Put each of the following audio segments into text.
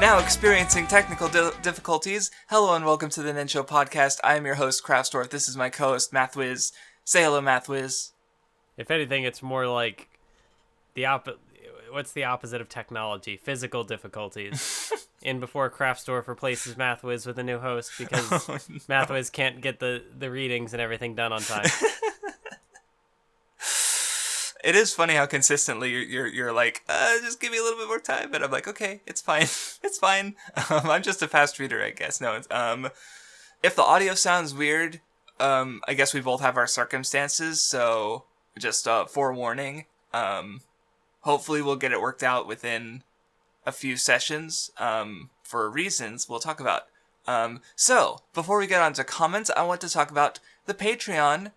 Now experiencing technical difficulties. Hello and welcome to the Nen Show Podcast. I am your host, Craftsdwarf. This is my co-host, Mathwiz. Say hello, Mathwiz. If anything, it's more like what's the opposite of technology? Physical difficulties. In before Craftsdwarf replaces Mathwiz with a new host because Mathwiz can't get the readings and everything done on time. It is funny how consistently you're like, just give me a little bit more time, and I'm like, okay, it's fine, it's fine. I'm just a fast reader, I guess. No, if the audio sounds weird, I guess we both have our circumstances, so just forewarning. Hopefully we'll get it worked out within a few sessions, for reasons we'll talk about. So before we get on to comments, I want to talk about the Patreon.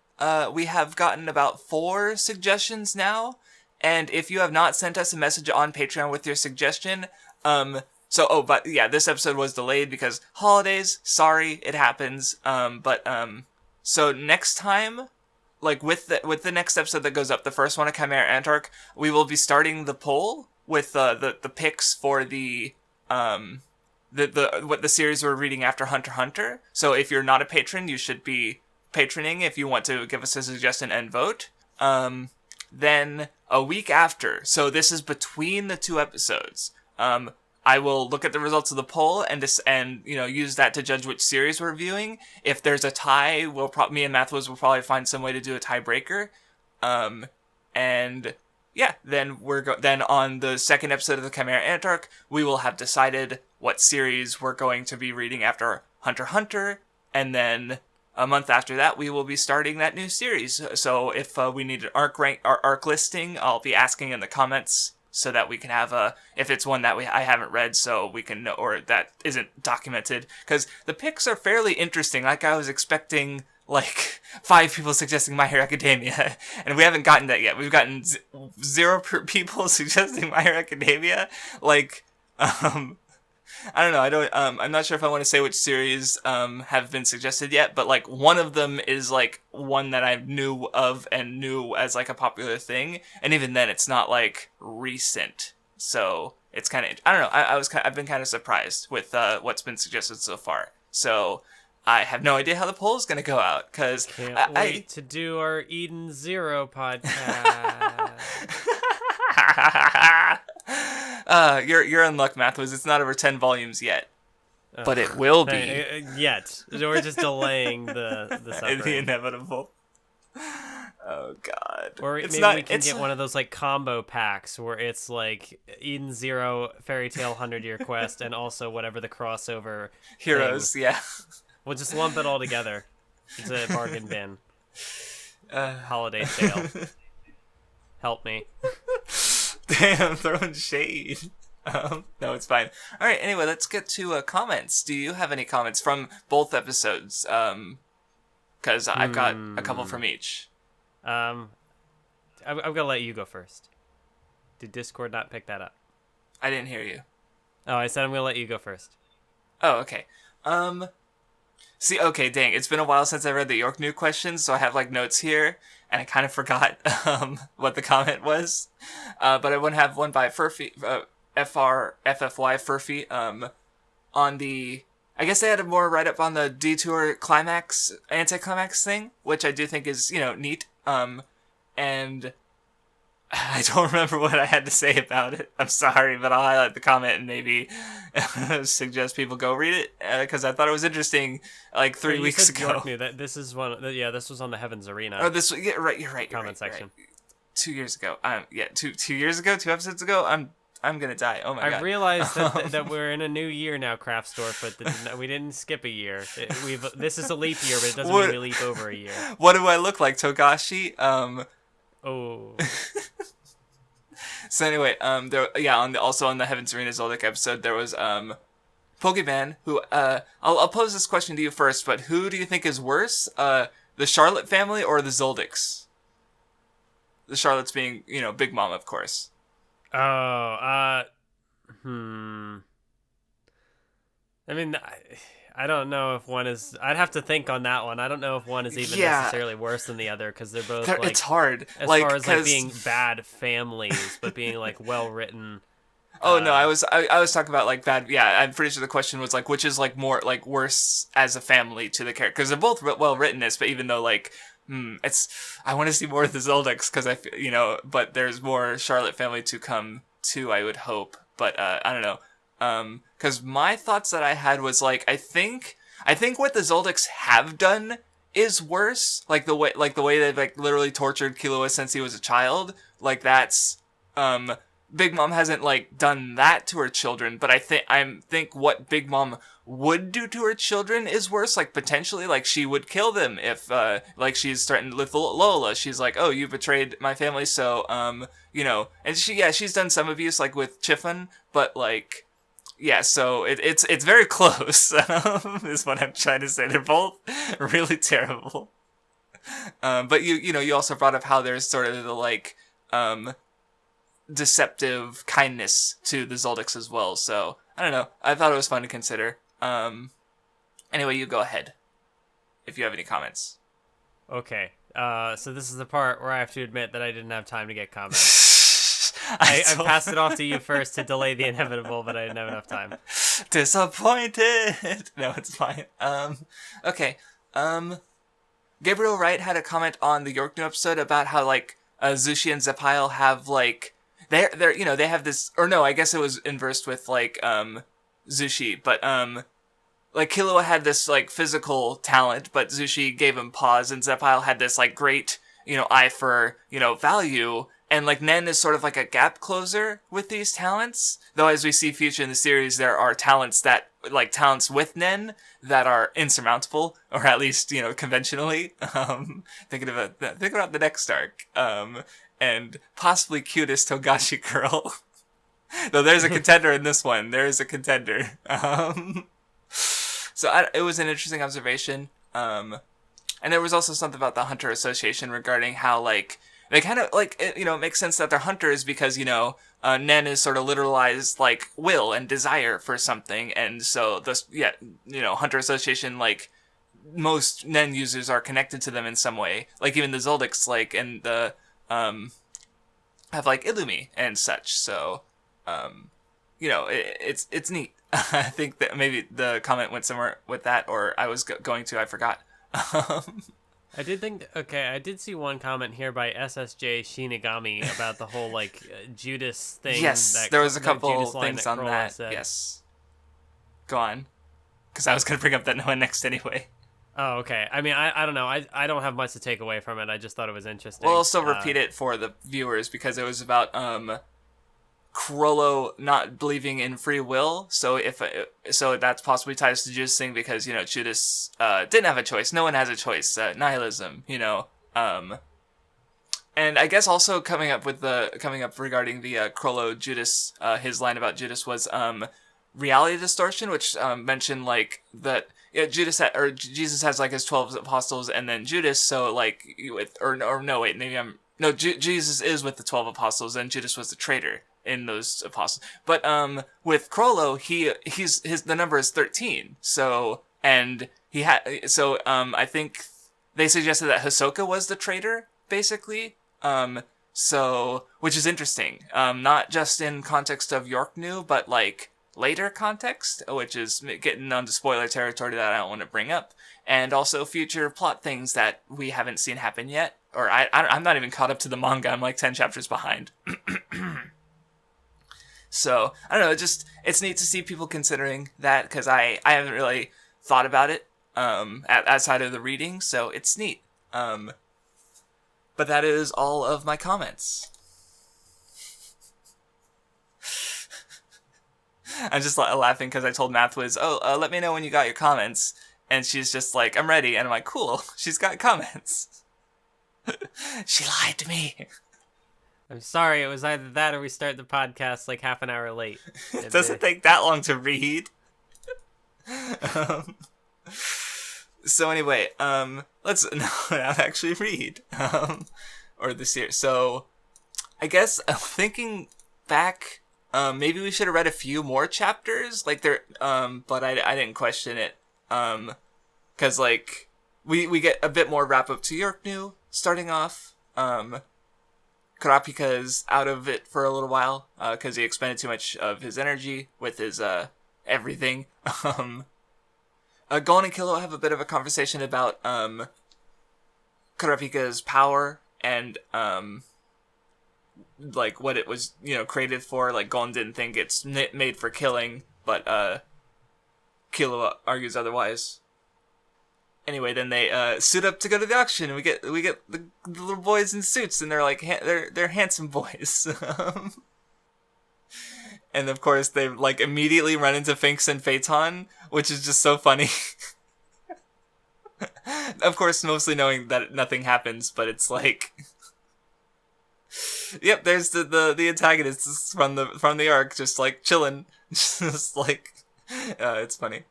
We have gotten about 4 suggestions now, and if you have not sent us a message on Patreon with your suggestion, but this episode was delayed because holidays, sorry, it happens, so next time, like with the next episode that goes up, the first one of Chimera Antark, we will be starting the poll with, the picks for the what the series we're reading after Hunter x Hunter, so if you're not a patron, you should be patroning if you want to give us a suggestion and vote. Then a week after, so this is between the 2 episodes, I will look at the results of the poll and use that to judge which series we're viewing. If there's a tie, me and Mathwiz will probably find some way to do a tiebreaker. Then then on the second episode of the Chimera Antark, we will have decided what series we're going to be reading after Hunter x Hunter, and then a month after that, we will be starting that new series. So if we need an arc listing, I'll be asking in the comments so that we can have if it's one that I haven't read, so we can know, or that isn't documented. Because the picks are fairly interesting. Like, I was expecting, 5 people suggesting My Hero Academia, and we haven't gotten that yet. We've gotten 0 people suggesting My Hero Academia. I don't know. I'm not sure if I want to say which series have been suggested yet, but one of them is one that I knew of and knew as a popular thing, and even then it's not recent. So it's kind of, I don't know. I've been kind of surprised with what's been suggested so far. So I have no idea how the poll is going to go out because can't wait to do our Eden Zero podcast. You're in luck, Mathwiz. It's not over 10 volumes yet, but it will be. Yet we're just delaying the suffering. The inevitable. Oh God. Or maybe we can get one of those combo packs where it's Eden Zero, Fairy Tail 100-Year Quest, and also whatever the crossover heroes. thing. Yeah. We'll just lump it all together. It's a bargain bin. Holiday sale. Help me. Damn, throwing shade. No, it's fine. All right. Anyway, let's get to comments. Do you have any comments from both episodes? Because I've got a couple from each. I'm gonna let you go first. Did Discord not pick that up? I didn't hear you. Oh, I said I'm gonna let you go first. Oh, okay. Okay, dang, it's been a while since I read the York New questions, so I have notes here, and I kind of forgot what the comment was. But I would have one by Furphy, FFY Furphy, on the, I guess they had a more write-up on the Detour climax, anticlimax thing, which I do think is, neat. And I don't remember what I had to say about it. I'm sorry, but I'll highlight the comment and maybe suggest people go read it, because I thought it was interesting 3 weeks ago. York knew that this is one. This was on the Heavens Arena. Oh, you're right. Comment section. Right. 2 years ago. 2 years ago, 2 episodes ago. I'm gonna die. Oh my God. I realized that we're in a new year now, Craftsdwarf, but we didn't skip a year. This is a leap year, but it doesn't mean we leap over a year. What do I look like, Togashi? Oh. So anyway, also on the Heaven's Arena Zoldyck episode, there was Pokemon who I'll pose this question to you first, but who do you think is worse, the Charlotte family or the Zoldicks? The Charlottes being, Big Mom, of course. Oh, I mean, I don't know if one is... I'd have to think on that one. I don't know if one is even necessarily worse than the other, because they're both, it's hard. As far as, being bad families, but being, well-written... Oh no, I was talking about like bad. Yeah, I'm pretty sure the question was like which is like more like worse as a family to the character, because they're both well written. But even though like it's I want to see more of the Zoldycks because but there's more Charlotte family to come too. I would hope, but I don't know. Because my thoughts that I had was like I think what the Zoldycks have done is worse. Like the way they've like literally tortured Killua since he was a child. Like that's Big Mom hasn't like done that to her children, but I think what Big Mom would do to her children is worse. Like potentially, like she would kill them if like she's threatened with Lola. She's like, oh, you betrayed my family, so and she's done some abuse like with Chiffon, but like yeah, so it's very close. Is what I'm trying to say. They're both really terrible. But you also brought up how there's sort of the like deceptive kindness to the Zoldycks as well. So I don't know. I thought it was fun to consider. Anyway, you go ahead if you have any comments. Okay. So this is the part where I have to admit that I didn't have time to get comments. I passed it off to you first to delay the inevitable, but I didn't have enough time. Disappointed. No, it's fine. Okay. Gabriel Wright had a comment on the York New episode about how like Zushi and Zepile have like they have this, or no, I guess it was inversed with like Zushi, but like Killua had this like physical talent, but Zushi gave him paws, and Zepile had this like great eye for value, and like Nen is sort of like a gap closer with these talents. Though as we see future in the series, there are talents with Nen that are insurmountable, or at least conventionally. Thinking about the next arc. And possibly cutest Togashi girl. Though there's a contender in this one. There is a contender. It was an interesting observation. And there was also something about the Hunter Association regarding how, like, they kind of, like, it makes sense that they're hunters because, Nen is sort of literalized, like, will and desire for something. And so, Hunter Association, like, most Nen users are connected to them in some way. Like, even the Zoldycks, like, and the have like Illumi and such, so it's neat. I think that maybe the comment went somewhere with that, or I was I forgot. I did see one comment here by SSJ Shinigami about the whole like Judas thing. Yes, there was a couple things on that. Said. Yes, go on, because I was going to bring up that one next anyway. Oh, okay. I mean, I don't know. I don't have much to take away from it. I just thought it was interesting. We'll also repeat it for the viewers because it was about Chrollo not believing in free will. So that's possibly ties to Judas thing because Judas didn't have a choice. No one has a choice. Nihilism. And I guess also coming up regarding the Chrollo Judas his line about Judas was reality distortion, which mentioned like that. Yeah, Jesus has like his 12 apostles and then Judas. So like Jesus is with the 12 apostles and Judas was the traitor in those apostles. But with Chrollo, the number is 13. So I think they suggested that Hisoka was the traitor basically. Which is interesting. Not just in context of York New, but like later context, which is getting onto spoiler territory that I don't want to bring up, and also future plot things that we haven't seen happen yet, or I'm not even caught up to the manga. I'm like 10 chapters behind. So I don't know, it's neat to see people considering that, because I haven't really thought about it outside of the reading, so it's neat. But that is all of my comments. I'm just laughing because I told Mathwiz, let me know when you got your comments. And she's just like, I'm ready. And I'm like, cool, she's got comments. She lied to me. I'm sorry, it was either that or we start the podcast like half an hour late. It doesn't take that long to read. So anyway, let's not actually read. Or this year. So, I guess thinking back... maybe we should have read a few more chapters, like there, but I didn't question it, cause like, we get a bit more wrap up to York New, starting off, Kurapika's out of it for a little while because he expended too much of his energy with his everything. Gon and Killua have a bit of a conversation about Kurapika's power and like what it was, created for. Like Gon didn't think it's made for killing, but Killua argues otherwise. Anyway, then they suit up to go to the auction, and we get the little boys in suits, and they're like they're handsome boys. And of course, they like immediately run into Finks and Phaeton, which is just so funny. Of course, mostly knowing that nothing happens, but it's like, yep, there's the antagonists from the arc, just like chilling, just like, it's funny.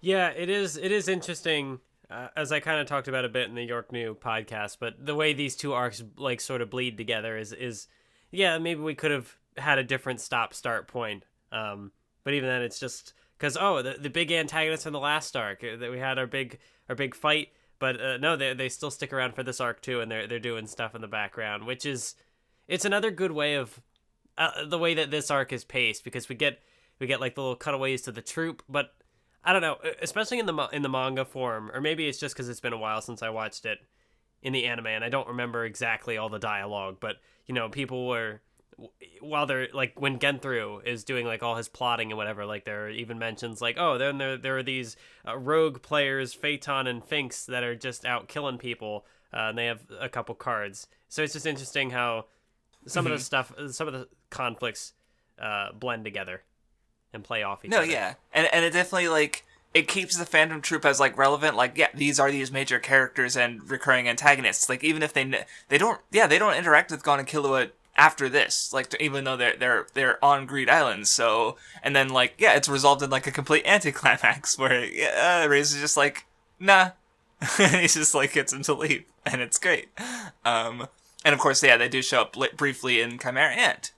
Yeah, it is interesting, as I kind of talked about a bit in the York New podcast, but the way these two arcs like sort of bleed together is yeah, maybe we could have had a different start point. But even then, it's just because the big antagonist in the last arc that we had our big fight, but no, they still stick around for this arc too, and they're doing stuff in the background, which is it's another good way of the way that this arc is paced, because we get like the little cutaways to the troop, but I don't know, especially in the manga form, or maybe it's just because it's been a while since I watched it in the anime, and I don't remember exactly all the dialogue, but people were, while they're like when Genthru is doing like all his plotting and whatever, like there are even mentions like, then there are these rogue players, Phaeton and Finks, that are just out killing people, and they have a couple cards. So it's just interesting how some of the conflicts blend together and play off each other. No, yeah. And it definitely, like, it keeps the fandom troop as, like, relevant. Like, yeah, these are these major characters and recurring antagonists. Like, even if they don't interact with Gon and Killua after this. Like, even though they're on Greed Island. So, and then, like, yeah, it's resolved in, like, a complete anticlimax where Ray's is just like, nah. And he just, like, gets him to leave. And it's great. And, of course, yeah, they do show up briefly in Chimera Ant.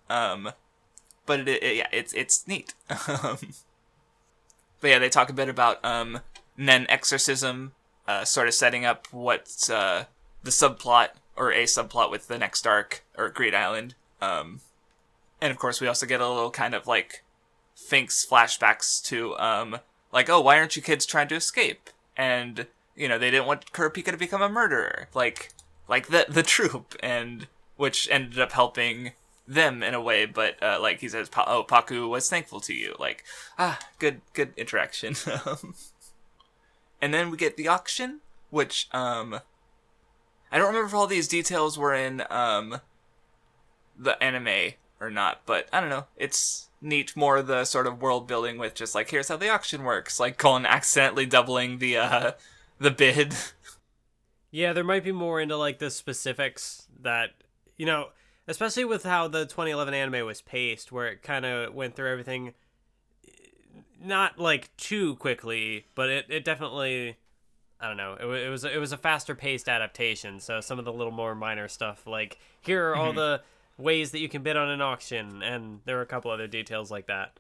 But it's neat. But yeah, they talk a bit about Nen exorcism, sort of setting up what's the subplot or a subplot with the next arc or Greed Island. And of course, we also get a little kind of like Finks flashbacks to like, why aren't you kids trying to escape? And they didn't want Kurapika to become a murderer, like the troop, and which ended up helping them in a way, but like he says, Paku was thankful to you. Like, good interaction. And then we get the auction, which I don't remember if all these details were in the anime or not, but I don't know. It's neat, more the sort of world building with just like, here's how the auction works, like Colin accidentally doubling the bid. Yeah, there might be more into like the specifics that especially with how the 2011 anime was paced, where it kind of went through everything not like too quickly, but it definitely, I don't know, it was a faster paced adaptation. So some of the little more minor stuff, like here are all the ways that you can bid on an auction, and there are a couple other details like that.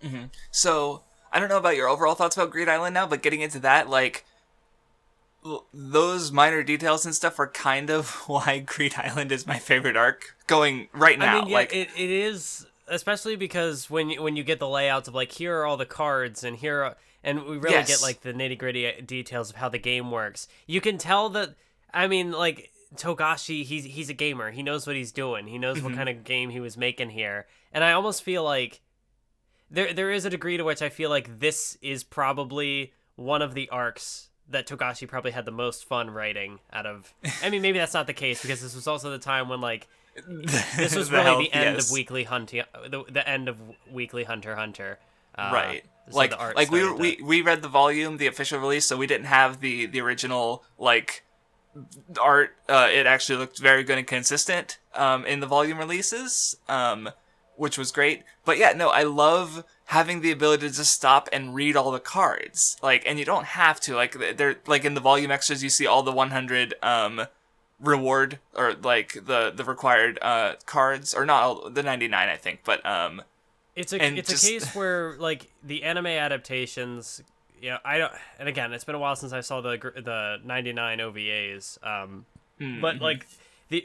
Mm-hmm. So I don't know about your overall thoughts about Greed Island now, but getting into that, like, those minor details and stuff are kind of why Greed Island is my favorite arc going right now. I mean, yeah, like it is, especially because when you get the layouts of like, here are all the cards, and and we really get like the nitty gritty details of how the game works. You can tell that, I mean, like Togashi, he's a gamer. He knows what he's doing. He knows what kind of game he was making here. And I almost feel like there is a degree to which I feel like this is probably one of the arcs that Togashi probably had the most fun writing out of. I mean, maybe that's not the case, because this was also the time when like this was really the end of Weekly Hunter, the end of Weekly Hunter Hunter. Right. So like we read the volume, the official release, so we didn't have the original like art. It actually looked very good and consistent in the volume releases, which was great. But yeah, no, I love having the ability to just stop and read all the cards. Like, and you don't have to. Like, they're like in the volume extras, you see all the 100 reward, or like the required cards, or not all, the 99, I think. But it's a case where like the anime adaptations. Yeah, I don't. And again, it's been a while since I saw the 99 OVAs. But like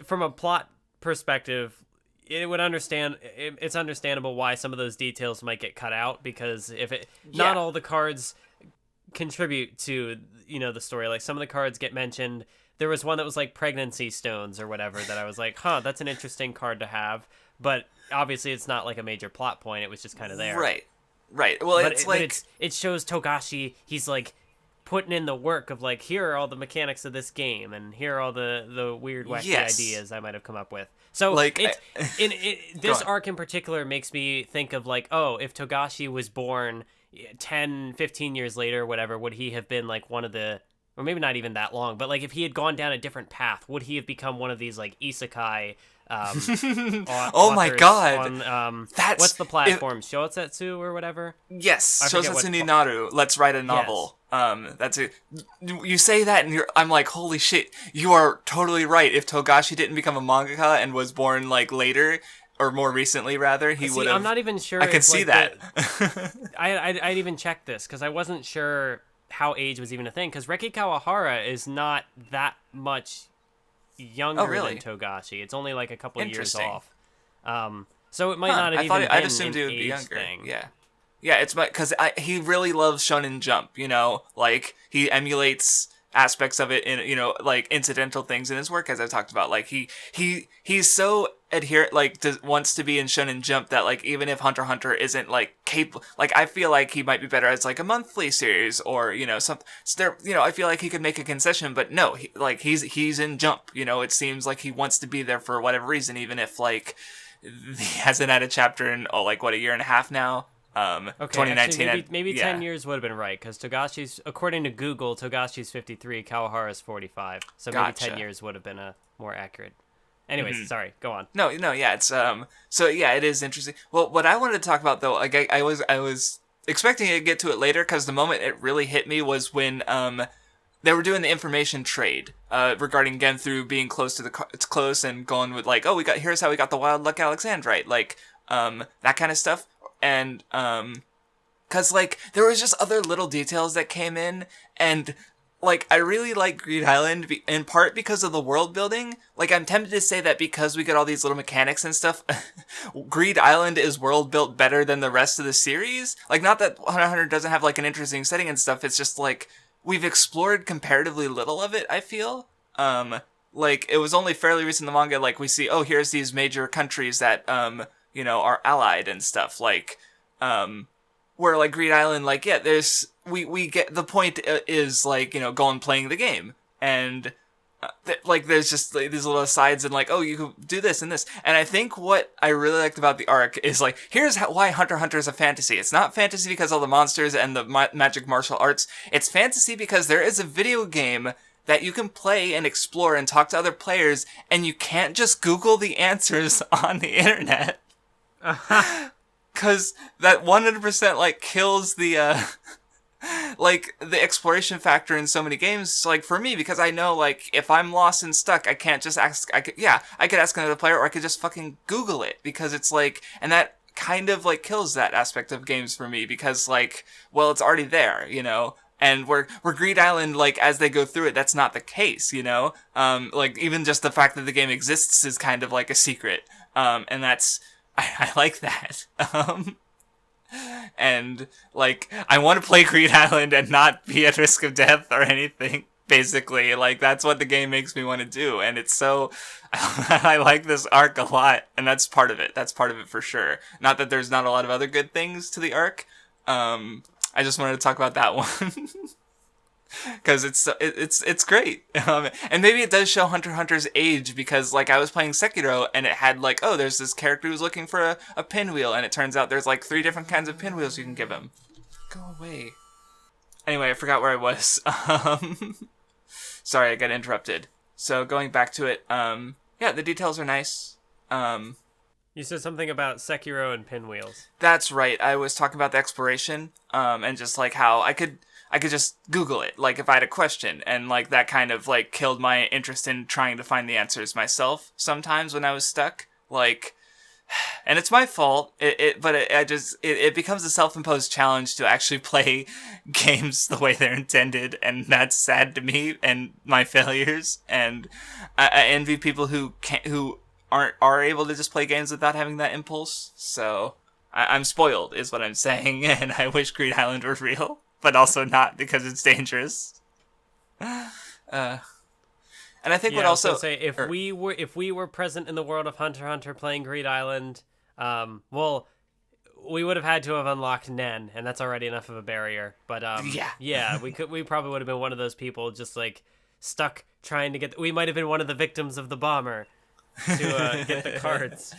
from a plot perspective, it's understandable why some of those details might get cut out, because not all the cards contribute to, the story. Like, some of the cards get mentioned. There was one that was like pregnancy stones or whatever that I was like, that's an interesting card to have, but obviously it's not like a major plot point. It was just kind of there. Right. Well, it shows Togashi, he's like putting in the work of like, here are all the mechanics of this game, and here are all the weird, wacky ideas I might have come up with. So like, this arc in particular makes me think of like, if Togashi was born 10, 15 years later, whatever, would he have been like one of the, or maybe not even that long, but like if he had gone down a different path, would he have become one of these like isekai oh my god, on, what's the platform, Shousetsu or whatever? Yes, Shousetsu ni Naru, let's write a novel. Yes. That's it. You say that and I'm like, holy shit, you are totally right. If Togashi didn't become a mangaka and was born like later, or more recently rather, he would have. I'm not even sure. I can see that. I'd even check this because I wasn't sure how age was even a thing, because Reki Kawahara is not that much younger than Togashi. It's only like a couple of years off. So it might not have even been I'd assumed an age younger thing. Yeah, it's because he really loves Shonen Jump, like he emulates aspects of it in, like incidental things in his work, as I've talked about. Like he's so adherent, like wants to be in Shonen Jump that like even if Hunter x Hunter isn't like capable, like I feel like he might be better as like a monthly series or something. So there, I feel like he could make a concession, but no, he's in Jump. It seems like he wants to be there for whatever reason, even if like he hasn't had a chapter in a year and a half now. 2019. Actually, maybe 10 years would have been right, because Togashi's, according to Google, Togashi's 53, Kawahara's 45. So maybe 10 years would have been a more accurate. Anyways, sorry, go on. No, yeah, it's so yeah, it is interesting. Well, what I wanted to talk about though, like I was expecting to get to it later, because the moment it really hit me was when they were doing the information trade regarding Genthru being close to it's close and going with like, here's how we got the Wild Luck Alexandrite, like that kind of stuff. And cause like there was just other little details that came in, and like I really like Greed Island in part because of the world building. Like I'm tempted to say that because we get all these little mechanics and stuff, Greed Island is world built better than the rest of the series. Like not that Hunter x Hunter doesn't have like an interesting setting and stuff, it's just like we've explored comparatively little of it, I feel. Like it was only fairly recent in the manga, like we see, here's these major countries that are allied and stuff, like where like Greed Island, like there's we get the point is like go and playing the game, and like there's just like, these little asides and like you could do this and this. And I think what I really liked about the arc is like here's why Hunter x Hunter is a fantasy. It's not fantasy because all the monsters and the magic martial arts. It's fantasy because there is a video game that you can play and explore and talk to other players, and you can't just Google the answers on the internet. Cause that 100% like kills the like the exploration factor in so many games. So, like for me, because I know like if I'm lost and stuck, I can't just ask. I could ask another player, or I could just fucking Google it, because it's like, and that kind of like kills that aspect of games for me, because like, well, it's already there, And where Greed Island, like, as they go through it, that's not the case, like, even just the fact that the game exists is kind of like a secret. And that's, I like that. And, like, I want to play Greed Island and not be at risk of death or anything, basically. Like, that's what the game makes me want to do. And it's so, I like this arc a lot. And that's part of it. That's part of it for sure. Not that there's not a lot of other good things to the arc. I just wanted to talk about that one. Because it's great. And maybe it does show Hunter x Hunter's age, because like I was playing Sekiro and it had like, there's this character who's looking for a pinwheel, and it turns out there's like 3 different kinds of pinwheels you can give him. Go away. Anyway, I forgot where I was. Sorry, I got interrupted. So going back to it, the details are nice. You said something about Sekiro and pinwheels. That's right. I was talking about the exploration, and just like how I could just Google it, like if I had a question, and like that kind of like killed my interest in trying to find the answers myself sometimes when I was stuck. Like, and it's my fault. It becomes a self-imposed challenge to actually play games the way they're intended, and that's sad to me and my failures. And I envy people who are able to just play games without having that impulse. So I'm spoiled, is what I'm saying, and I wish Greed Island were real, but also not because it's dangerous. And I think what also say if we were present in the world of Hunter x Hunter playing Greed Island, well, we would have had to have unlocked Nen, and that's already enough of a barrier. But we probably would have been one of those people just like stuck trying to get. We might have been one of the victims of the bomber to get the cards.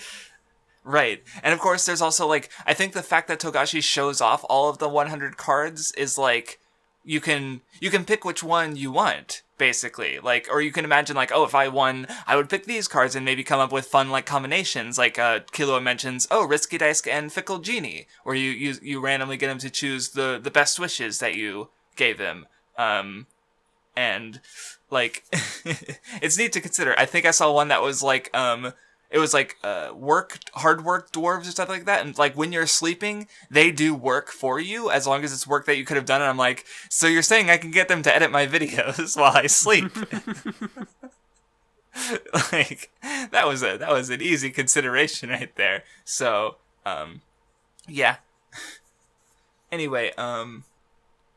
Right. And of course there's also like, I think the fact that Togashi shows off all of the 100 cards is like, you can pick which one you want, basically. Like, or you can imagine like, oh, if I won, I would pick these cards and maybe come up with fun like combinations. Like Killua mentions, oh, Risky Dice and Fickle Genie, where you randomly get him to choose the best wishes that you gave him. And like it's neat to consider. I think I saw one that was like it was like hard work dwarves or stuff like that, and like when you're sleeping they do work for you as long as it's work that you could have done. And I'm like, so you're saying I can get them to edit my videos while I sleep? Like that was an easy consideration right there. So yeah. Anyway,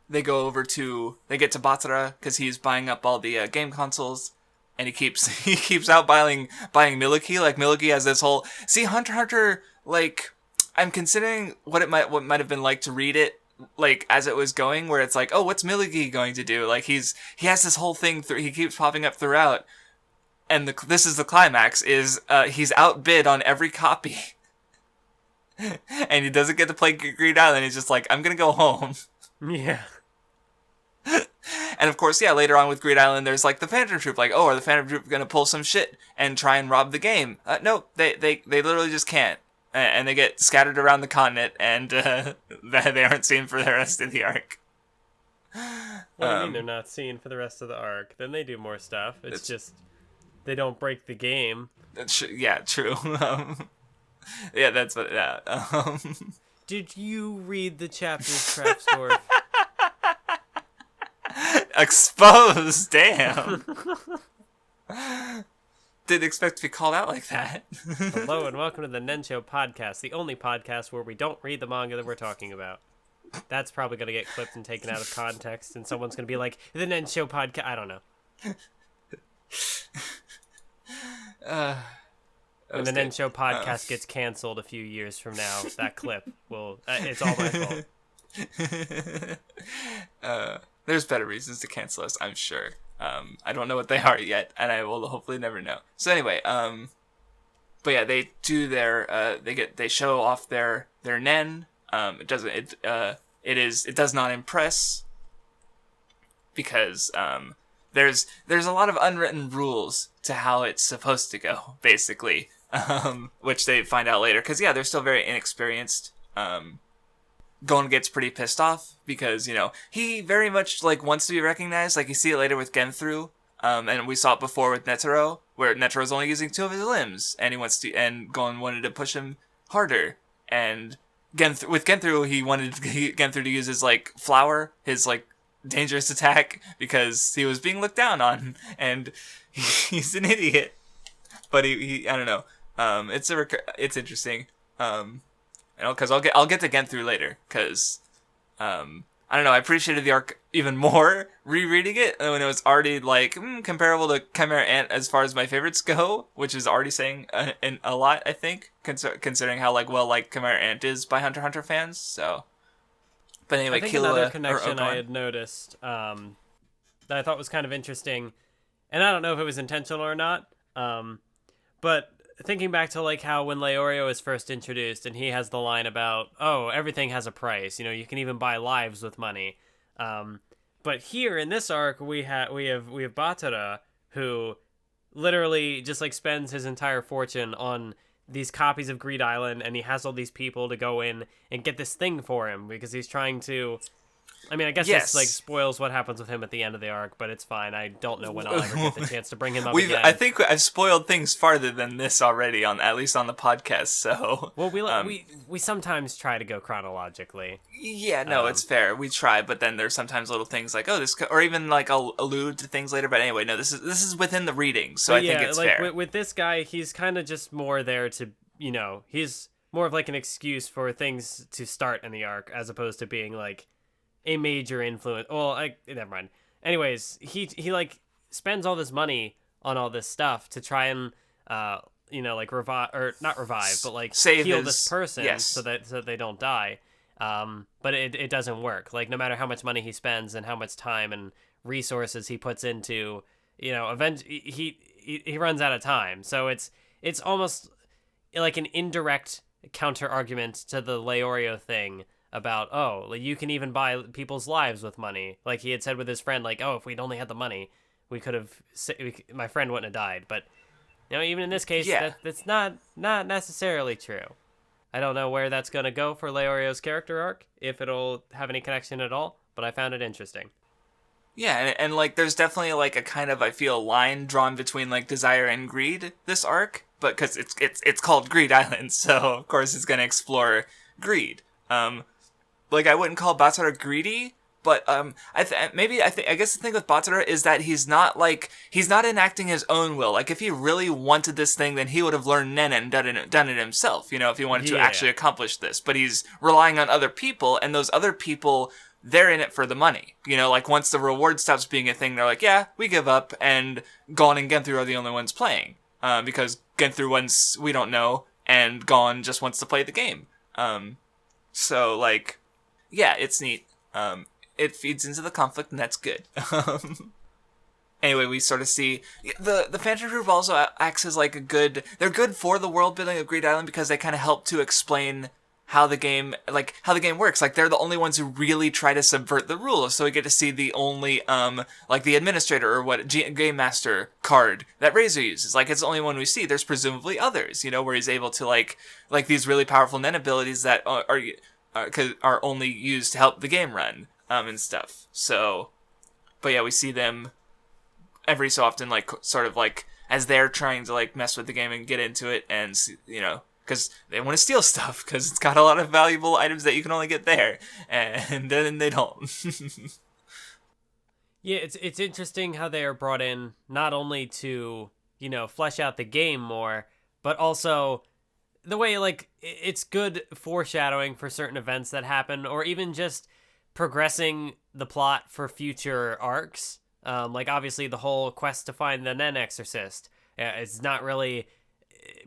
they get to Batara because he's buying up all the game consoles, and he keeps out buying Miliki. Like Miliki has this whole Hunter x Hunter. Like I'm considering what might have been like to read it like as it was going, where it's like, oh, what's Miliki going to do? Like he has this whole thing he keeps popping up throughout, and this is the climax is he's outbid on every copy. And he doesn't get to play Greed Island. He's just like, I'm gonna go home. Yeah. And of course, yeah, later on with Greed Island, there's like the Phantom Troop. Like, oh, are the Phantom Troop gonna pull some shit and try and rob the game? No, they literally just can't. And they get scattered around the continent, and they aren't seen for the rest of the arc. What do you mean they're not seen for the rest of the arc? Then they do more stuff. It's just they don't break the game. Yeah, true. Yeah, that's what. Yeah. Did you read the chapters, Craftsdwarf? Exposed, damn. Didn't expect to be called out like that. Hello and welcome to the Nen Show Podcast, the only podcast where we don't read the manga that we're talking about. That's probably going to get clipped and taken out of context, and someone's going to be like, the Nen Show Podcast. I don't know. When the Nen Show Podcast gets canceled a few years from now, that clip will... it's all my fault. There's better reasons to cancel us, I'm sure. I don't know what they are yet, and I will hopefully never know. So anyway, but yeah, they do their they show off their Nen. It does not impress because there's a lot of unwritten rules to how it's supposed to go, basically. Which they find out later, because yeah, they're still very inexperienced. Gon gets pretty pissed off because, you know, he very much like wants to be recognized. Like you see it later with Genthru, and we saw it before with Netero, where Netero's only using 2 of his limbs, and and Gon wanted to push him harder. And with Genthru, he wanted Genthru to use his like flower, his like dangerous attack, because he was being looked down on, and he's an idiot. But he I don't know. It's interesting. Because I'll get to Genthru later. Because I don't know. I appreciated the arc even more rereading it when it was already like comparable to Chimera Ant as far as my favorites go, which is already saying a lot. I think considering how like Chimera Ant is by Hunter x Hunter fans. So, but anyway, I think another connection I had noticed that I thought was kind of interesting, and I don't know if it was intentional or not. But thinking back to like how when Leorio is first introduced and he has the line about, oh, everything has a price, you know, you can even buy lives with money. But here in this arc we have Batara, who literally just like spends his entire fortune on these copies of Greed Island, and he has all these people to go in and get this thing for him because he's trying to I mean, I guess Yes. this like spoils what happens with him at the end of the arc, but it's fine. I don't know when I'll ever get the chance to bring him up again. I think I've spoiled things farther than this already, at least on the podcast. So well, we sometimes try to go chronologically. Yeah, no, it's fair. We try, but then there's sometimes little things like, or even like I'll allude to things later. But anyway, no, this is within the reading, so I think it's like, fair. With this guy, he's kind of just more there to, he's more of like an excuse for things to start in the arc, as opposed to being like a major influence. Well, never mind. Anyways, he like spends all this money on all this stuff to try and like revive, or not revive, but like heal this person, yes. so that they don't die. But it doesn't work. Like, no matter how much money he spends and how much time and resources he puts into, he runs out of time. So it's almost like an indirect counter argument to the Leorio thing about, like, you can even buy people's lives with money. Like he had said with his friend, like, if we'd only had the money, we could have, my friend wouldn't have died. But even in this case, that's not necessarily true. I don't know where that's going to go for Leorio's character arc, if it'll have any connection at all, but I found it interesting. Yeah, and like there's definitely like a kind of, I feel, line drawn between like desire and greed this arc, but because it's called Greed Island, so of course it's going to explore greed. Like I wouldn't call Batsura greedy, but I guess the thing with Batsura is that he's not enacting his own will. Like if he really wanted this thing, then he would have learned Nen and done it himself. If he wanted to actually accomplish this. But he's relying on other people, and those other people, they're in it for the money. Like once the reward stops being a thing, they're like, yeah, we give up, and Gon and Genthru are the only ones playing. Because Genthru wants, we don't know, and Gon just wants to play the game. So like, yeah, it's neat. It feeds into the conflict, and that's good. Anyway, we sort of see the Phantom Group also acts as like they're good for the world building of Greed Island, because they kind of help to explain how the game works. Like they're the only ones who really try to subvert the rules. So we get to see the only like the administrator or game master card that Razor uses. Like it's the only one we see. There's presumably others, where he's able to like these really powerful Nen abilities that are only used to help the game run and stuff. So, but yeah, we see them every so often, like sort of like as they're trying to like mess with the game and get into it, and because they want to steal stuff because it's got a lot of valuable items that you can only get there, and then they don't. Yeah, it's interesting how they are brought in not only to flesh out the game more, but also the way like it's good foreshadowing for certain events that happen, or even just progressing the plot for future arcs. Like obviously the whole quest to find the Nen Exorcist is not really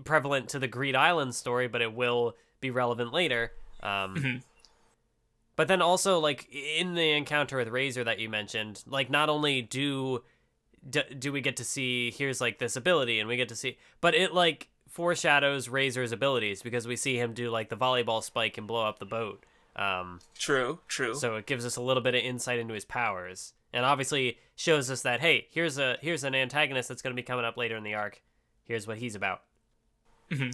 prevalent to the Greed Island story, but it will be relevant later. But then also like in the encounter with Razor that you mentioned, like not only do we get to see here's like this ability, and we get to see, but it like foreshadows Razor's abilities, because we see him do like the volleyball spike and blow up the boat. True. So it gives us a little bit of insight into his powers, and obviously shows us that, hey, here's an antagonist that's going to be coming up later in the arc. Here's what he's about. Mm-hmm.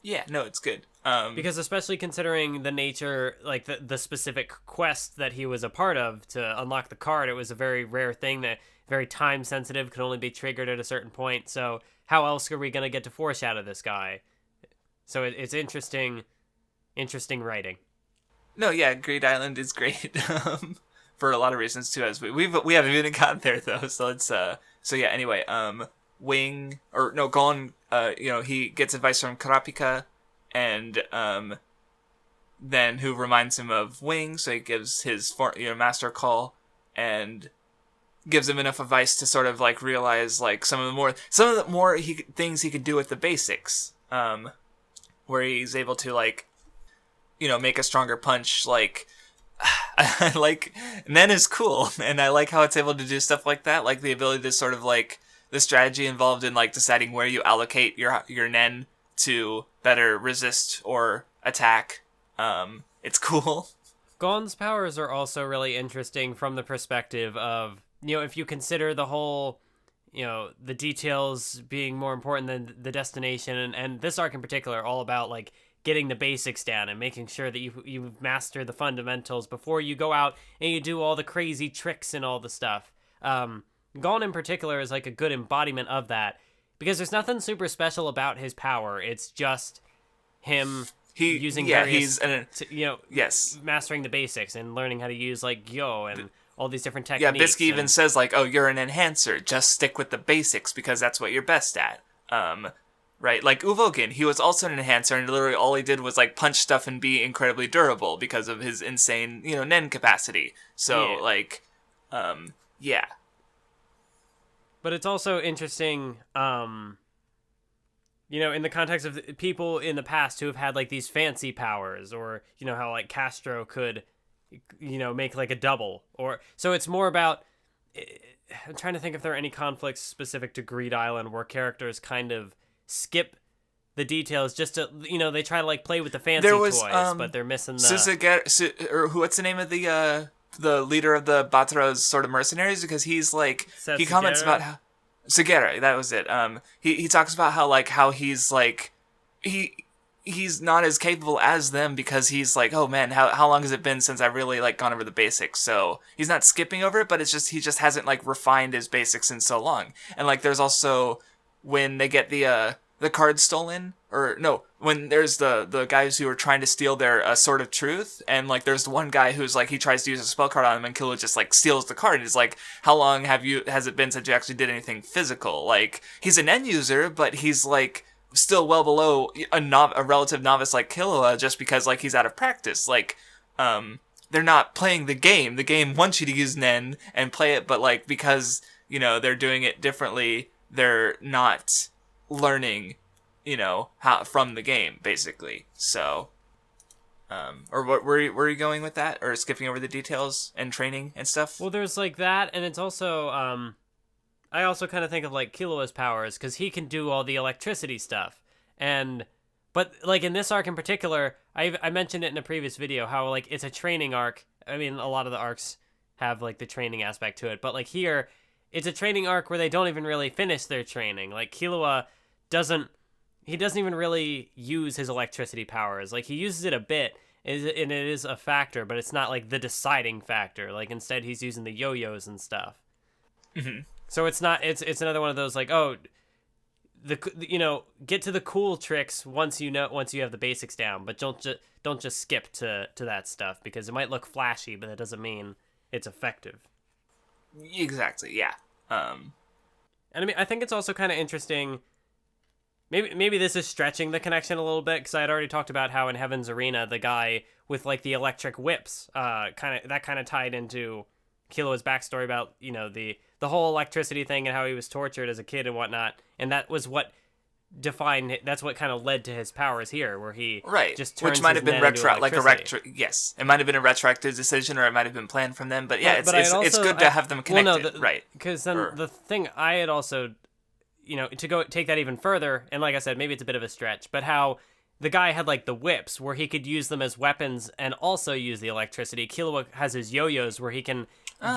Yeah, no, it's good. Because especially considering the nature, like the specific quest that he was a part of to unlock the card, it was a very rare thing that very time sensitive, could only be triggered at a certain point. So how else are we going to get to foreshadow this guy? So it's interesting writing. No, yeah, Greed Island is great for a lot of reasons too. As we haven't even gotten there though, so let's yeah. Anyway, Gon, he gets advice from Karapika, and then who reminds him of Wing, so he gives his master a call and gives him enough advice to sort of like realize like some of the more things he could do with the basics, where he's able to like make a stronger punch. Like I like Nen is cool, and I like how it's able to do stuff like that, like the ability to sort of like the strategy involved in like deciding where you allocate your Nen to better resist or attack. It's cool. Gon's powers are also really interesting from the perspective of, if you consider the whole, the details being more important than the destination, and this arc in particular, all about like getting the basics down and making sure that you master the fundamentals before you go out and you do all the crazy tricks and all the stuff. Gon in particular is like a good embodiment of that, because there's nothing super special about his power. It's just him using various, yes, mastering the basics and learning how to use like Gyo and all these different techniques. Yeah, Bisky even says like, "Oh, you're an enhancer. Just stick with the basics because that's what you're best at." Right? Like Uvogin, he was also an enhancer, and literally all he did was like punch stuff and be incredibly durable because of his insane, Nen capacity. So yeah. But it's also interesting, in the context of people in the past who have had like these fancy powers, or how like Castro could, make like a double, or so it's more about. I'm trying to think if there are any conflicts specific to Greed Island where characters kind of skip the details just to, they try to like play with the fancy toys, but they're missing the. Or what's the name of the leader of the Batra's sort of mercenaries? Because he's like he comments about how Sugera, that was it. He talks about how he's like he's not as capable as them because he's like, oh man, how long has it been since I've really like gone over the basics? So he's not skipping over it, but it's just he just hasn't like refined his basics in so long. And like there's also when they get the cards stolen, or no, when there's the guys who are trying to steal their Sword of Truth, and like there's one guy who's like he tries to use a spell card on him, and Killua just like steals the card, and he's like, how long has it been since you actually did anything physical? Like he's an end user, but he's like still well below a relative novice like Killua, just because like he's out of practice. Like they're not playing the game. The game wants you to use Nen and play it, but like because they're doing it differently, they're not learning how from the game basically. So or what where are you going with that, or skipping over the details and training and stuff? Well, there's like that, and it's also I also kind of think of like Killua's powers, because he can do all the electricity stuff, but like in this arc in particular, I mentioned it in a previous video how like it's a training arc. I mean, a lot of the arcs have like the training aspect to it, but like here it's a training arc where they don't even really finish their training. Like Killua doesn't even really use his electricity powers. Like he uses it a bit, and it is a factor, but it's not like the deciding factor. Like instead he's using the yo-yos and stuff. Mm-hmm. So it's another one of those like, get to the cool tricks once you have the basics down, but don't just skip to that stuff, because it might look flashy, but that doesn't mean it's effective. Exactly, yeah. And I mean, I think it's also kind of interesting. Maybe this is stretching the connection a little bit, because I had already talked about how in Heaven's Arena, the guy with like the electric whips, kind of tied into Killua's backstory about the whole electricity thing and how he was tortured as a kid and whatnot, and that was what that's what kind of led to his powers here, where he just turns, which might have been yes, it might have been a retroactive decision, or it might have been planned from them, but yeah, it's good to have them connected, right? Because then the thing I had also, to go take that even further, and like I said, maybe it's a bit of a stretch, but how the guy had like the whips where he could use them as weapons and also use the electricity. Killua has his yo-yos where he can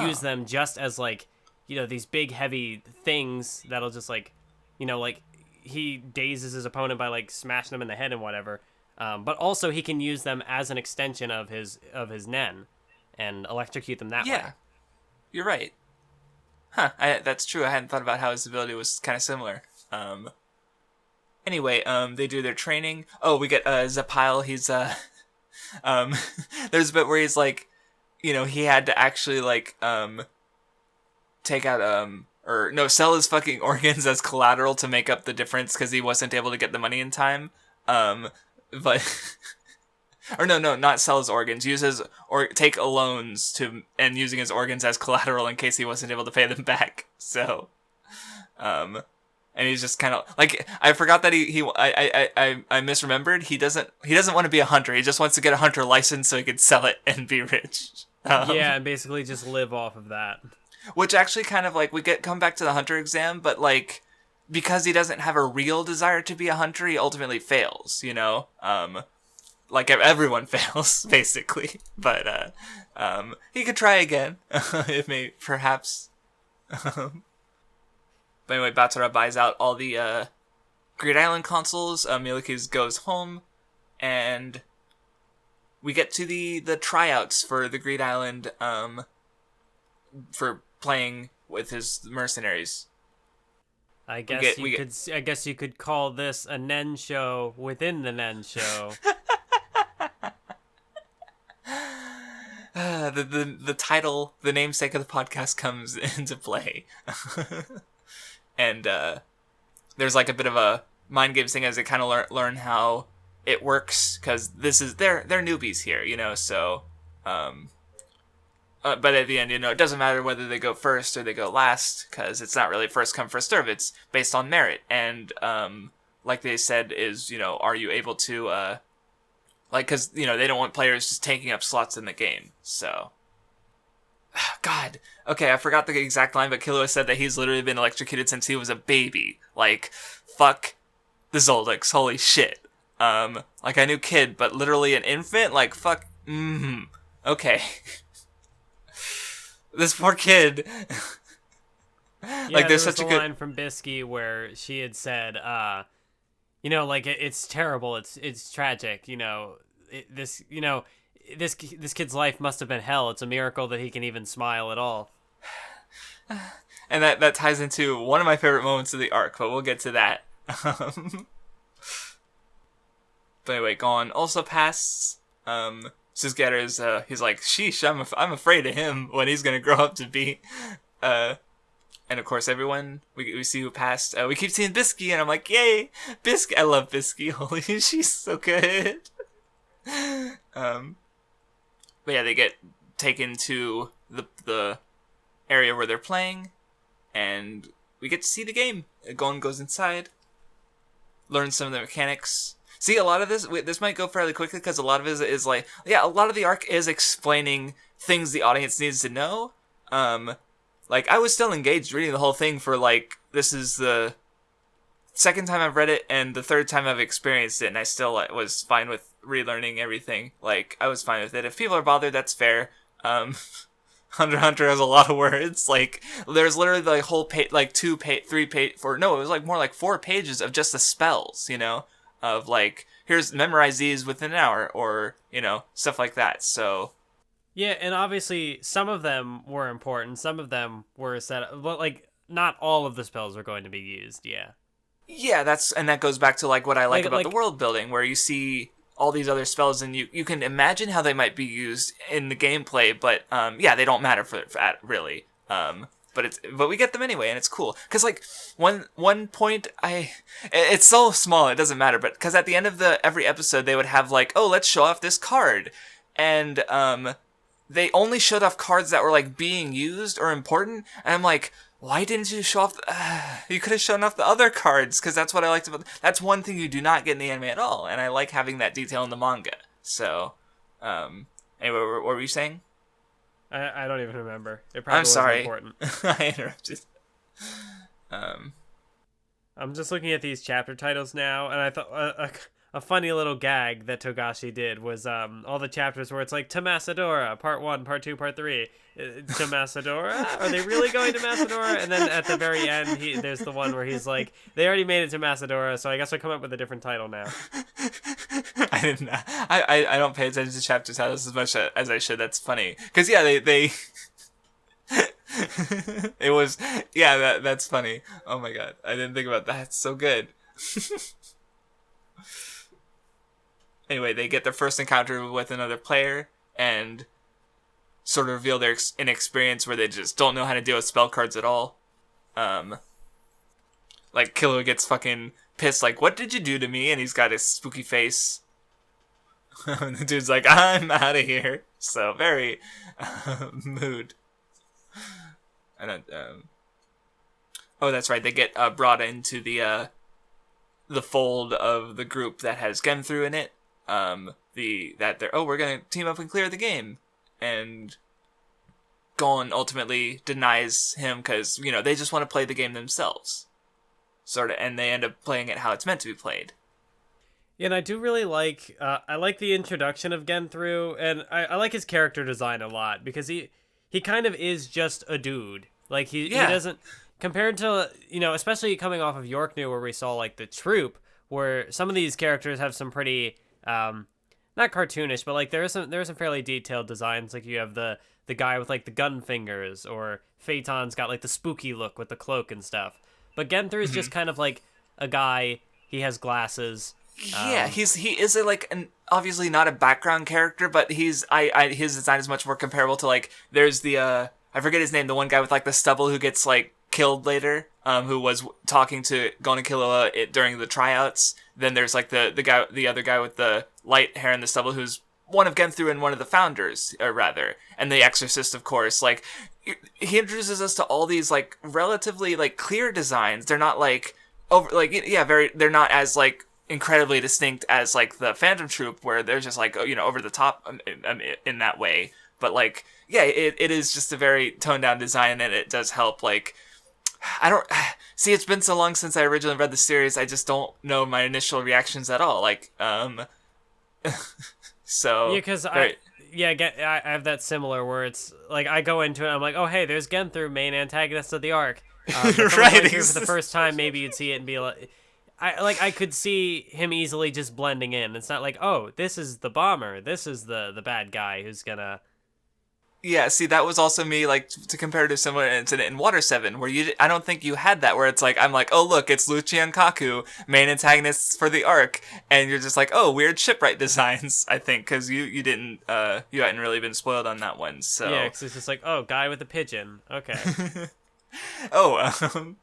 use them just as like, these big heavy things that'll just like, like he dazes his opponent by like smashing them in the head and whatever. But also he can use them as an extension of his Nen and electrocute them that way. Yeah, you're right. Huh, that's true. I hadn't thought about how his ability was kind of similar. Anyway, they do their training. Oh, we get Zapile. He's there's a bit where he's like, he had to actually like take out sell his fucking organs as collateral to make up the difference because he wasn't able to get the money in time. But or no, not sell his organs. Take loans and using his organs as collateral in case he wasn't able to pay them back. So, and he's just kind of like, I forgot that I misremembered. He doesn't want to be a hunter. He just wants to get a hunter license so he could sell it and be rich. Yeah, and basically just live off of that. Which actually kind of like come back to the hunter exam, but like because he doesn't have a real desire to be a hunter, he ultimately fails. Like everyone fails basically, but he could try again. It may perhaps. But anyway, Batra buys out all the Great Island consoles. Milikis goes home, and we get to the tryouts for the Greed Island, for playing with his mercenaries. I guess you could call this a Nen Show within the Nen Show. The title, the namesake of the podcast comes into play. And there's like a bit of a mind game thing as they kind of learn how it works, because they're newbies here, so but at the end, it doesn't matter whether they go first or they go last, because it's not really first come, first serve. It's based on merit. And like they said, is, are you able to, because, they don't want players just taking up slots in the game. So, God. Okay, I forgot the exact line, but Killua said that he's literally been electrocuted since he was a baby. Like, fuck the Zoldyx. Holy shit. Like, I knew kid, but literally an infant? Like, fuck. Okay. This poor kid. Like, there's such a good line from Bisky where she had said, it's terrible, it's tragic, this kid's life must have been hell. It's a miracle that he can even smile at all. And that ties into one of my favorite moments of the arc, but we'll get to that. But anyway, Gon also passes. Suzuki-Ada's, he's like, sheesh, I'm afraid of him, when he's gonna grow up to be. And of course, everyone, we see who passed. We keep seeing Bisky, and I'm like, yay, Bisky. I love Bisky. Holy, she's so good. But yeah, they get taken to the area where they're playing, and we get to see the game. Gon goes inside, learns some of the mechanics. See, a lot of this might go fairly quickly, because a lot of it is like, a lot of the arc is explaining things the audience needs to know. Like, I was still engaged reading the whole thing for, like, this is the second time I've read it, and the third time I've experienced it, and I still was fine with relearning everything. Like, I was fine with it. If people are bothered, that's fair. Hunter x Hunter has a lot of words. Like, there's literally the whole page, like, 4 pages of just the spells, of like, here's memorize these within an hour, or stuff like that. So yeah, and obviously some of them were important, some of them were set up, but like not all of the spells are going to be used. Yeah, that goes back to like what I like about the world building, where you see all these other spells and you can imagine how they might be used in the gameplay, but they don't matter for really. But we get them anyway, and it's cool. Because, like, one point, it's so small, it doesn't matter, but because at the end of every episode, they would have, like, oh, let's show off this card. And, they only showed off cards that were, like, being used or important, and I'm like, why didn't you show off, you could have shown off the other cards, because that's what I liked about, that's one thing you do not get in the anime at all, and I like having that detail in the manga. So, anyway, what were you saying? I don't even remember. It probably I'm sorry. Wasn't important. I interrupted. I'm just looking at these chapter titles now, and I thought a funny little gag that Togashi did was all the chapters where it's like, to Macedora, part 1, part 2, part 3. To Macedora? Are they really going to Macedora? And then at the very end, there's the one where he's like, they already made it to Macedora, so I guess I'll come up with a different title now. I didn't. I don't pay attention to chapter titles as much as I should. That's funny. Because, they it was, that's funny. Oh my god. I didn't think about that. It's so good. Anyway, they get their first encounter with another player and sort of reveal their inexperience where they just don't know how to deal with spell cards at all. Like, Killua gets fucking pissed, like, what did you do to me? And he's got his spooky face. And the dude's like, I'm out of here. So, very mood. And oh, that's right. They get brought into the fold of the group that has Genthru in it. We're gonna team up and clear the game, and Gon ultimately denies him because they just want to play the game themselves, sort of, and they end up playing it how it's meant to be played. Yeah, and I do really like I like the introduction of Genthru, and I like his character design a lot, because he kind of is just a dude. Like he doesn't, compared to especially coming off of York New, where we saw like the troop, where some of these characters have some pretty not cartoonish, but like there are some fairly detailed designs. Like you have the guy with like the gun fingers, or Phaeton's got like the spooky look with the cloak and stuff. But Genthru is just kind of like a guy. He has glasses. Yeah, he is obviously not a background character, but his design is much more comparable to like there's the I forget his name, the one guy with like the stubble who gets like killed later, who was talking to Gon and Killua during the tryouts. Then there's like the other guy with the light hair and the stubble, who's one of Genthru and one of the founders, or rather, and the Exorcist, of course. Like he introduces us to all these like relatively like clear designs. They're not like they're not as like incredibly distinct as like the Phantom Troop, where they're just like over the top in that way. But like it is just a very toned down design, and it does help. Like I don't see, it's been so long since I originally read the series, I just don't know my initial reactions at all. Like so yeah, because I have that similar where it's like I go into it, I'm like, oh hey, there's Genthru, main antagonist of the arc. Right. For the first time, maybe you'd see it and be like, I could see him easily just blending in. It's not like, oh, this is the bomber, this is the bad guy who's gonna. Yeah, see, that was also me, like, to compare to similar incident in Water 7, where I don't think you had that, where it's like, I'm like, oh, look, it's Lucci and Kaku, main antagonists for the arc, and you're just like, oh, weird shipwright designs, I think, because you hadn't really been spoiled on that one, so. Yeah, because it's just like, oh, guy with a pigeon, okay. Oh,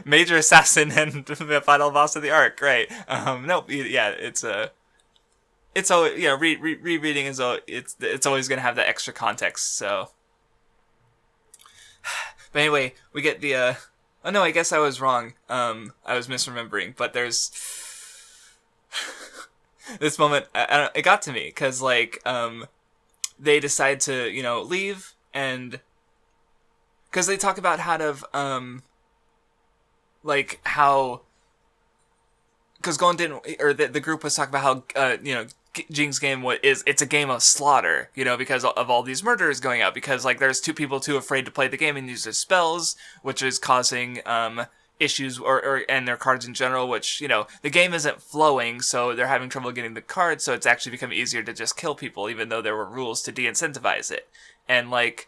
major assassin and the final boss of the arc, right. Nope, yeah, it's always, rereading is it's always gonna have that extra context. So, but anyway, we get the. Oh no, I guess I was wrong. I was misremembering. But there's this moment. It got to me because like they decide to leave, and because they talk about how to like how. Because Gon didn't, or the group was talking about how Jing's game it's a game of slaughter, because of all these murders going out, because like there's two people too afraid to play the game and use their spells, which is causing issues and their cards in general, which the game isn't flowing, so they're having trouble getting the cards, so it's actually become easier to just kill people, even though there were rules to de-incentivize it. And like,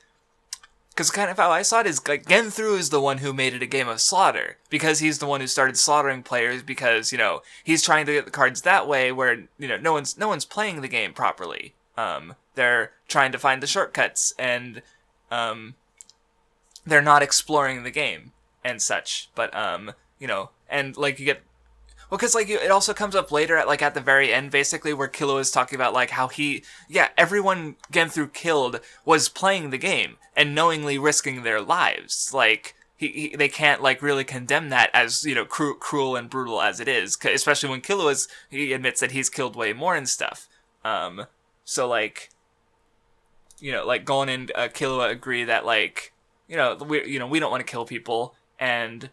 because kind of how I saw it is like Genthru is the one who made it a game of slaughter, because he's the one who started slaughtering players, because he's trying to get the cards that way, where no one's playing the game properly. They're trying to find the shortcuts, and they're not exploring the game and such. But and like you get. Well, because like it also comes up later at the very end, basically, where Killua is talking about like how everyone Genthru killed was playing the game and knowingly risking their lives. Like they can't like really condemn that as cruel and brutal as it is, especially when he admits that he's killed way more and stuff. So like like Gon and Killua agree that like we don't want to kill people, and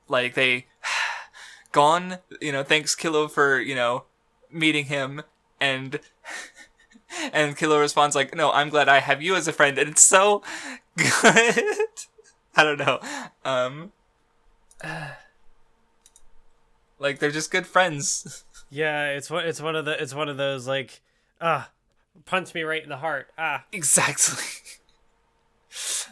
like they. Gon, thanks Killua for, meeting him, and Killua responds like, no, I'm glad I have you as a friend, and it's so good. I don't know. Like they're just good friends. Yeah, it's one of those like, punch me right in the heart. Exactly.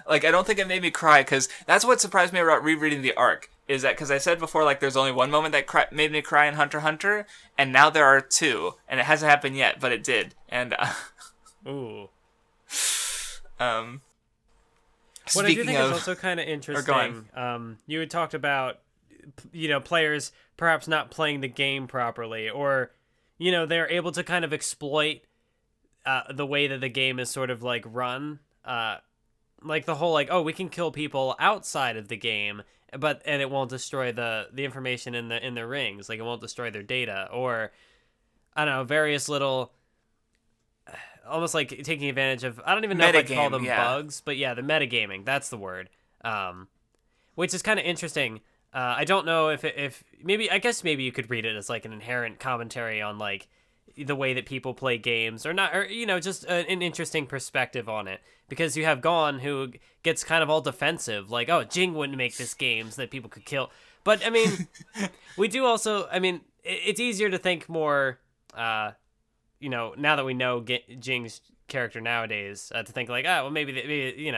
Like I don't think it made me cry, because that's what surprised me about rereading the arc. Is that because I said before, like, there's only one moment that made me cry in Hunter x Hunter, and now there are two, and it hasn't happened yet, but it did, and ooh. What I do think is also kind of interesting. You had talked about, players perhaps not playing the game properly, or, they're able to kind of exploit the way that the game is sort of like run. Like the whole like, oh, we can kill people outside of the game, and it won't destroy the information in the rings, like it won't destroy their data, or I don't know, various little almost like taking advantage of, I don't even know if I call them bugs, but yeah, the metagaming, that's the word, which is kind of interesting. I don't know if maybe, I guess maybe you could read it as like an inherent commentary on like the way that people play games, or not, or just an interesting perspective on it, because you have Gon who gets kind of all defensive, like, oh, Jing wouldn't make this game so that people could kill. But I mean, we do also, I mean, it's easier to think more now that we know Jing's character nowadays, to think like, oh, well, maybe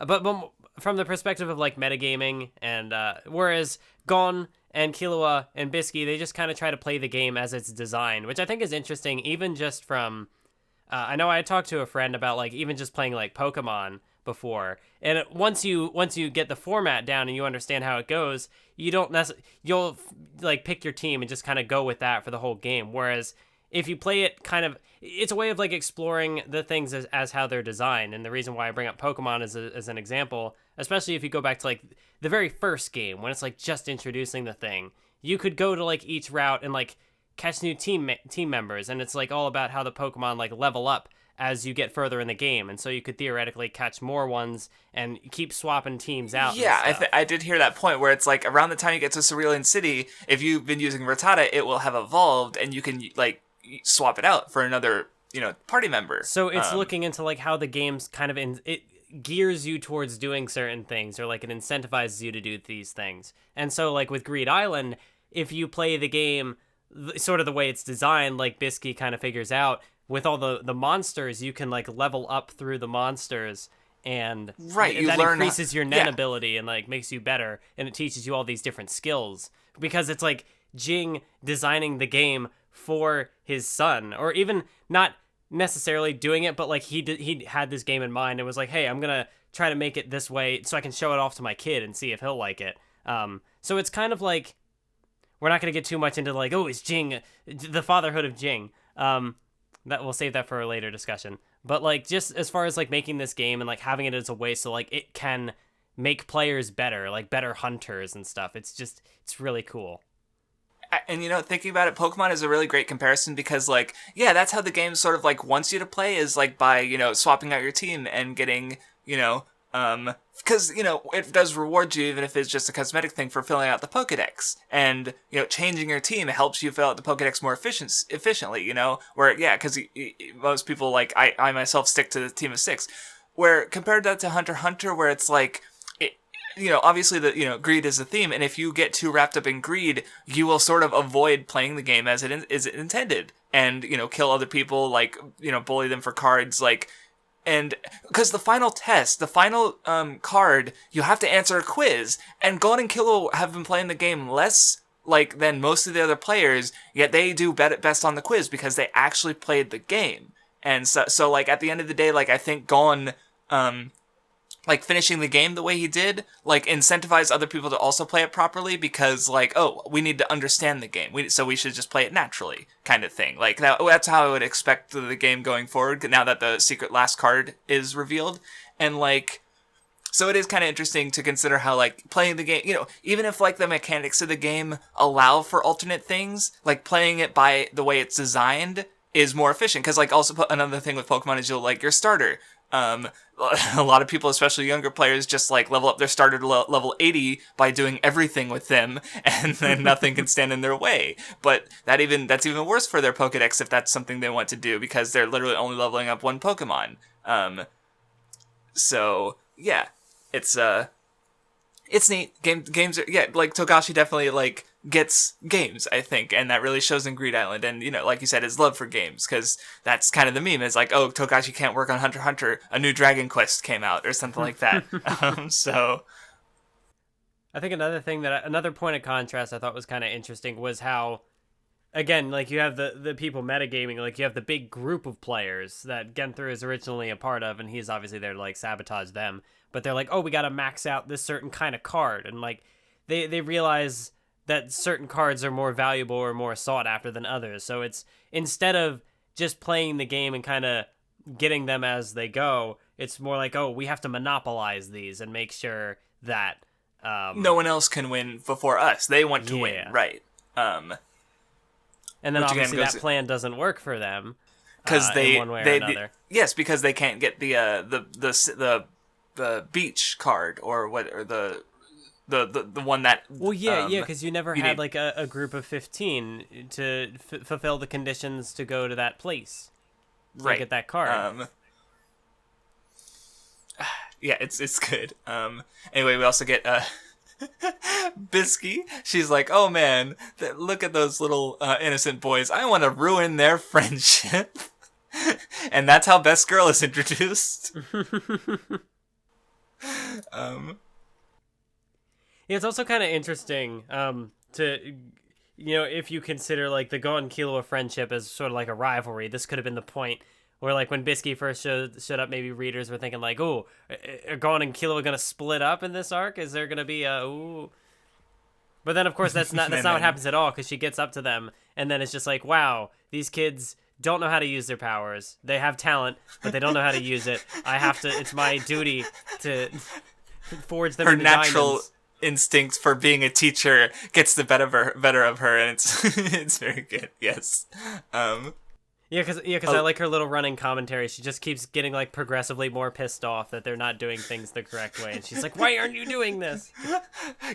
but from the perspective of like metagaming, and whereas Gon and Killua and Bisky, they just kind of try to play the game as it's designed, which I think is interesting, even just from I know I talked to a friend about like even just playing like Pokemon before, and once you get the format down and you understand how it goes, you'll like pick your team and just kind of go with that for the whole game. Whereas if you play it it's a way of like exploring the things as how they're designed. And the reason why I bring up Pokemon as an example, especially if you go back to like the very first game when it's like just introducing the thing, you could go to like each route and like catch new team members, and it's like all about how the Pokemon like level up as you get further in the game, and so you could theoretically catch more ones and keep swapping teams out. Yeah, I did hear that point where it's like around the time you get to Cerulean City, if you've been using Rattata, it will have evolved, and you can like swap it out for another party member. So it's looking into like how the game's kind of it gears you towards doing certain things, or like it incentivizes you to do these things. And so like with Greed Island, if you play the game sort of the way it's designed, like Bisky kind of figures out, with all the monsters, you can like level up through the monsters, and that increases your Nen ability and like makes you better, and it teaches you all these different skills, because it's like Jing designing the game for his son, or even not necessarily doing it, but like he had this game in mind and was like, hey, I'm gonna try to make it this way so I can show it off to my kid and see if he'll like it. So it's kind of like, we're not gonna get too much into like, oh, is Jing the fatherhood of Jing? That we'll save that for a later discussion. But like, just as far as like making this game and like having it as a way so like it can make players better, like better hunters and stuff, it's really cool. And thinking about it, Pokemon is a really great comparison, because like, yeah, that's how the game sort of like wants you to play, is like by swapping out your team and getting because it does reward you, even if it's just a cosmetic thing, for filling out the Pokedex, and changing your team helps you fill out the Pokedex more efficiently. Because most people, like I myself, stick to the team of 6. Where compared that to Hunter x Hunter, where it's like, obviously the greed is the theme, and if you get too wrapped up in greed, you will sort of avoid playing the game as it is intended, and kill other people, like bully them for cards, like. And because the final card, you have to answer a quiz, and Gon and Killua have been playing the game less like than most of the other players, yet they do best on the quiz because they actually played the game. And so like at the end of the day, like I think Gon like finishing the game the way he did, like incentivized other people to also play it properly, because like, oh, we need to understand the game, so we should just play it naturally, kind of thing. Like that's how I would expect the game going forward, now that the secret last card is revealed. And like, so it is kind of interesting to consider how like playing the game, even if like the mechanics of the game allow for alternate things, like playing it by the way it's designed is more efficient. Because like also another thing with Pokemon is your starter. A lot of people, especially younger players, just like level up their starter to level 80 by doing everything with them, and then nothing can stand in their way. But that's even worse for their Pokedex if that's something they want to do, because they're literally only leveling up one Pokemon. So yeah, it's neat. Games are, like Togashi definitely like gets games, I think, and that really shows in Greed Island. And like you said, his love for games, because that's kind of the meme. It's like, oh, Togashi can't work on Hunter x Hunter, a new Dragon Quest came out or something like that. So I think another point of contrast I thought was kind of interesting was how, again, like you have the people metagaming, like you have the big group of players that Genthru is originally a part of, and he's obviously there to like sabotage them, but they're like, oh, we gotta max out this certain kind of card, and like they realize that certain cards are more valuable or more sought after than others. So it's, instead of just playing the game and kind of getting them as they go, it's more like, oh, we have to monopolize these and make sure that no one else can win before us. They want to win, right? And then obviously that plan doesn't work for them, because in one way or another. Yes, because they can't get the beach card, or the one that... Well, because you never had like a group of 15 to fulfill the conditions to go to that place, to get that card. Yeah, it's good. Anyway, we also get Bisky, she's like, oh man, look at those little innocent boys. I want to ruin their friendship. And that's how Best Girl is introduced. Yeah, it's also kind of interesting to, if you consider like the Gon and Killua friendship as sort of like a rivalry. This could have been the point where, like, when Bisky first showed up, maybe readers were thinking like, oh, are Gon and Killua gonna split up in this arc? Is there gonna be a ooh? But then, of course, that's not what happens at all, because she gets up to them, and then it's just like, wow, these kids don't know how to use their powers. They have talent, but they don't know how to use it. It's my duty to forge them into diamonds. Her natural instinct for being a teacher gets the better of her, and it's very good. Yes. Yeah, because I like her little running commentary. She just keeps getting like progressively more pissed off that they're not doing things the correct way, and she's like, "Why aren't you doing this?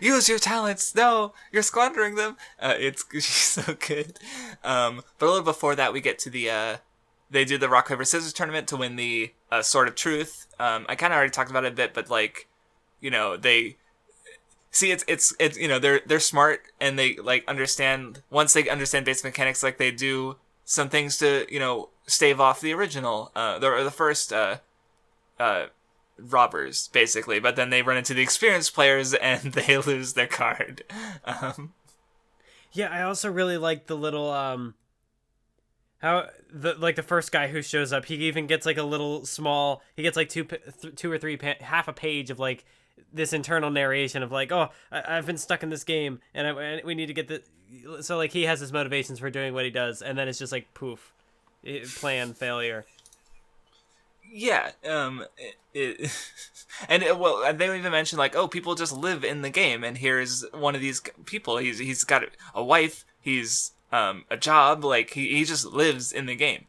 Use your talents! No, you're squandering them." She's so good. But a little before that, we get to they do the rock paper scissors tournament to win the Sword of Truth. I kind of already talked about it a bit, but like, they. See, it's they're smart, and they like understand, once they understand basic mechanics, like they do some things to stave off the original the first robbers, basically, but then they run into the experienced players and they lose their card. Yeah, I also really like the little how the first guy who shows up, he even gets like a little small, he gets like two or three half a page of like this internal narration of like, oh, I've been stuck in this game and we need to get the, so like he has his motivations for doing what he does, and then it's just like poof, plan failure. Yeah, well, they even mentioned like, oh, people just live in the game, and here's one of these people. He's got a wife, he's a job, like he just lives in the game.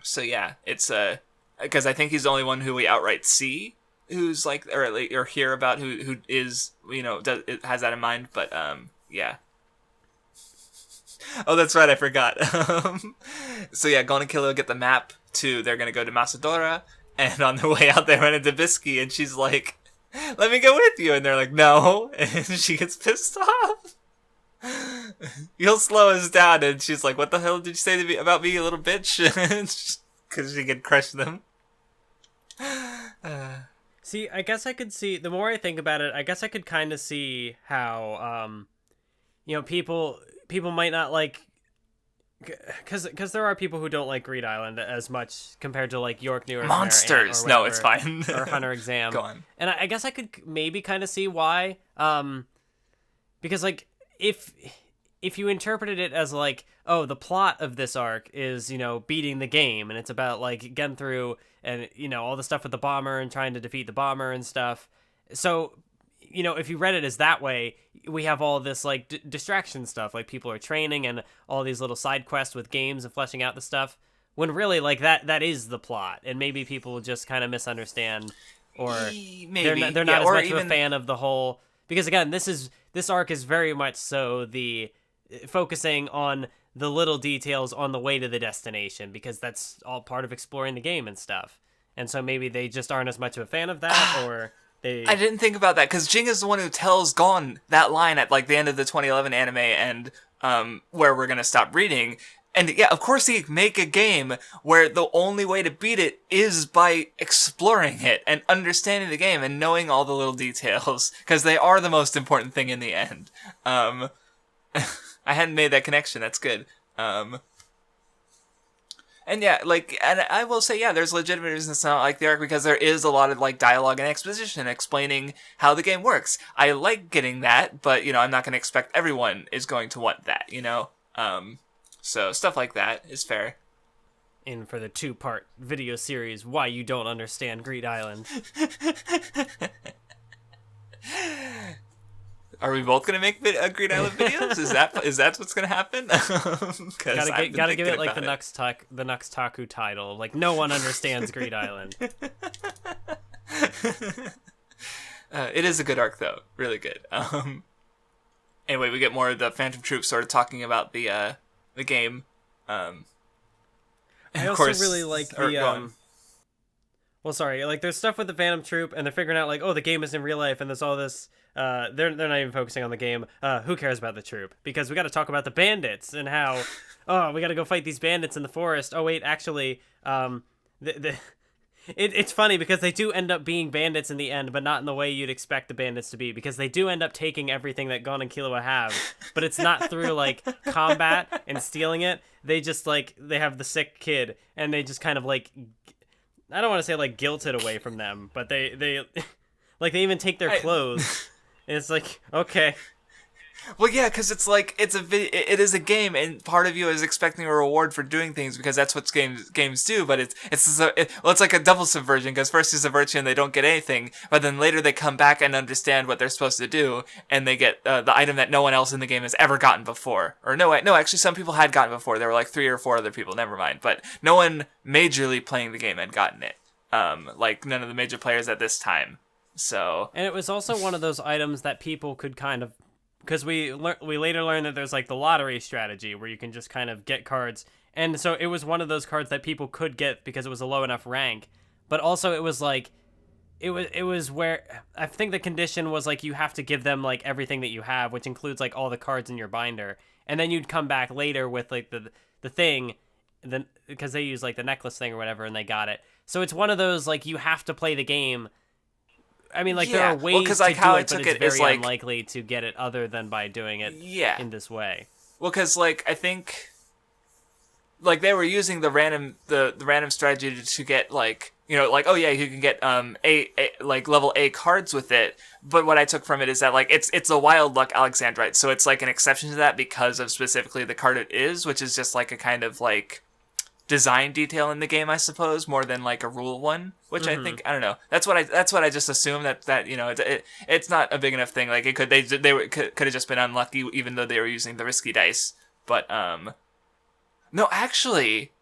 So yeah, it's because I think he's the only one who we outright see who's like, or hear about who is, has that in mind, but yeah. Oh, that's right, I forgot. So yeah, Gon and Killua get the map they're gonna go to Masadora, and on their way out they run into Bisky, and she's like, let me go with you, and they're like, no, and she gets pissed off. You'll slow us down, and she's like, what the hell did you say to me about me, you little bitch? Because she can crush them. See, I guess I could see, the more I think about it, I guess I could kind of see how, people might not like, because there are people who don't like Greed Island as much compared to like York, New York, monsters. Or no, it's fine. Or Hunter Exam. Go on. And I guess I could maybe kind of see why, because like if you interpreted it as like, oh, the plot of this arc is beating the game, and it's about like getting through and all the stuff with the bomber and trying to defeat the bomber and stuff. So if you read it as that way, we have all this like distraction stuff, like people are training and all these little side quests with games and fleshing out the stuff, when really like that is the plot, and maybe people will just kind of misunderstand, or maybe they're not as much of a fan of the whole, because again, this arc is very much so the focusing on the little details on the way to the destination, because that's all part of exploring the game and stuff, and so maybe they just aren't as much of a fan of that, or I didn't think about that, because Jing is the one who tells Gon that line at like the end of the 2011 anime, and where we're gonna stop reading. And yeah, of course they make a game where the only way to beat it is by exploring it and understanding the game and knowing all the little details, because they are the most important thing in the end. I hadn't made that connection. That's good. And yeah, like, and I will say, yeah, there's legitimate reasons to not like the arc, because there is a lot of like dialogue and exposition explaining how the game works. I like getting that, but I'm not going to expect everyone is going to want that, so stuff like that is fair. And for the 2-part video series, Why You Don't Understand Greed Island. Are we both gonna make Greed Island videos? Is that what's gonna happen? Gotta give it like the Nuxtaku title. Like, no one understands Greed Island. It is a good arc though, really good. Anyway, we get more of the Phantom Troops sort of talking about the game. I also really like the Well, sorry, like there's stuff with the Phantom Troop, and they're figuring out like, oh, the game is in real life, and there's all this. They're not even focusing on the game. Who cares about the troop? Because we got to talk about the bandits and how, oh, we got to go fight these bandits in the forest. Oh wait, actually, it's funny because they do end up being bandits in the end, but not in the way you'd expect the bandits to be, because they do end up taking everything that Gon and Killua have, but it's not through like combat and stealing it. They just like they have the sick kid, and they just kind of like. I don't want to say like guilt it away from them, but they like they even take their clothes. And it's like, okay. Well, yeah, because it's like it is a game, and part of you is expecting a reward for doing things because that's what games do. But it's like a double subversion, because first you subvert you and they don't get anything, but then later they come back and understand what they're supposed to do, and they get the item that no one else in the game has ever gotten before. Or no, actually some people had gotten before. There were like 3 or 4 other people. Never mind, but no one majorly playing the game had gotten it. Like none of the major players at this time. So. And it was also one of those items that people could kind of. Because we later learned that there's like the lottery strategy where you can just kind of get cards. And so it was one of those cards that people could get because it was a low enough rank. But also it was like, it was where, I think the condition was like you have to give them like everything that you have, which includes like all the cards in your binder. And then you'd come back later with like the thing, then because they use like the necklace thing or whatever and they got it. So it's one of those like you have to play the game. I mean, like, there are ways to like, do how it, but it's very like, unlikely to get it other than by doing it in this way. Well, because, like, I think, like, they were using the random strategy to get, like, you know, like, oh, yeah, you can get, like, level A cards with it, but what I took from it is that, like, it's a wild luck Alexandrite, so it's, like, an exception to that because of specifically the card it is, which is just, like, a kind of, like, design detail in the game, I suppose, more than like a rule one, which I think, I don't know. That's what I just assume that you know, it's not a big enough thing. Like it could have just been unlucky, even though they were using the risky dice. But no, actually,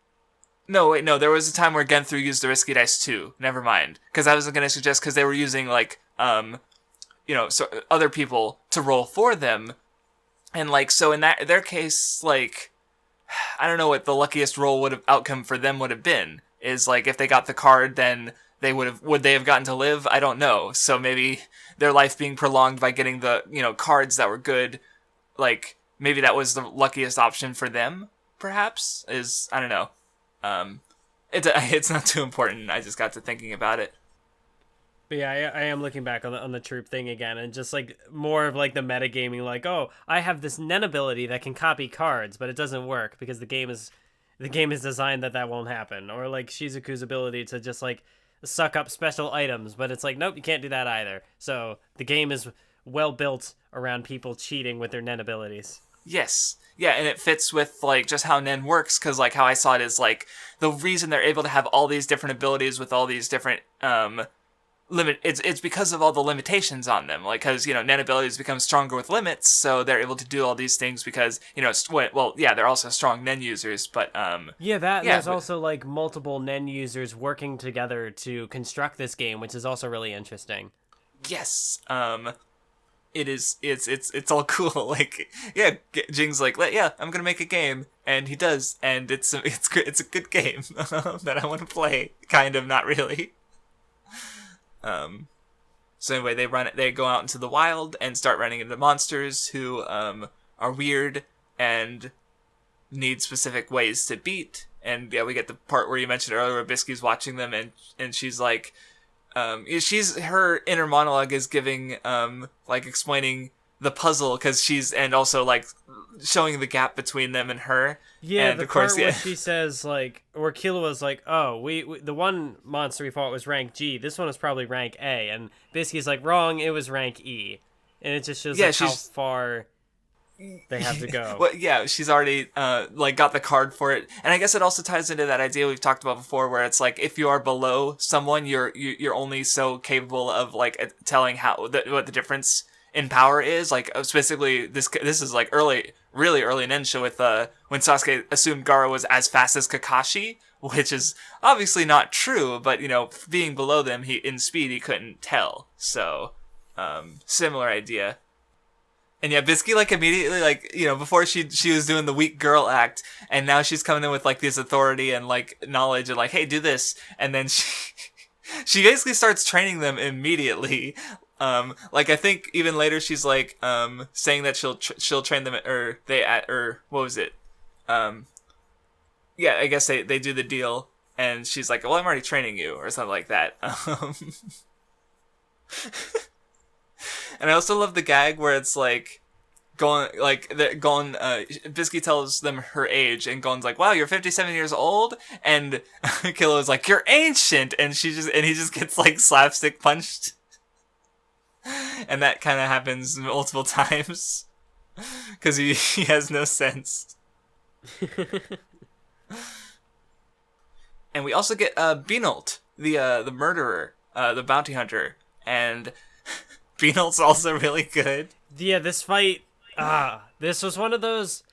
no, wait, no. There was a time where Genthru used the risky dice too. Never mind, because I was gonna suggest because they were using like you know, so other people to roll for them, and like so in their case, like. I don't know what the luckiest outcome for them would have been. Is like if they got the card, then would they have gotten to live? I don't know. So maybe their life being prolonged by getting the, you know, cards that were good, like maybe that was the luckiest option for them. Perhaps I don't know. It's not too important. I just got to thinking about it. But yeah, I am looking back on the troop thing again, and just like more of like the metagaming, like, oh, I have this Nen ability that can copy cards, but it doesn't work because the game is designed that won't happen. Or like Shizuku's ability to just like suck up special items, but it's like, nope, you can't do that either. So the game is well built around people cheating with their Nen abilities. Yes. Yeah, and it fits with like just how Nen works, because like how I saw it is like the reason they're able to have all these different abilities with all these different it's because of all the limitations on them, like because you know Nen abilities become stronger with limits, so they're able to do all these things because you know they're also strong Nen users, but there's also like multiple Nen users working together to construct this game, which is also really interesting. Yes, it's all cool. Like yeah, Jing's like yeah, I'm gonna make a game, and he does, and it's a good game that I want to play. Kind of, not really. So anyway, they go out into the wild and start running into monsters who are weird and need specific ways to beat. And yeah, we get the part where you mentioned earlier where Bisky's watching them, and she's like, her inner monologue is giving like explaining the puzzle, and also like showing the gap between them and her. Yeah, and the of course, part where she says like, where Killua's like, oh, we the one monster we fought was rank G. This one is probably rank A, and Bisky's like, wrong, it was rank E, and it just shows like how far they have to go. Well, yeah, she's already like got the card for it, and I guess it also ties into that idea we've talked about before, where it's like if you are below someone, you're only so capable of like telling what the difference in power is. Like specifically, this is like really early Nen Show with when Sasuke assumed Gaara was as fast as Kakashi, which is obviously not true, but you know, being below them, in speed he couldn't tell. So similar idea. And yeah, Bisky like immediately, like, you know, before she was doing the weak girl act, and now she's coming in with like this authority and like knowledge and like, hey, do this, and then she basically starts training them immediately. Like I think even later she's like saying that she'll train them or what was it? Yeah, I guess they do the deal, and she's like, well, I'm already training you or something like that. And I also love the gag where it's like Bisky tells them her age, and Gon's like, wow, you're 57 years old, and Killua is like, you're ancient, and he just gets like slapstick punched. And that kind of happens multiple times because he has no sense. And we also get Beanolt, the murderer, the bounty hunter, and Beanolt's also really good. Yeah, this fight, this was one of those.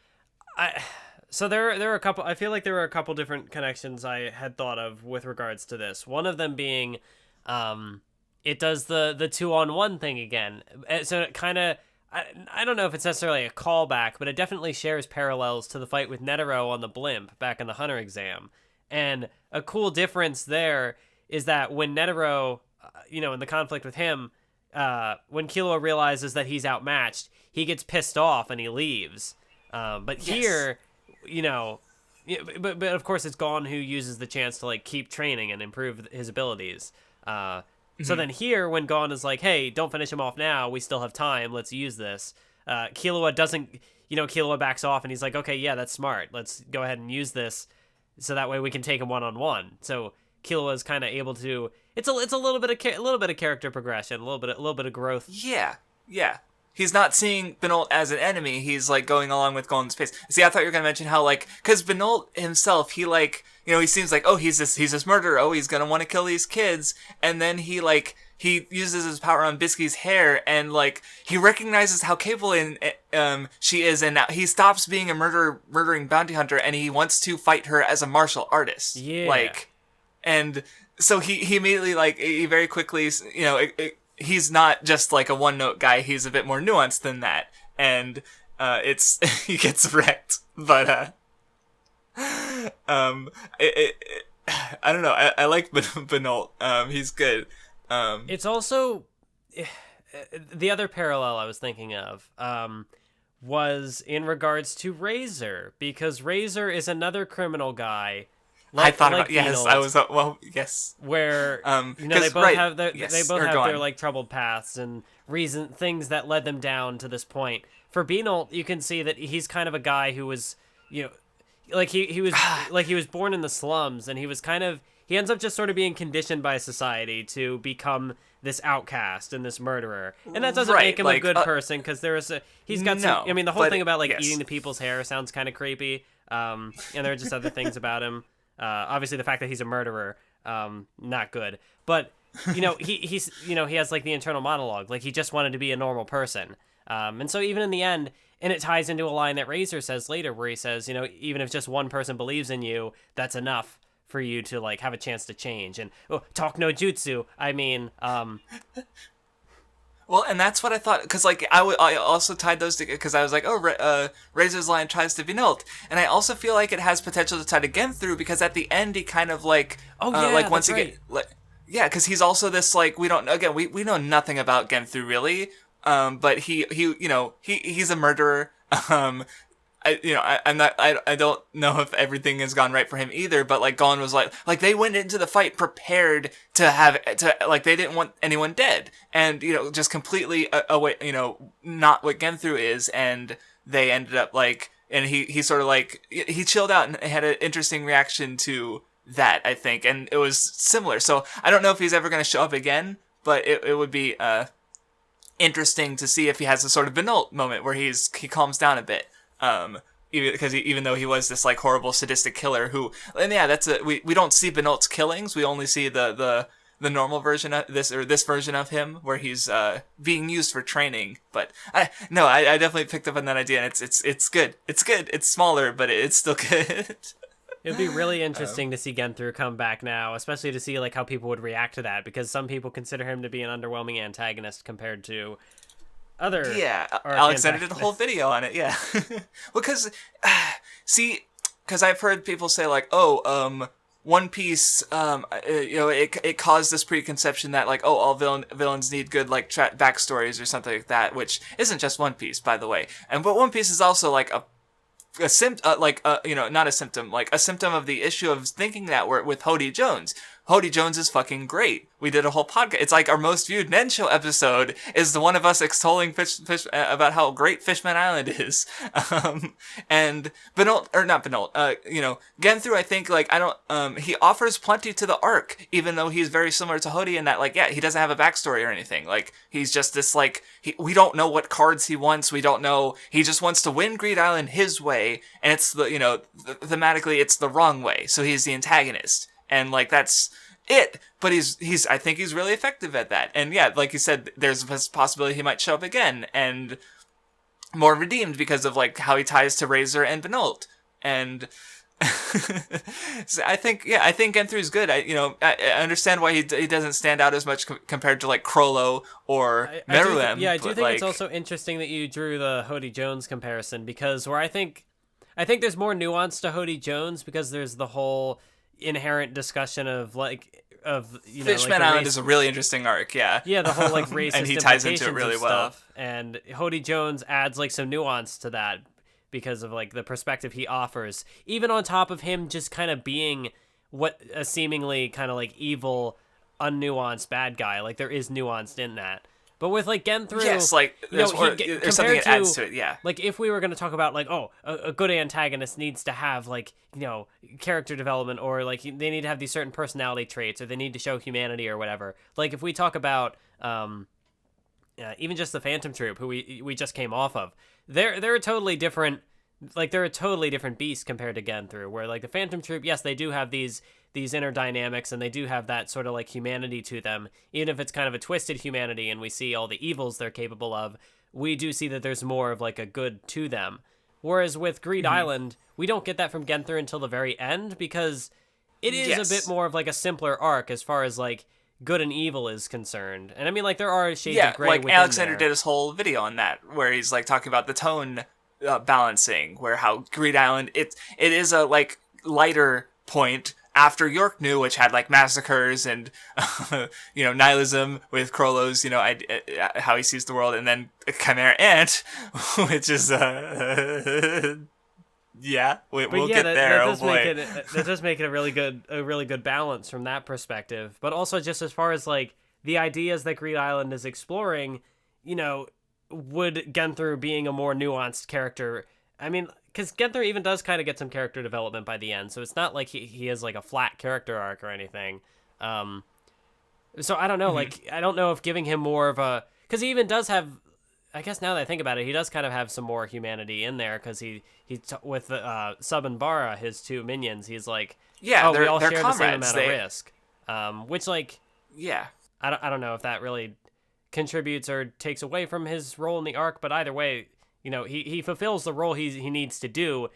So there are a couple. I feel like there were a couple different connections I had thought of with regards to this. One of them being, it does the 2-on-1 thing again. So it kind of, I don't know if it's necessarily a callback, but it definitely shares parallels to the fight with Netero on the blimp back in the Hunter exam. And a cool difference there is that when Netero, in the conflict with him, when Killua realizes that he's outmatched, he gets pissed off and he leaves. But here, but of course it's Gon who uses the chance to like keep training and improve his abilities. So then here, when Gon is like, hey, don't finish him off now, we still have time, let's use this. Killua doesn't, Killua backs off and he's like, okay, yeah, that's smart. Let's go ahead and use this so that way we can take him one-on-one. So Killua is kind of able to. It's a little bit of character progression, a little bit of growth. Yeah. He's not seeing Beanolt as an enemy. He's like going along with Gon's pace. See, I thought you were gonna mention how like because Beanolt himself, he like he seems like he's this murderer. Oh, he's gonna want to kill these kids, and then he uses his power on Bisky's hair, and like he recognizes how capable she is, and now he stops being a murdering bounty hunter, and he wants to fight her as a martial artist. Yeah. And so he immediately he very quickly he's not just like a one-note guy. He's a bit more nuanced than that, and he gets wrecked. But I don't know. I like Beanolt. He's good. It's also the other parallel I was thinking of was in regards to Razor, because Razor is another criminal guy. I thought about yes. I was yes. Where they both have their their like troubled paths and things that led them down to this point. For Beanolt, you can see that he's kind of a guy who was he was born in the slums, and he ends up just sort of being conditioned by society to become this outcast and this murderer, and that doesn't make him a good person because he's got some. I mean, the whole thing about eating the people's hair sounds kind of creepy, and there are just other things about him. Obviously, the fact that he's a murderer, not good. But he has like the internal monologue, like he just wanted to be a normal person. And so even in the end, and it ties into a line that Razor says later, where he says, even if just one person believes in you, that's enough for you to like have a chance to change. And talk no jutsu. I mean, well, and that's what I thought, because I also tied those together, because I was like, Razor's line ties to Beanolt, and I also feel like it has potential to tie to Genthru, because at the end he kind of once again, because he's also this we know nothing about Genthru really, but he's a murderer. I don't know if everything has gone right for him either, but Gon was like they went into the fight prepared to they didn't want anyone dead, and just completely away, not what Genthru is, and they ended up and he sort of he chilled out and had an interesting reaction to that, I think, and it was similar. So I don't know if he's ever going to show up again, but it would be interesting to see if he has a sort of Beanolt moment where he calms down a bit. Even though he was this horrible sadistic killer we don't see Beanolt's killings, we only see the normal version of this version of him where he's being used for training. But I definitely picked up on that idea, and it's good. It's smaller, but it's still good. It'd be really interesting to see Genthru come back now, especially to see how people would react to that, because some people consider him to be an underwhelming antagonist compared to other Alexander did a whole video on it, because I've heard people say One Piece, it caused this preconception that like, oh, all villains need good like backstories or something like that, which isn't just One Piece, by the way. But One Piece is also like a symptom, not a symptom, like a symptom of the issue of thinking that we're with Hody Jones. Hody Jones is fucking great. We did a whole podcast. It's like our most viewed Nen Show episode is the one of us extolling fish about how great Fishman Island is. And Benoit, or not Benoit, Genthru, I think, like, he offers plenty to the arc, even though he's very similar to Hody in that, like, yeah, he doesn't have a backstory or anything. Like, he's just this, like, we don't know what cards he wants. We don't know. He just wants to win Greed Island his way. And it's thematically, it's the wrong way. So he's the antagonist. And like that's it, but I think he's really effective at that. And yeah, like you said, there's a possibility he might show up again and more redeemed because of like how he ties to Razor and Benoit. And so I think Genthru's good. I understand why he doesn't stand out as much compared to like Crollo or Meruem. I do think it's also interesting that you drew the Hody Jones comparison because where I think there's more nuance to Hody Jones because there's the whole inherent discussion of Fishman Island is a really interesting arc, yeah, the whole like racist and he ties into it really well, and Hody Jones adds like some nuance to that because of like the perspective he offers, even on top of him just kind of being what a seemingly kind of like evil, unnuanced bad guy. Like there is nuance in that. But with like Genthru, yes, like there's something that adds to it, yeah. Like if we were going to talk about like, a good antagonist needs to have like character development, or like they need to have these certain personality traits, or they need to show humanity or whatever. Like if we talk about even just the Phantom Troop, who we just came off of, they're a totally different. Like they're a totally different beast compared to Genthru, where like the Phantom Troop, yes, they do have these inner dynamics and they do have that sort of like humanity to them, even if it's kind of a twisted humanity and we see all the evils they're capable of, we do see that there's more of like a good to them. Whereas with Greed Island, we don't get that from Genthru until the very end because it is a bit more of like a simpler arc as far as like good and evil is concerned. And I mean like there are shades of gray like within Alexander there. did his whole video on that where he's like talking about the tone balancing, where how Greed Island it is a like lighter point after York New, which had like massacres and nihilism with Crollo's how he sees the world, and then Chimera Ant, which is we'll get there. That does make it a really good balance from that perspective. But also just as far as like the ideas that Greed Island is exploring, would Genthru being a more nuanced character, I mean, because Genthru even does kind of get some character development by the end, so it's not like he has like a flat character arc or anything. So I don't know, like, I don't know if giving him more of a, because he even does have, I guess now that I think about it, he does kind of have some more humanity in there, because with Sub and Bara, his two minions, he's like, we all share the same amount of risk. Which, like, I don't know if that really contributes or takes away from his role in the arc, but either way, he fulfills the role he needs to do,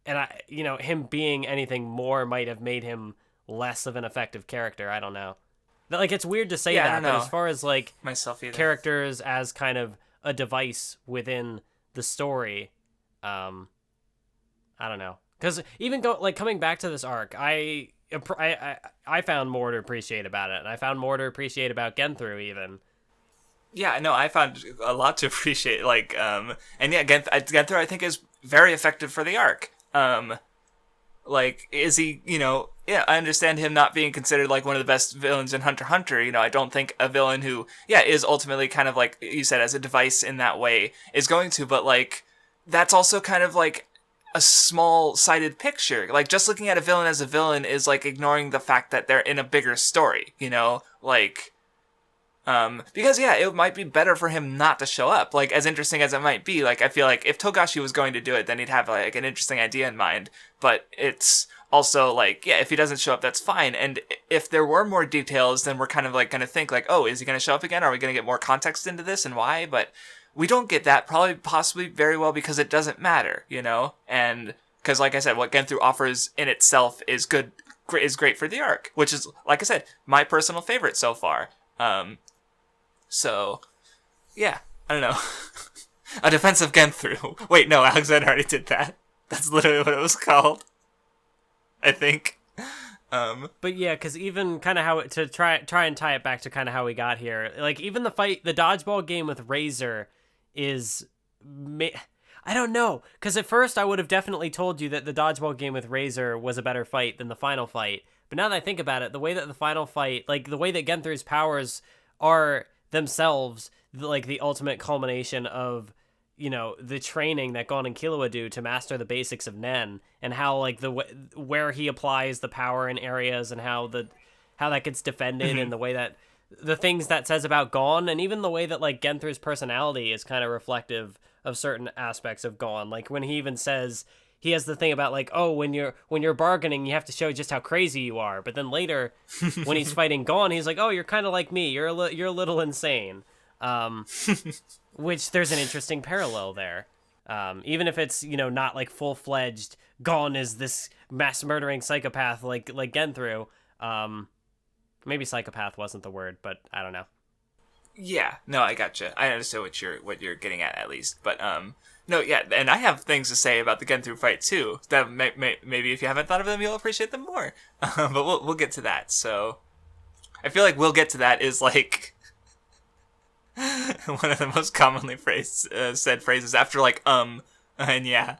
and him being anything more might have made him less of an effective character. I don't know. Like, it's weird to say that, but as far as like characters as kind of a device within the story, I don't know. Because even coming back to this arc, I found more to appreciate about it, and I found more to appreciate about Genthru even. Yeah, no, I found a lot to appreciate. Like, Genthru I think is very effective for the arc. Like, is he, I understand him not being considered like one of the best villains in Hunter x Hunter. I don't think a villain who, is ultimately kind of like you said as a device in that way is going to, but like that's also kind of like a small-sided picture. Like, just looking at a villain as a villain is like ignoring the fact that they're in a bigger story. Like. Because it might be better for him not to show up. Like, as interesting as it might be, like, I feel like if Togashi was going to do it, then he'd have like an interesting idea in mind. But it's also like, if he doesn't show up, that's fine. And if there were more details, then we're kind of like going to think like, oh, is he going to show up again? Are we going to get more context into this and why? But we don't get that, possibly very well because it doesn't matter, And because, like I said, what Genthru offers in itself is great for the arc, which is, like I said, my personal favorite so far. So, I don't know. A defense of Genthru. Wait, no, Alexander already did that. That's literally what it was called. I think. But yeah, because even kind of how to try and tie it back to kind of how we got here, like even the dodgeball game with Razor is, I don't know, because at first I would have definitely told you that the dodgeball game with Razor was a better fight than the final fight. But now that I think about it, the way that the final fight, like the way that Genthru's powers are themselves, like the ultimate culmination of, you know, the training that Gon and Killua do to master the basics of Nen, and how like where he applies the power in areas, and how that gets defended, and the way that the things that says about Gon, and even the way that like Genthru's personality is kind of reflective of certain aspects of Gon. Like when he even says, he has the thing about like, oh, when you're bargaining, you have to show just how crazy you are. But then later, when he's fighting Gon, he's like, oh, you're kind of like me. You're a little insane. Which there's an interesting parallel there. Even if it's, you know, not like full-fledged, Gon is this mass murdering psychopath like Genthru. Maybe psychopath wasn't the word, but I don't know. Yeah, no, I gotcha. I understand what you're getting at least. But no, yeah, and I have things to say about the Genthru fight too. That maybe if you haven't thought of them, you'll appreciate them more. But we'll get to that. So I feel like we'll get to that is like one of the most commonly said phrases after like and yeah.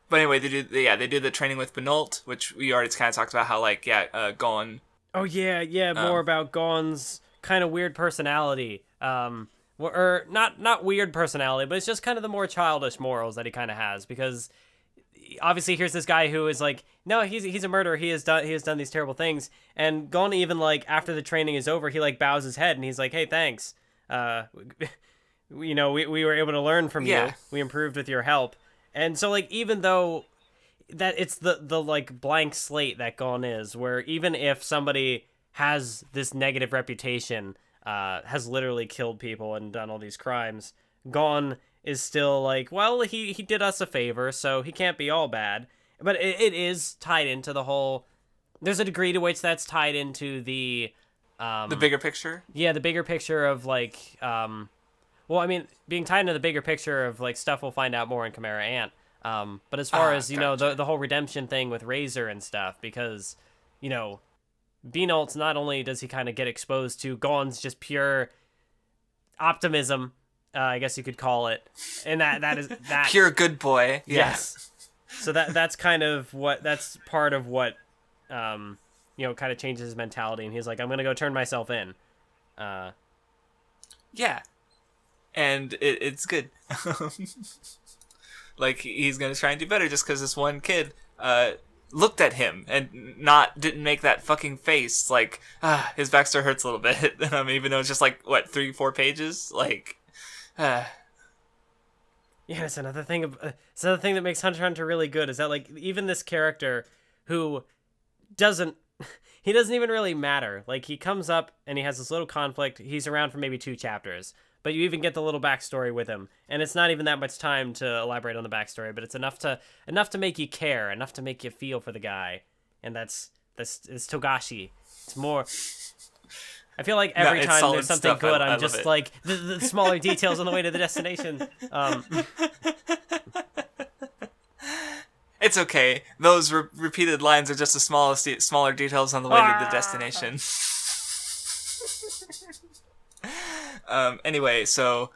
But anyway, they do the training with Benolt, which we already kind of talked about how like Gon. Oh yeah, more about Gon's kind of weird personality. Or not weird personality, but it's just kind of the more childish morals that he kind of has, because obviously here's this guy who is like, no, he's a murderer. He has done these terrible things. And Gon, even like after the training is over, he like bows his head and he's like, hey, thanks. You know, we were able to learn from you. We improved with your help. And so like, even though that it's the like blank slate that Gon is, where even if somebody has this negative reputation, has literally killed people and done all these crimes, Gon is still like, well, he did us a favor, so he can't be all bad. But it is tied into the whole, there's a degree to which that's tied into the bigger picture. Yeah, the bigger picture of like, well, I mean, being tied into the bigger picture of like stuff we'll find out more in Chimera Ant. But as far as, you know, the whole redemption thing with Razor and stuff, because, you know, Benolt, not only does he kind of get exposed to Gon's just pure optimism, I guess you could call it, and that is that pure good boy. Yes. So that's kind of that's part of what, you know, kind of changes his mentality, and he's like, I'm gonna go turn myself in. Yeah, and it's good. Like he's gonna try and do better just because this one kid looked at him and didn't make that fucking face. Like his backstory hurts a little bit, even though it's just like what 3-4 pages. Like, yeah, it's another thing. It's another thing that makes Hunter x Hunter really good is that like even this character who doesn't even really matter. Like he comes up and he has this little conflict. He's around for maybe 2 chapters. But you even get the little backstory with him, and it's not even that much time to elaborate on the backstory, but it's enough to make you care, enough to make you feel for the guy, and that's Togashi. It's more. I feel like every time there's something good, I'm just like the smaller details on the way to the destination. It's okay. Those repeated lines are just the smaller details on the way to the destination. Anyway, so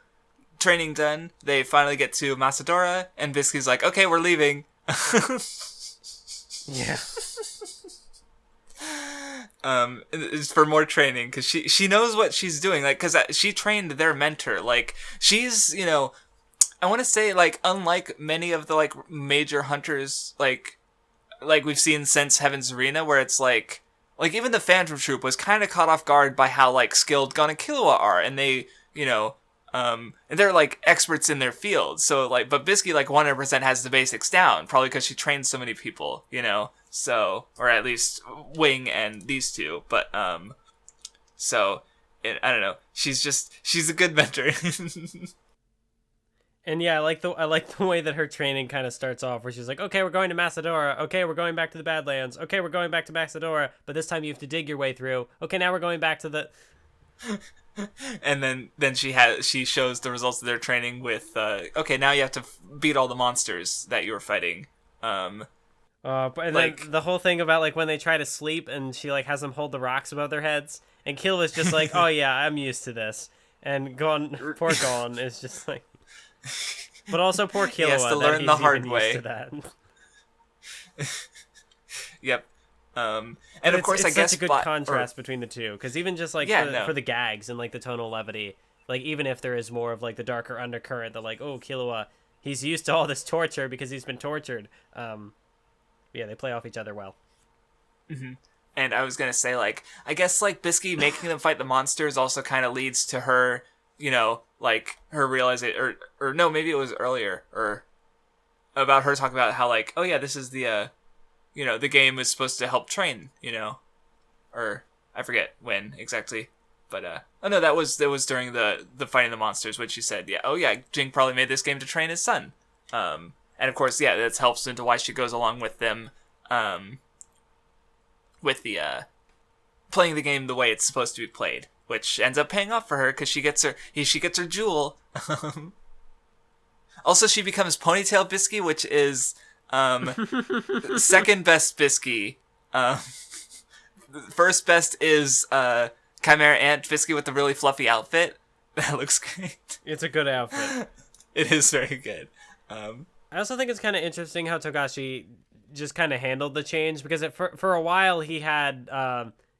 training done, they finally get to Masadora, and Biscuit's like, okay, we're leaving. Yeah. It's for more training, because she knows what she's doing, like, because she trained their mentor. Like, she's, you know, I want to say, like, unlike many of the, like, major hunters, like we've seen since Heaven's Arena, where it's like even the Phantom Troop was kind of caught off guard by how like skilled Gon and Killua are, and they, you know, and they're like experts in their field. So like, but Biscuit like 100% has the basics down, probably because she trains so many people, you know. So, or at least Wing and these two, but so I don't know. She's a good mentor. And yeah, I like the way that her training kind of starts off, where she's like, okay, we're going to Masadora. Okay, we're going back to the Badlands. Okay, we're going back to Masadora, but this time you have to dig your way through. Okay, now we're going back to the... And then she shows the results of their training with, okay, now you have to beat all the monsters that you were fighting. And like, then the whole thing about like when they try to sleep and she like has them hold the rocks above their heads, and Killua is just like, oh yeah, I'm used to this, and poor Gon is just like, but also poor Killua, he has to learn the hard way. Used to that. Yep. And of course, it's I guess such a good contrast between the two, because even just like for the gags and like the tonal levity, like even if there is more of like the darker undercurrent that like, oh, Killua, he's used to all this torture because he's been tortured. Yeah, they play off each other well. Mm-hmm. And I was gonna say, like, I guess like Bisky making them fight the monsters also kind of leads to her, you know, like her realization, or no, maybe it was earlier, or about her talking about how like, oh yeah, this is the, you know, the game is supposed to help train, you know, or I forget when exactly, but oh no, that was during the fighting the monsters when she said, yeah, oh yeah, Jing probably made this game to train his son, and of course, yeah, that helps into why she goes along with them, with the playing the game the way it's supposed to be played, which ends up paying off for her because she gets her jewel. Also, she becomes Ponytail Bisky, which is second best Bisky. First best is Chimera Ant Bisky with the really fluffy outfit. That looks great. It's a good outfit. It is very good. I also think it's kind of interesting how Togashi just kind of handled the change, because for a while he had,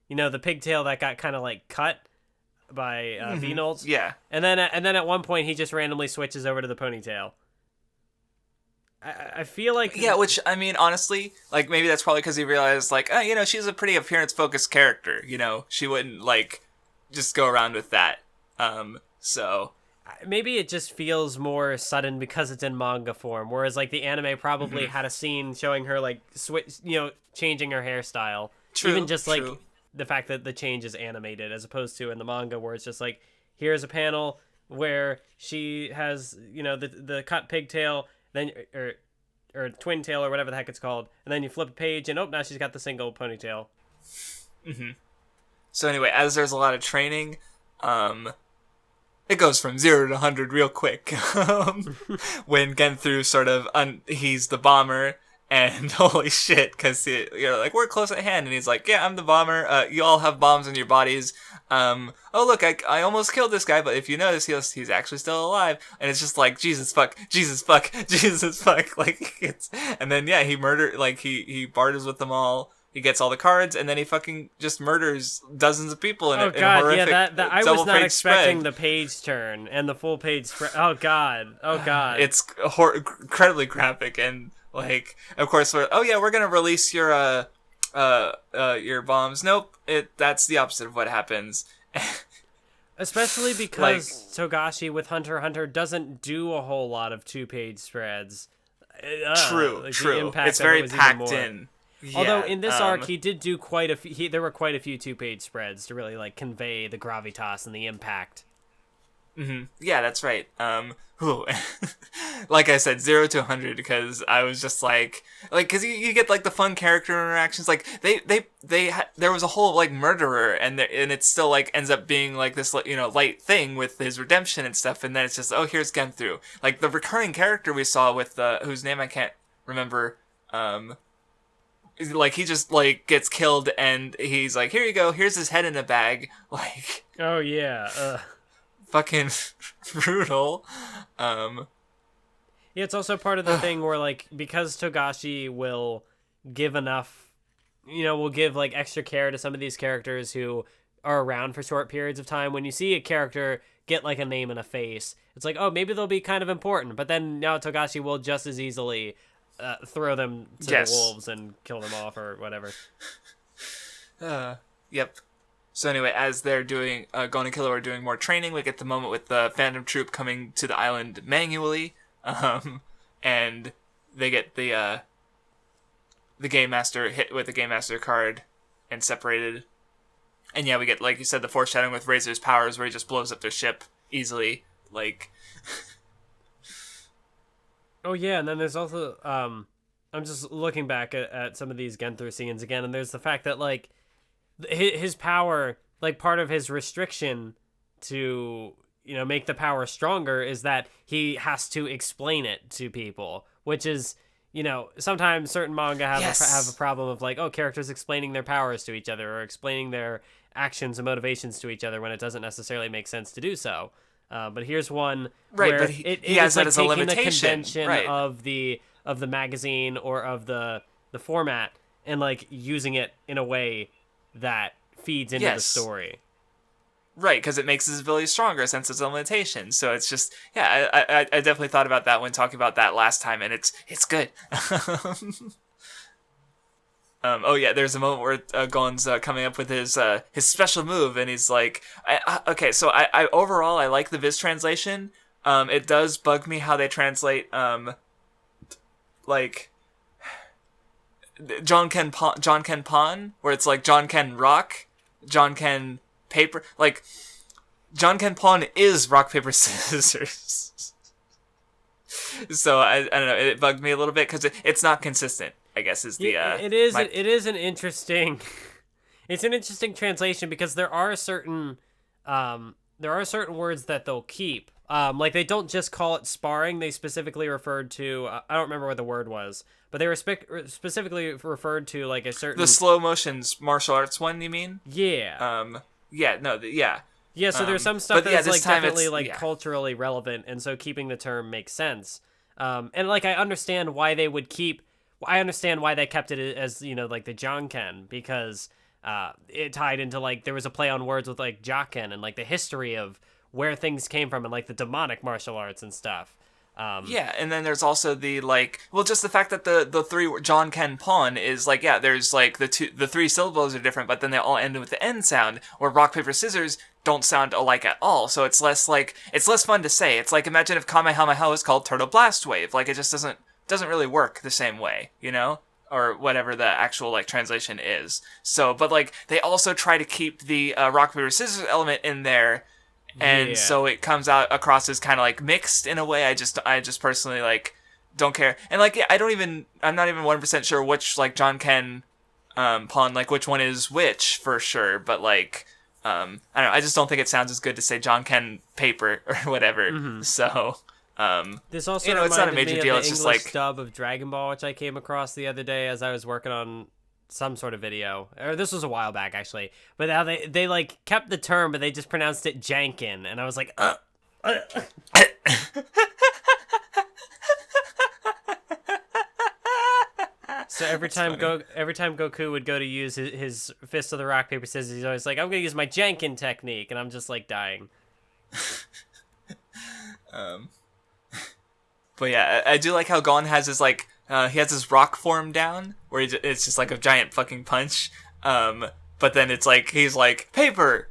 you know, the pigtail that got kind of like cut by Vinold. Yeah. And then at one point he just randomly switches over to the ponytail. I feel like... Yeah, which, I mean, honestly, like, maybe that's probably because he realized, like, oh, you know, she's a pretty appearance-focused character, you know? She wouldn't, like, just go around with that. So... Maybe it just feels more sudden because it's in manga form, whereas, like, the anime probably had a scene showing her, like, changing her hairstyle. True, even just, like, the fact that the change is animated, as opposed to in the manga where it's just, like, here's a panel where she has, you know, the cut pigtail, then or twin tail or whatever the heck it's called, and then you flip a page and now she's got the single ponytail. So anyway, as there's a lot of training, it goes from 0 to 100 real quick. When Genthru sort of he's the bomber, and holy shit, because you're like, we're close at hand, and he's like, yeah, I'm the bomber. You all have bombs in your bodies. Oh look, I almost killed this guy, but if you notice, he's actually still alive. And it's just like, Jesus fuck, Jesus fuck, Jesus fuck. Like and then yeah, he he barters with them all. He gets all the cards, and then he fucking just murders dozens of people in a horrific that I was not expecting the page turn and the full page spread. Oh god. It's incredibly graphic, and like, of course, we're gonna release your bombs. Nope, that's the opposite of what happens. Especially because Togashi with Hunter x Hunter doesn't do a whole lot of 2-page spreads. True. It's very packed in. Yeah, although in this arc he did do quite a few. There were quite a few 2-page spreads to really like convey the gravitas and the impact. Yeah, that's right. Like I said, 0 to 100 because I was just like, because you get like the fun character interactions. Like there was a whole like murderer, and it still like ends up being like this, you know, light thing with his redemption and stuff. And then it's just, oh, here's Genthru, like the recurring character we saw with whose name I can't remember. Like, he just, like, gets killed, and he's like, here you go, here's his head in a bag. Like... Oh, yeah. Fucking brutal. Yeah, it's also part of the thing where, like, because Togashi will give enough... You know, will give, like, extra care to some of these characters who are around for short periods of time. When you see a character get, like, a name and a face, it's like, oh, maybe they'll be kind of important. But then now Togashi will just as easily... throw them to the wolves and kill them off or whatever. Yep. So anyway, as they're doing, Gon and Killua are doing more training, we get the moment with the Phantom Troop coming to the island manually, and they get the Game Master hit with the Game Master card and separated. And yeah, we get, like you said, the foreshadowing with Razor's powers where he just blows up their ship easily, like... Oh, yeah, and then there's also, I'm just looking back at some of these Genthru scenes again, and there's the fact that, like, his power, like, part of his restriction to, you know, make the power stronger is that he has to explain it to people, which is, sometimes certain manga have Yes. have a problem of like, characters explaining their powers to each other or explaining their actions and motivations to each other when it doesn't necessarily make sense to do so. But here's one where but he has that as a taking limitation, the convention right. of the magazine or of the format and like using it in a way that feeds into the story. Right, because it makes his ability stronger since it's a limitation. So it's just, I definitely thought about that when talking about that last time, and it's good. There's a moment where Gon's coming up with his special move, and he's like, so I overall I like the Viz translation. It does bug me how they translate like John Ken Pon, where it's like John Ken Rock, John Ken Paper, like John Ken Pon is rock paper scissors. So I don't know, it bugged me a little bit because it's not consistent, I guess is the it is an interesting it's an interesting translation because there are certain words that they'll keep. Like they don't just call it sparring, they specifically referred to I don't remember what the word was, but they were specifically referred to like a certain the slow motions martial arts one, you mean? Yeah. Yeah, so there's some stuff that's like definitely like yeah. culturally relevant, and so keeping the term makes sense. And like I understand why they kept it as, like the Jonken, because it tied into like there was a play on words with like Jokken and like the history of where things came from and like the demonic martial arts and stuff. And then there's also the just the fact that the three John Ken Pon is like, there's like the three syllables are different, but then they all end with the N sound, where rock paper scissors don't sound alike at all, so it's less fun to say. It's like, imagine if Kamehameha was called Turtle Blast Wave, like it just doesn't really work the same way, or whatever the actual like translation is. So, but like they also try to keep the rock paper scissors element in there. And so it comes out across as kind of like mixed in a way. I just personally like don't care. And like, I'm not even 1% sure which like John Ken Pon, like which one is which for sure. But like, I don't know. I just don't think it sounds as good to say John Ken Paper or whatever. Mm-hmm. So, this also it's not a major deal. It's just like dub of Dragon Ball, which I came across the other day as I was working on some sort of video, or this was a while back actually, but now they like kept the term, but they just pronounced it Jankin, and I was like, So every time Goku would go to use his Fist of the Rock Paper Scissors, he's always like, I'm gonna use my Jankin technique, and I'm just like dying. But yeah, I do like how Gon has his like he has his rock form down, where it's just like a giant fucking punch. But then it's like he's like, paper.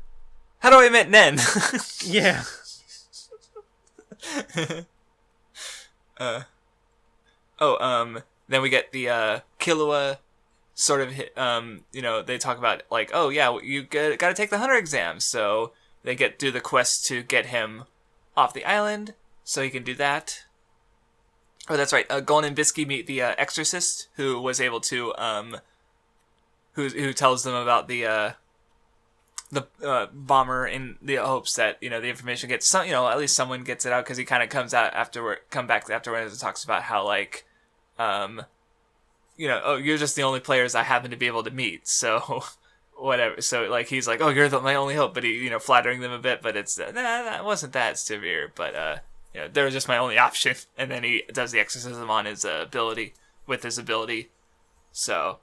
How do I emit Nen? Yeah. Then we get the Killua sort of they talk about like, oh yeah, you gotta take the hunter exam, so they do the quest to get him off the island, so he can do that. Oh, that's right. Gon and Bisky meet the exorcist, who was able to who tells them about the bomber in the hopes that the information gets some, at least someone gets it out, because he kind of come back afterwards and talks about how like oh, you're just the only players I happen to be able to meet, so whatever. So like he's like, oh, you're my only hope, but he flattering them a bit, but it's that wasn't that severe, but they were just my only option. And then he does the exorcism on his ability, so,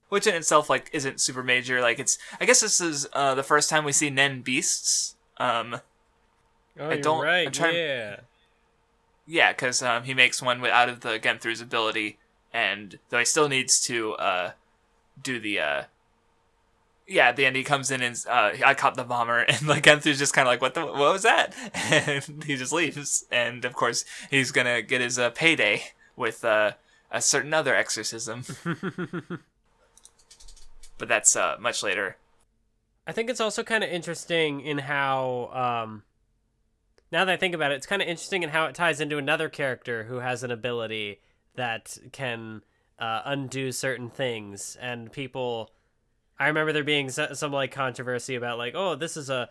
which in itself like isn't super major. Like I guess this is the first time we see Nen beasts. You're right. Yeah, because he makes one out of the Genthru's ability, and though he still needs to do the at the end he comes in and I caught the bomber, and like Genthru's just kind of like, what was that? And he just leaves, and of course he's gonna get his payday with a certain other exorcism. But that's much later. I think it's also kind of interesting in how now that I think about it, it's kind of interesting in how it ties into another character who has an ability that can undo certain things, and people. I remember there being some like controversy about like, oh, this is a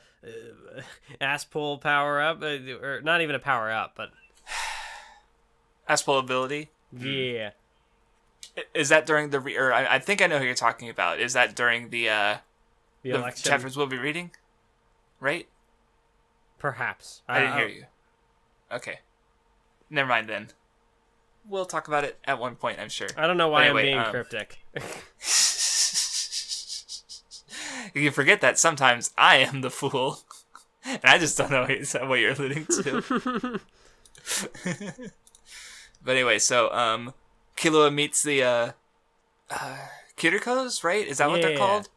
ass pull power up, or not even a power up, but ass pull ability. Yeah, Is that during the or I think I know who you're talking about. Is that during the election chapters we'll be reading? Right? Perhaps. I didn't hear you. Okay. Never mind then. We'll talk about it at one point, I'm sure. I don't know why I'm being cryptic. You forget that sometimes I am the fool. And I just don't know what you're alluding to. But anyway, so Killua meets the Kirikos, right? Is that what they're called?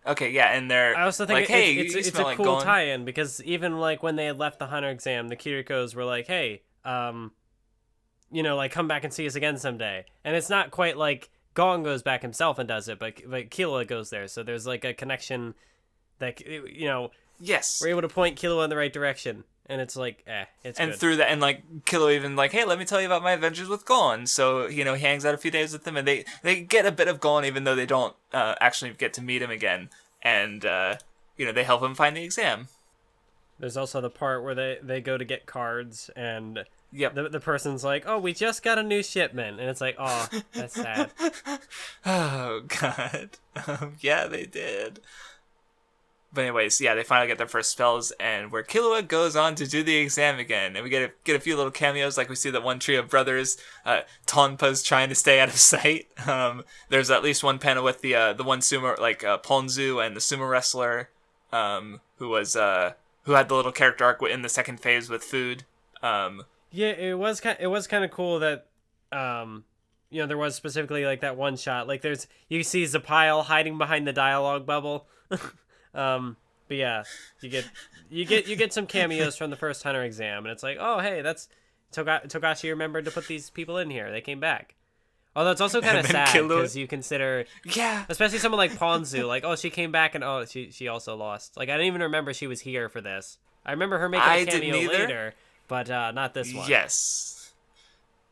Okay, yeah, and they're I also think like, hey, it's a like cool going... tie-in, because even like when they had left the Hunter exam, the Kirikos were like, hey, like come back and see us again someday. And it's not quite like Gon goes back himself and does it, but Killua goes there. So there's like a connection that, yes, we're able to point Killua in the right direction. And it's like, it's and good. through that, and like Killua even like, hey, let me tell you about my adventures with Gon. So he hangs out a few days with them, and they get a bit of Gon, even though they don't actually get to meet him again. And they help him find the exam. There's also the part where they go to get cards, and yep, the person's like, oh, we just got a new shipment, and it's like, oh, that's sad. Oh God, yeah, they did. But anyways, yeah, they finally get their first spells, and where Killua goes on to do the exam again, and we get a few little cameos, like we see that one trio of brothers. Tonpa's trying to stay out of sight. There's at least one panel with the one sumo, like Ponzu and the sumo wrestler, who had the little character arc in the second phase with food. Yeah, it was kind of cool that there was specifically like that one shot. Like you see Zapile hiding behind the dialogue bubble. But yeah, you get some cameos from the first Hunter exam, and it's like, oh hey, that's Togashi remembered to put these people in here. They came back. Although it's also kind of sad because you consider, especially someone like Ponzu, like, oh, she came back and oh, she also lost. Like I didn't even remember she was here for this. I remember her making a cameo later, but not this one. Yes.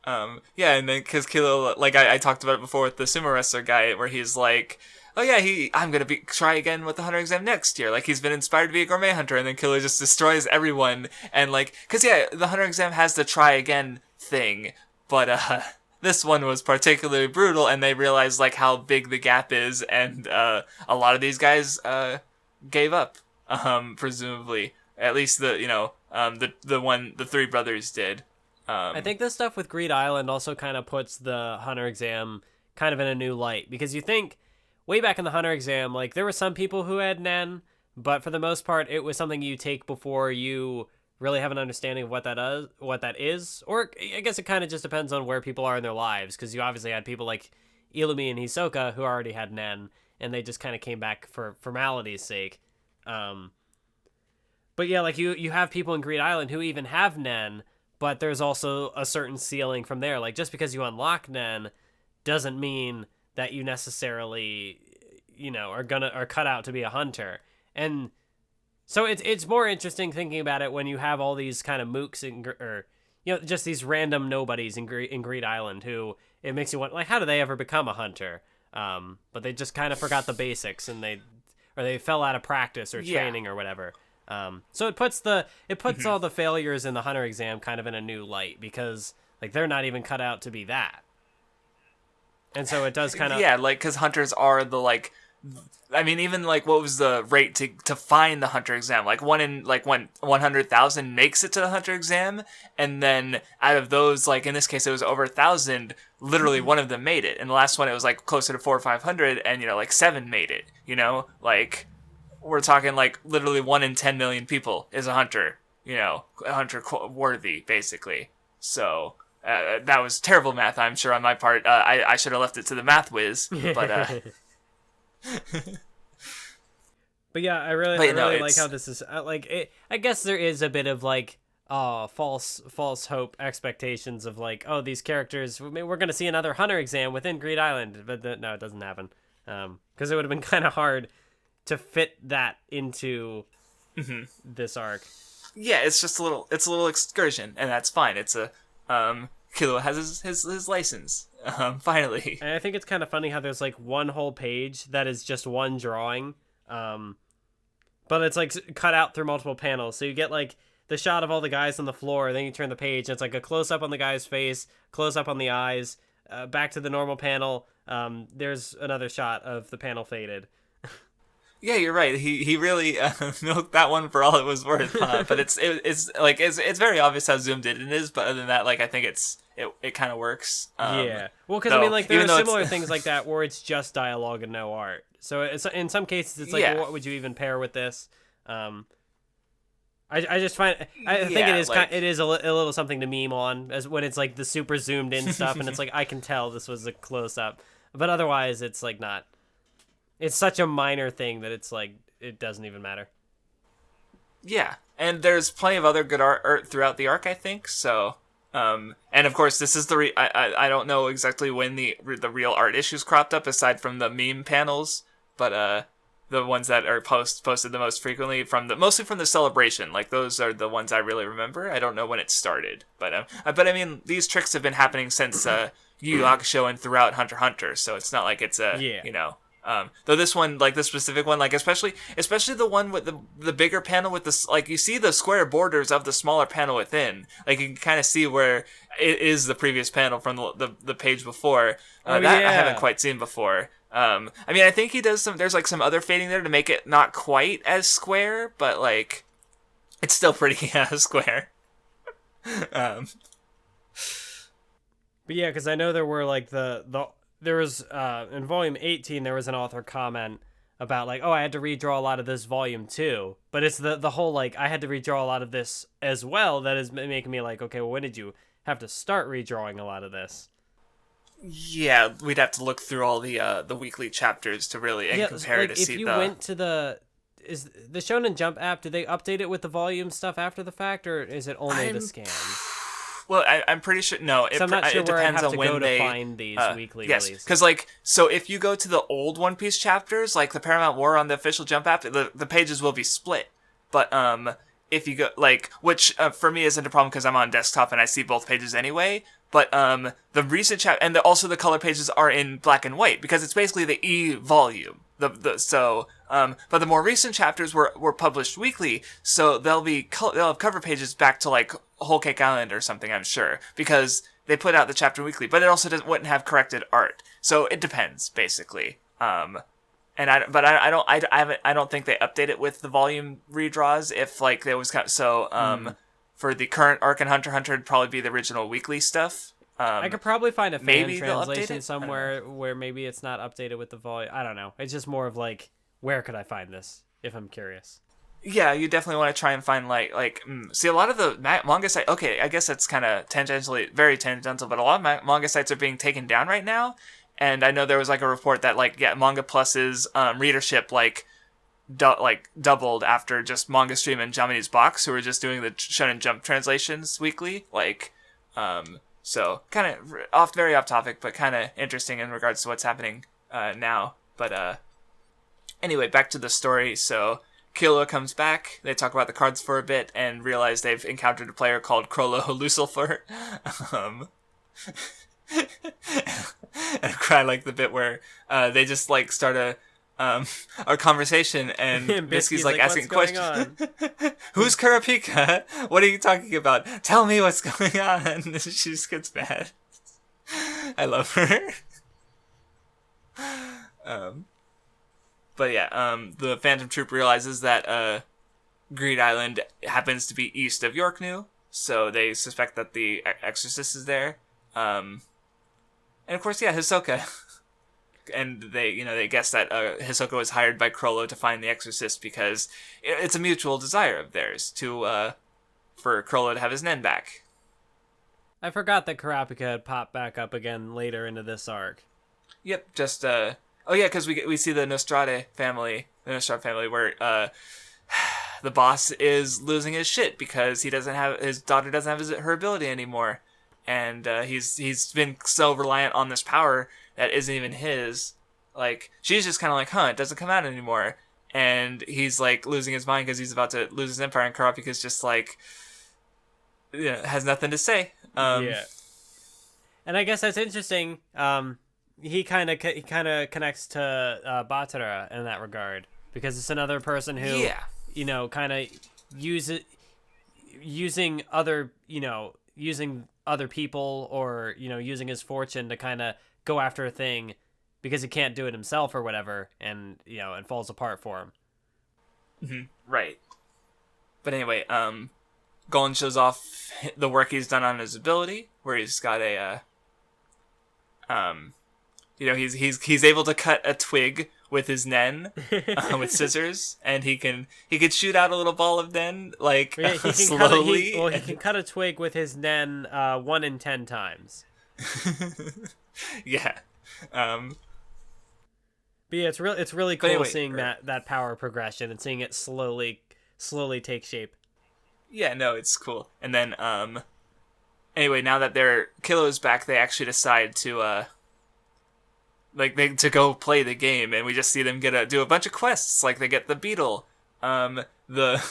And then because Killua, like I talked about it before with the sumo wrestler guy, where he's like, oh yeah, I'm gonna try again with the Hunter exam next year. Like he's been inspired to be a gourmet hunter, and then Killua just destroys everyone. And like, cause the Hunter exam has the try again thing, but this one was particularly brutal, and they realized like how big the gap is, and a lot of these guys gave up, presumably. At least the three brothers did. I think this stuff with Greed Island also kind of puts the Hunter exam kind of in a new light, because you think way back in the Hunter exam, like there were some people who had Nen, but for the most part, it was something you take before you really have an understanding of what that is. Or I guess it kind of just depends on where people are in their lives, because you obviously had people like Illumi and Hisoka who already had Nen, and they just kind of came back for formality's sake. But yeah, like you have people in Greed Island who even have Nen, but there's also a certain ceiling from there. Like just because you unlock Nen doesn't mean that you necessarily, are cut out to be a hunter. And so it's more interesting thinking about it when you have all these kind of mooks or just these random nobodies in Greed Island who it makes you wonder, like, how do they ever become a hunter? But they just kind of forgot the basics, and they fell out of practice or training or whatever. So it puts all the failures in the Hunter exam kind of in a new light, because like they're not even cut out to be that. And so it does kind of... Yeah, like, because hunters are the, like... I mean, even, like, what was the rate to find the Hunter exam? Like, when 100,000 makes it to the Hunter exam, and then out of those, like, in this case, it was over 1,000, literally one of them made it. And the last one, it was, like, closer to 400 or 500, and, like, 7 made it, Like, we're talking, like, literally 1 in 10 million people is a hunter, a hunter worthy, basically. So... that was terrible math, I'm sure, on my part. I should have left it to the Mathwiz, but... But yeah, I really like how this is... I guess there is a bit of, like, false hope expectations of, like, oh, these characters... We're going to see another Hunter exam within Greed Island, but no, it doesn't happen. Because it would have been kind of hard to fit that into this arc. Yeah, it's just a little excursion, and that's fine. It's a... Killua has his license, finally. And I think it's kind of funny how there's like one whole page that is just one drawing, but it's like cut out through multiple panels. So you get like the shot of all the guys on the floor, then you turn the page, and it's like a close up on the guy's face, close up on the eyes, back to the normal panel. There's another shot of the panel faded. Yeah, you're right. He really milked that one for all it was worth. But it's very obvious how zoomed in it is. But other than that, like I think it kind of works. Yeah. Well, because I mean, like there are similar things like that where it's just dialogue and no art. So it's, in some cases, it's like, well, what would you even pair with this? I just find I think it is like, it is a little something to meme on, as when it's like the super zoomed in stuff, and it's like I can tell this was a close up, but otherwise it's like not. It's such a minor thing that it's like it doesn't even matter. Yeah, and there's plenty of other good art throughout the arc, I think. So, and of course, this is I don't know exactly when the real art issues cropped up, aside from the meme panels, but the ones that are posted the most frequently mostly from the celebration, like those are the ones I really remember. I don't know when it started, but I mean these tricks have been happening since Yu Yu Hakusho and throughout Hunter x Hunter, so it's not like it's you know. Though this one, like this specific one, like especially the one with the bigger panel with this, like you see the square borders of the smaller panel within, like you can kind of see where it is the previous panel from the page before. I haven't quite seen before. I mean, I think he does there's like some other fading there to make it not quite as square, but like it's still pretty square. But yeah, because I know there were like there was, in volume 18, there was an author comment about, like, oh, I had to redraw a lot of this volume, too. But it's the whole, like, I had to redraw a lot of this as well that is making me like, okay, well, when did you have to start redrawing a lot of this? Yeah, we'd have to look through all the weekly chapters to really compare to see if you went to the Shonen Jump app, do they update it with the volume stuff after the fact, or is it only the scans? Well, I'm pretty sure. No, I'm not sure it depends on when they find these weekly releases. Because like, so if you go to the old One Piece chapters, like the Paramount War on the official Jump app, the pages will be split. But if you go like, which for me isn't a problem because I'm on desktop and I see both pages anyway. But the recent and also the color pages are in black and white because it's basically the E volume. But the more recent chapters were published weekly, so they'll have cover pages back to like Whole Cake Island or something, I'm sure, because they put out the chapter weekly. But it also wouldn't have corrected art, so it depends basically. I don't think they update it with the volume redraws. If like there was for the current arc in Hunter x Hunter, it'd probably be the original weekly stuff. I could probably find a fan translation somewhere where maybe it's not updated with the volume. I don't know. It's just more of like, where could I find this if I'm curious? Yeah, you definitely want to try and find see a lot of the manga sites. Okay, I guess that's kind of very tangential, but a lot of manga sites are being taken down right now. And I know there was like a report that Manga Plus's readership doubled after just Manga Stream and Jami's Box, who were just doing the Shonen Jump translations weekly. So kind of very off topic, but kind of interesting in regards to what's happening now. But anyway, back to the story. So Killua comes back. They talk about the cards for a bit and realize they've encountered a player called Crollo Lucifer. And I cry like the bit where they just start our conversation and Bisky's asking questions. Who's Kurapika? What are you talking about? Tell me what's going on. And she just gets mad. I love her. But yeah, the Phantom Troop realizes that Greed Island happens to be east of Yorknu, so they suspect that the Exorcist is there. And of course, yeah, Hisoka. And they guess that Hisoka was hired by Crollo to find the Exorcist because it's a mutual desire of theirs for Crollo to have his Nen back. I forgot that Kurapika had popped back up again later into this arc. Yep, just because we see the Nostrade family, where the boss is losing his shit because his daughter doesn't have her ability anymore, and he's been so reliant on this power that isn't even his. She's just kind of it doesn't come out anymore. And he's, losing his mind because he's about to lose his empire, and Kurapika's just, has nothing to say. Yeah. And I guess that's interesting. He kind of connects to Batara in that regard, because it's another person who, kind of using other people or, using his fortune to kind of go after a thing because he can't do it himself or whatever, and, it falls apart for him. Mm-hmm. Right. But anyway, Golan shows off the work he's done on his ability, where he's got a, he's able to cut a twig with his nen, with scissors, and he could shoot out a little ball of nen, like, slowly. He can cut a twig with his nen 1 in 10 times. Yeah. But yeah, it's really cool seeing that power progression and seeing it slowly take shape. Yeah, no, it's cool. And then, anyway, now that Kilo is back, they actually decide to, to go play the game, and we just see them do a bunch of quests. Like, they get the beetle, the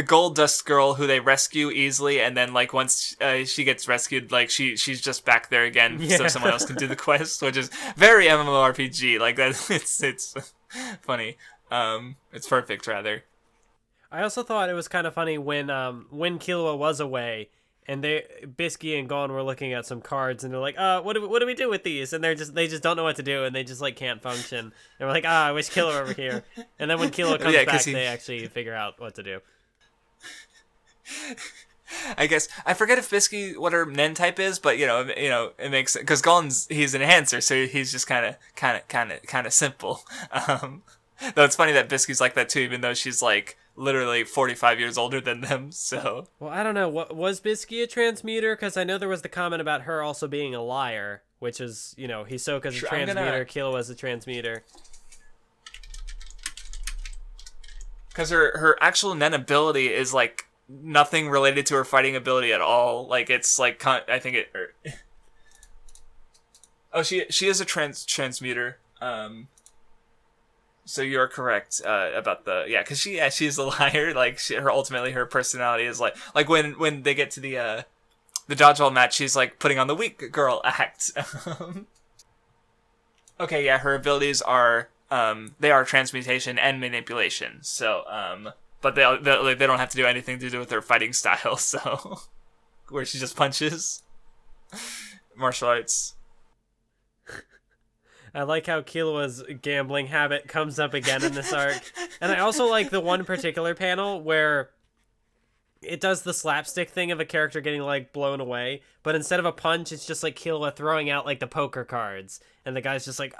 gold dust girl who they rescue easily, and then, like, once she gets rescued, like, she's just back there again, so someone else can do the quest, which is very MMORPG. Like, that, it's funny. It's perfect, rather. I also thought it was kind of funny when Killua was away, and Bisky and Gon were looking at some cards, and they're like, what do we do with these? And they just don't know what to do, and they just, like, can't function. And we're like, I wish Killua were over here. And then when Killua comes back, they actually figure out what to do. I guess I forget if Bisky what her Nen type is, but it makes, because he's an enhancer, so he's just kind of simple. Though it's funny that Bisky's like that too, even though she's like literally 45 years older than them. So, well, I don't know. Was Bisky a transmuter? Because I know there was the comment about her also being a liar, which is, Hisoka's a transmuter, Killua's a transmuter. Because her actual Nen ability is like nothing related to her fighting ability at all. Like, it's like, I think it. Oh, she is a transmuter. So you're correct about because she's a liar. Like, ultimately her personality is like when they get to the dodgeball match, she's like putting on the weak girl act. Okay, yeah, her abilities are they are transmutation and manipulation. So but they don't have to do anything to do with her fighting style. So where she just punches. Martial arts. I like how Killua's gambling habit comes up again in this arc. And I also like the one particular panel where it does the slapstick thing of a character getting, like, blown away. But instead of a punch, it's just, like, Killua throwing out, like, the poker cards. And the guy's just like,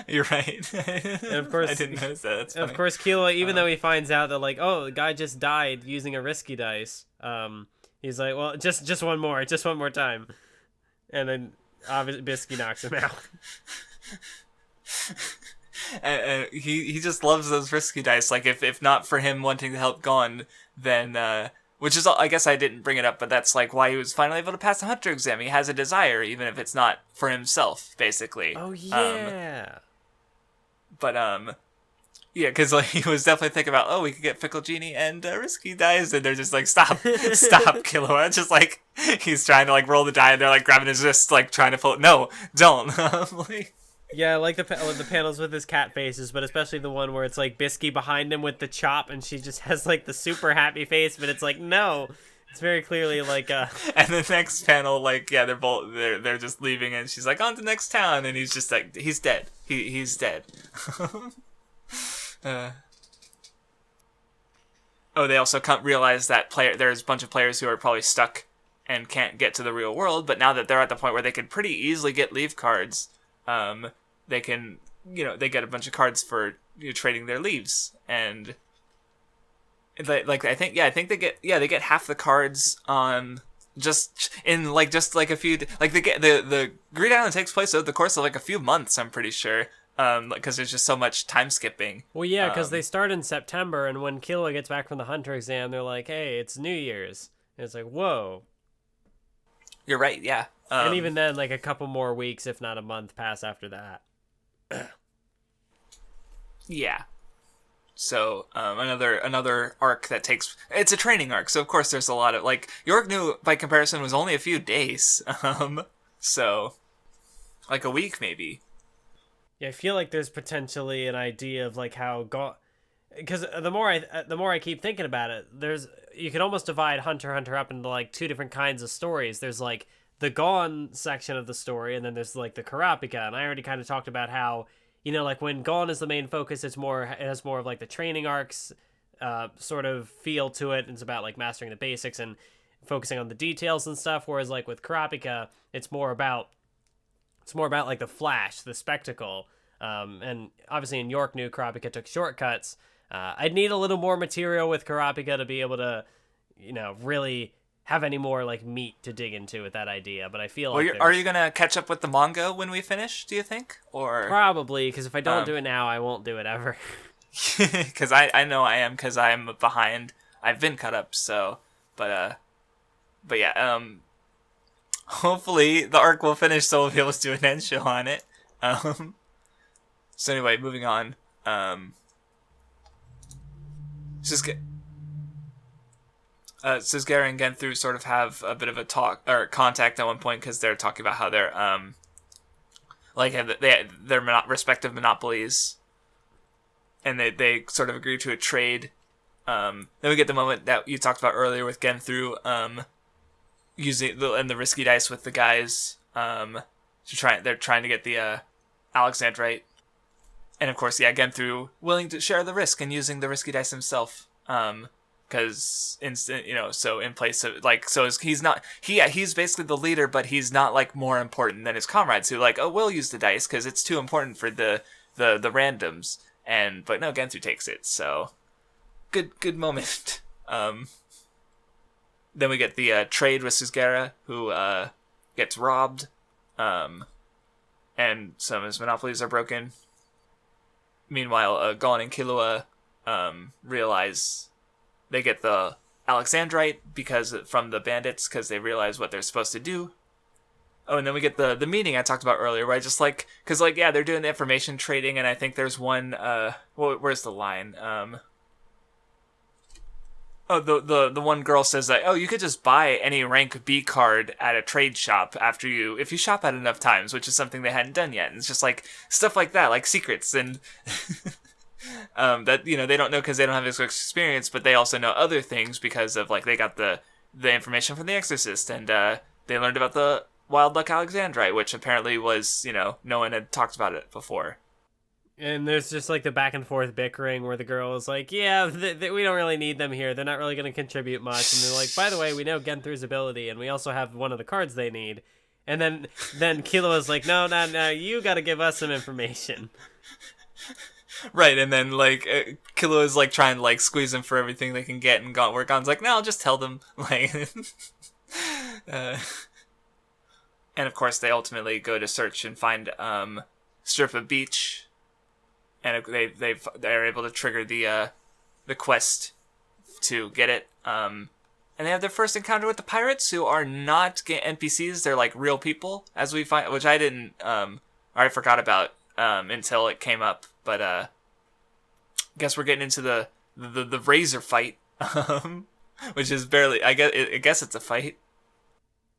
You're right. And of course, I didn't notice that. That's funny. Of course, Killua, even though he finds out that, like, the guy just died using a risky dice, he's like, well, just one more time. And then obviously Bisky knocks him out. And he just loves those risky dice. Like, if not for him wanting to help Gon, then which is, I guess I didn't bring it up, but that's like why he was finally able to pass the Hunter exam. He has a desire, even if it's not for himself, basically. Oh yeah. Yeah, because like he was definitely thinking about, we could get Fickle Genie and Risky Dice, and they're just like, stop, Killua. Just like he's trying to like roll the die, and they're like grabbing his wrist, like trying to pull it. No, don't. Yeah, I like the panels with his cat faces, but especially the one where it's like Bisky behind him with the chop, and she just has like the super happy face, but it's like, no, it's very clearly like And the next panel, like, yeah, they're just leaving, and she's like, on to the next town, and he's just like, he's dead. He's dead. They also realize that there's a bunch of players who are probably stuck and can't get to the real world, but now that they're at the point where they could pretty easily get leave cards, they can, they get a bunch of cards for trading their leaves, and I think they get half the cards on just a few, like the Greed Island takes place over the course of like a few months, I'm pretty sure. Because there's just so much time skipping. Well, yeah, because they start in September, and when Killua gets back from the Hunter exam, they're like, hey, it's New Year's. And it's like, whoa. You're right, yeah. And even then, like, a couple more weeks, if not a month, pass after that. Yeah. So, another arc that it's a training arc, so of course there's a lot of, like, York New, by comparison, was only a few days. So, like a week, maybe. Yeah, I feel like there's potentially an idea of like how because the more I keep thinking about it, you could almost divide Hunter x Hunter up into like two different kinds of stories. There's like the Gon section of the story, and then there's like the Kurapika. And I already kind of talked about how, like when Gon is the main focus, it has more of like the training arcs sort of feel to it. It's about like mastering the basics and focusing on the details and stuff. Whereas like with Kurapika, it's more about like the flash, the spectacle. And obviously in York New, Kurapika took shortcuts. I'd need a little more material with Kurapika to be able to, really have any more like meat to dig into with that idea. But I feel are you gonna catch up with the manga when we finish? Do you think? Or probably, because if I don't do it now, I won't do it ever. Because I know I am, because I'm behind. I've been caught up, so but yeah. Hopefully the arc will finish, so we'll be able to do a Nen show on it. So anyway, moving on. Suzuki and Genthru sort of have a bit of a talk or contact at one point, because they're talking about how they're their respective monopolies, and they sort of agree to a trade. Then we get the moment that you talked about earlier with Genthru using the risky dice with the guys. They're trying to get the Alexandrite. And of course, Genthru willing to share the risk and using the risky dice himself. Because so in place of he's basically the leader, but he's not like more important than his comrades who we'll use the dice because it's too important for the randoms. But no, Genthru takes it. So good moment. Then we get the trade with Suzuki, who gets robbed, and some of his monopolies are broken. Meanwhile, Gon and Killua realize they get the Alexandrite from the bandits, because they realize what they're supposed to do. Oh, and then we get the meeting I talked about earlier, right? Just because they're doing the information trading, and I think there's one. Where's the line? The one girl says that, you could just buy any rank B card at a trade shop if you shop at enough times, which is something they hadn't done yet. And it's just stuff like that, like secrets and that they don't know because they don't have this experience, but they also know other things because of they got the information from the Exorcist, and they learned about the Wild Luck Alexandrite, which apparently was no one had talked about it before. And there's just the back and forth bickering where the girl is like, yeah, we don't really need them here. They're not really going to contribute much. And they're like, by the way, we know Genthru's ability, and we also have one of the cards they need. And then Killua's like, no, you got to give us some information. Right, and then Killua's trying to squeeze them for everything they can get, and Gon's like, no, I'll just tell them. And of course they ultimately go to search and find strip of beach. And they're able to trigger the quest to get it. And they have their first encounter with the pirates, who are not NPCs. They're real people, as we find, which I didn't, I forgot about until it came up. But I guess we're getting into the razor fight, which is barely. I guess it's a fight.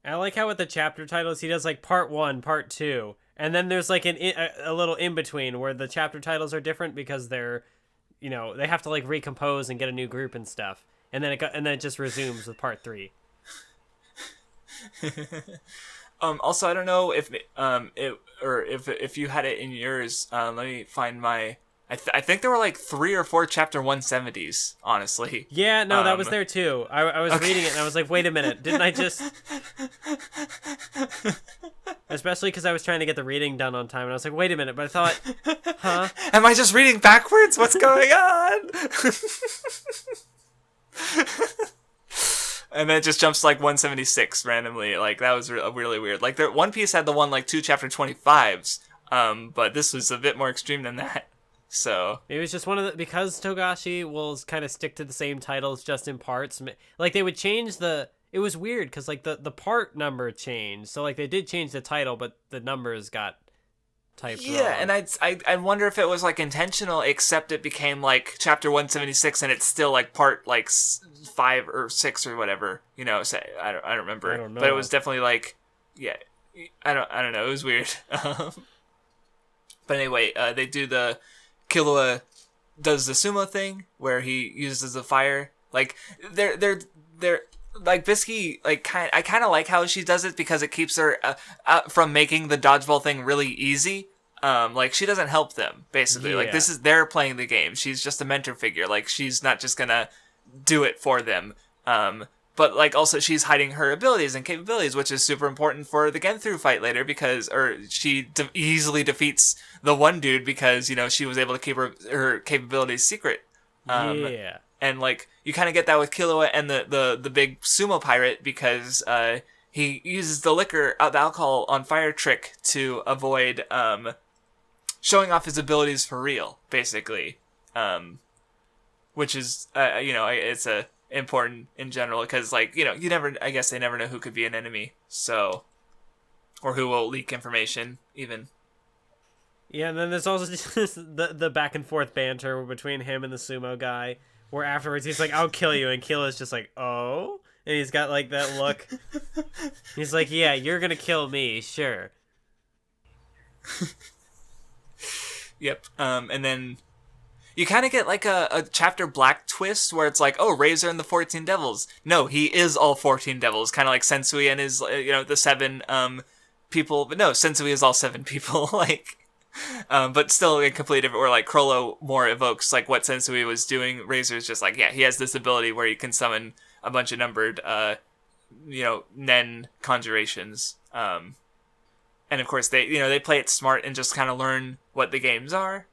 I like how with the chapter titles he does part 1, part 2. And then there's a little in between where the chapter titles are different because they're, they have to recompose and get a new group and stuff. And then it just resumes with part 3. Also, I don't know if if you had it in yours. Let me find my. I think there were 3 or 4 chapter 170s, honestly. Yeah, no, that was there too. I was reading it and I was like, wait a minute, didn't I just... Especially because I was trying to get the reading done on time, and I was like, wait a minute, but I thought, huh? Am I just reading backwards? What's going on? And then it just jumps 176 randomly. That was really weird. One Piece had the one 2 chapter 25s, but this was a bit more extreme than that. So it was just one of the, because Togashi will kind of stick to the same titles just in parts. They would change it was weird because the part number changed. So they did change the title, but the numbers got typed wrong. Yeah, and I wonder if it was intentional, except it became chapter 176 and it's still part 5 or 6 or whatever. So I don't remember. I don't know. But it was definitely yeah. I don't know. It was weird. But anyway, they do the Killua does the sumo thing where he uses the fire. Like they're like Bisky, like I kind of like how she does it because it keeps her from making the dodgeball thing really easy. Like she doesn't help them basically. Like they're playing the game. She's just a mentor figure. Like she's not just gonna do it for them. But like also she's hiding her abilities and capabilities, which is super important for the Genthru fight later because she easily defeats the one dude because she was able to keep her capabilities secret. And like you kind of get that with Killua and the big sumo pirate because he uses the alcohol on fire trick to avoid showing off his abilities for real, basically. Which is it's important in general because like I guess they never know who could be an enemy, so or who will leak information even. Yeah, and then there's also just the back and forth banter between him and the sumo guy, where afterwards he's like, "I'll kill you," and Killa's just like, "Oh," and he's got like that look. He's like, "Yeah, you're gonna kill me, sure." Yep. And then you kind of get like a chapter black twist where it's like, oh, Razor and the 14 Devils. No, he is all 14 Devils, kind of like Sensui and his, the 7 people. But no, Sensui is all 7 people, like, but still a completely different. Or like Crollo more evokes like what Sensui was doing. Razor's just like, yeah, he has this ability where he can summon a bunch of numbered, Nen conjurations. And of course they play it smart and just kind of learn what the games are.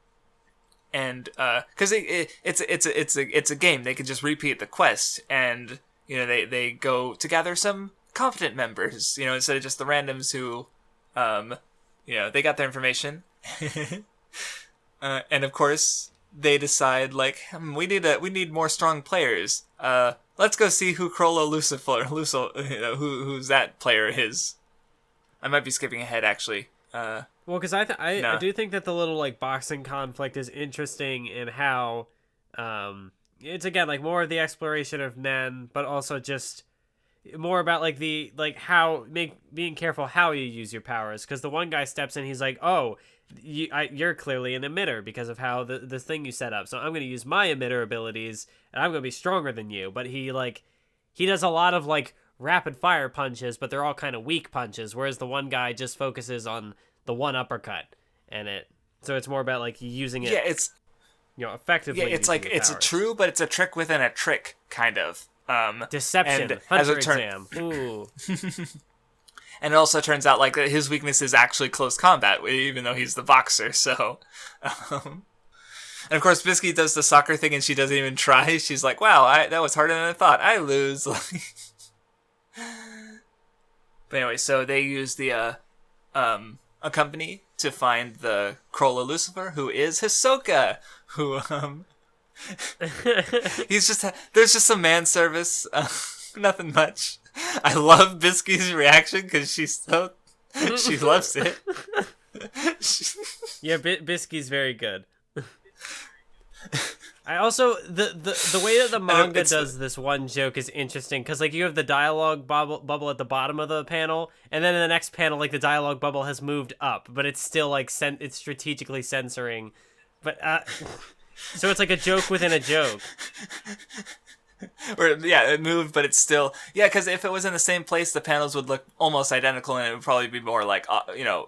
And because it's a game, they can just repeat the quest, and they go to gather some competent members, instead of just the randoms who, they got their information, and of course they decide we need more strong players. Let's go see who Crollo Lucifer, who's that player is. I might be skipping ahead actually. Well, because I do think that the little like boxing conflict is interesting in how it's again like more of the exploration of Nen, but also just more about like the how being careful how you use your powers. Because the one guy steps in, he's like, "Oh, you're clearly an emitter because of how the thing you set up. So I'm going to use my emitter abilities, and I'm going to be stronger than you." But he does a lot of like rapid fire punches, but they're all kind of weak punches, whereas the one guy just focuses on the one uppercut, and so it's more about like using it. Yeah, it's effectively. Yeah, it's like it's true, but it's a trick within a trick, kind of. Deception, and Hunter exam. Ooh. And it also turns out like his weakness is actually close combat, even though he's the boxer. So, and of course, Bisky does the soccer thing, and she doesn't even try. She's like, "Wow, that was harder than I thought. I lose." But anyway, so they use the a company to find the Crollo Lucifer, who is Hisoka, who there's just some man service, nothing much. I love Bisky's reaction because she loves it. Yeah, Bisky's very good. I also the way that the manga does this one joke is interesting because like you have the dialogue bubble at the bottom of the panel, and then in the next panel like the dialogue bubble has moved up, but it's still like it's strategically censoring, but so it's like a joke within a joke. Or yeah, it moved, but it's still because if it was in the same place, the panels would look almost identical, and it would probably be more like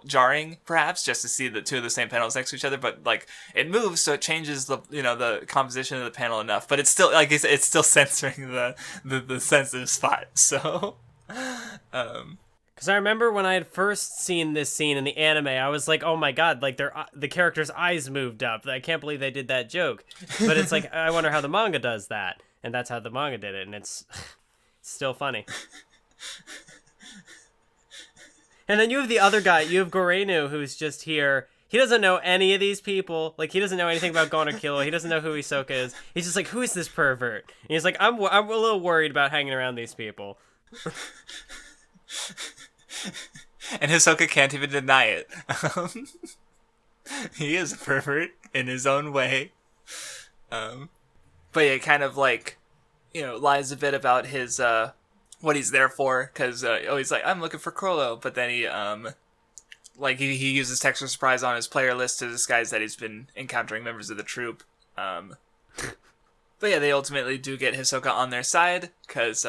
jarring, perhaps, just to see the two of the same panels next to each other. But like it moves, so it changes the the composition of the panel enough. But it's still it's still censoring the sensitive spot. So, because I remember when I had first seen this scene in the anime, I was like, "Oh my god!" Like the character's eyes moved up. I can't believe they did that joke. But it's like I wonder how the manga does that. And that's how the manga did it, and it's still funny. And then you have the other guy, you have Gorenu, who's just here. He doesn't know any of these people. Like, he doesn't know anything about Gon or Killua. He doesn't know who Hisoka is. He's just like, who is this pervert? And he's like, I'm a little worried about hanging around these people. And Hisoka can't even deny it. He is a pervert in his own way. But it kind of like, lies a bit about his, what he's there for, because, he's like, I'm looking for Crollo, but then he uses Texture Surprise on his player list to disguise that he's been encountering members of the troupe, But yeah, they ultimately do get Hisoka on their side, because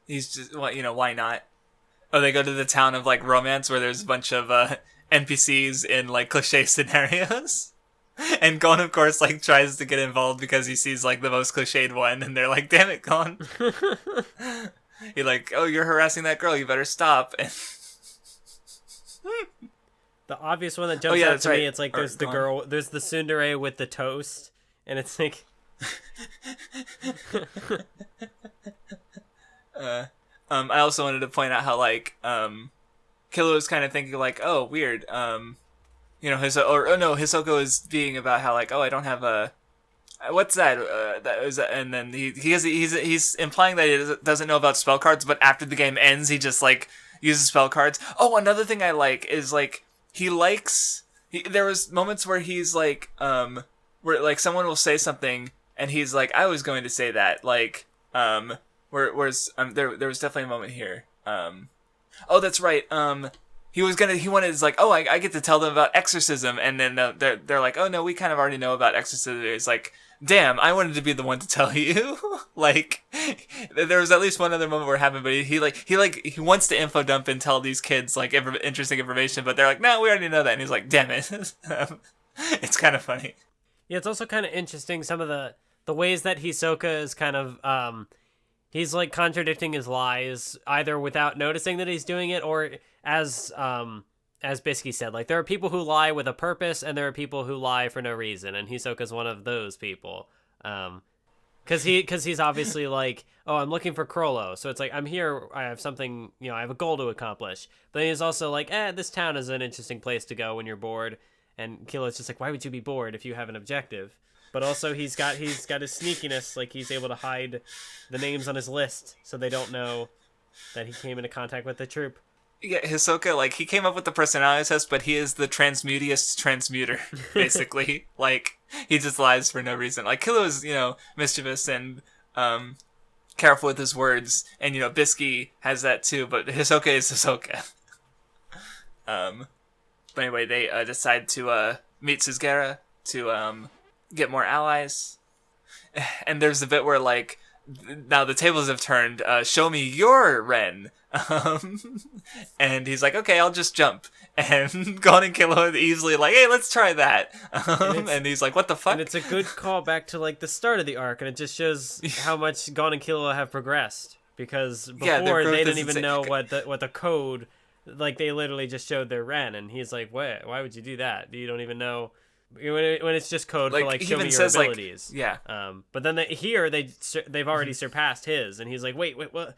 he's just, well, why not? Oh, they go to the town of, like, romance, where there's a bunch of NPCs in, like, cliche scenarios. And Gon, of course, like, tries to get involved because he sees, like, the most cliched one, and they're like, damn it, Gon. He's like, oh, you're harassing that girl, you better stop. And the obvious one that jumps out to me, it's like, there's the girl, there's the tsundere with the toast, and it's like... I also wanted to point out how, like, Killua is kind of thinking, like, oh, weird, Hisoka is being about how, like, oh, I don't have a, what's that, and then he's implying that he doesn't know about spell cards, but after the game ends, he just, like, uses spell cards. Oh, another thing I like is, like, there was moments where he's, like, where, like, someone will say something, and he's like, I was going to say that, like, there was definitely a moment here. Oh, that's right. He wanted, like, oh, I get to tell them about exorcism, and then they're like, oh no, we kind of already know about exorcism. It's like, damn, I wanted to be the one to tell you. Like, there was at least one other moment where it happened, but he wants to info dump and tell these kids, like, interesting information, but they're like, no, we already know that, and he's like, damn it. It's kind of funny. Yeah, it's also kind of interesting, some of the ways that Hisoka is kind of, he's, like, contradicting his lies, either without noticing that he's doing it, or as Bisky said, like, there are people who lie with a purpose, and there are people who lie for no reason, and Hisoka's one of those people. Because he's obviously like, oh, I'm looking for Crollo, so it's like, I'm here, I have something, I have a goal to accomplish. But he's also like, this town is an interesting place to go when you're bored, and Killua's just like, why would you be bored if you have an objective? But also he's got his sneakiness, like, he's able to hide the names on his list so they don't know that he came into contact with the troop. Yeah, Hisoka, like, he came up with the personality test, but he is the transmutiest transmuter, basically. Like, he just lies for no reason. Like, Killua is, mischievous and careful with his words, and, Bisky has that too, but Hisoka is Hisoka. But anyway, they decide to meet Suzuki to get more allies. And there's a bit where, like, now the tables have turned, show me your Ren. And he's like, okay, I'll just jump. And Gon and Killua easily like, hey, let's try that. And he's like, what the fuck? And it's a good callback to, like, the start of the arc, and it just shows how much Gon and Killua have progressed. Because before, they didn't even know what the code, like, they literally just showed their Ren, and he's like, why would you do that? You don't even know. When it's just code, like, for, like, show me your abilities. Like, yeah. But then they've already surpassed his, and he's like, wait, what?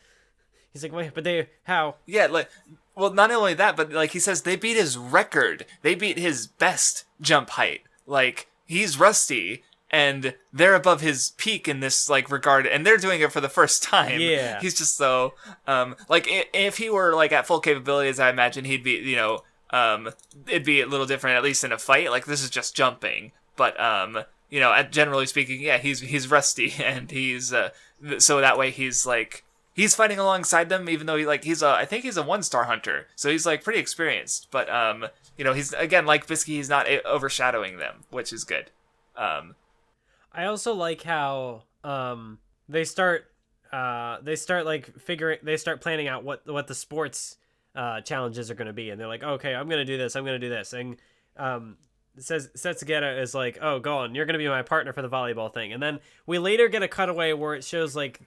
He's like, wait, but how? Yeah, like, well, not only that, but, like, he says they beat his record. They beat his best jump height. Like, he's rusty, and they're above his peak in this, like, regard, and they're doing it for the first time. Yeah. He's just so, like, if he were, like, at full capabilities, I imagine he'd be, it'd be a little different, at least in a fight. Like, this is just jumping. But, generally speaking, yeah, he's rusty, and he's, so that way he's, like, he's fighting alongside them, even though I think he's a 1-star hunter, so he's, like, pretty experienced. But, he's, again, like Bisky, he's not overshadowing them, which is good. I also like how, they start planning out what the sports challenges are going to be, and they're like, okay, I'm going to do this, and Setsugeta is like, oh, Gon, you're going to be my partner for the volleyball thing. And then we later get a cutaway where it shows, like,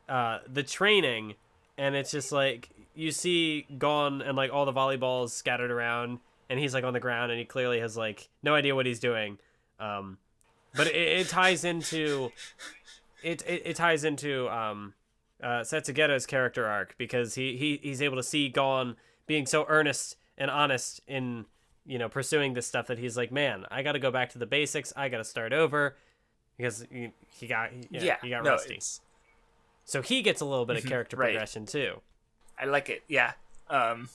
the training, and it's just like, you see Gon and, like, all the volleyballs scattered around, and he's, like, on the ground, and he clearly has, like, no idea what he's doing. But it ties into Setsugeta's character arc, because he's able to see Gon being so earnest and honest in, pursuing this stuff, that he's like, man, I got to go back to the basics. I got to start over, because he got rusty. So he gets a little bit of character progression too. I like it. Yeah. And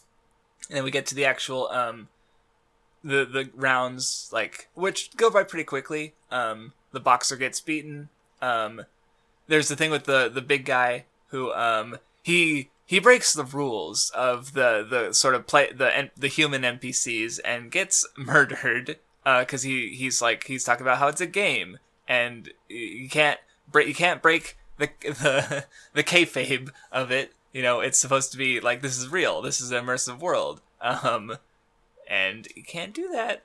then we get to the actual the rounds, like, which go by pretty quickly. The boxer gets beaten. There's the thing with the big guy who he breaks the rules of the sort of the human NPCs and gets murdered because he's talking about how it's a game, and you can't break the kayfabe of it. You know, it's supposed to be like, this is real, this is an immersive world, and you can't do that.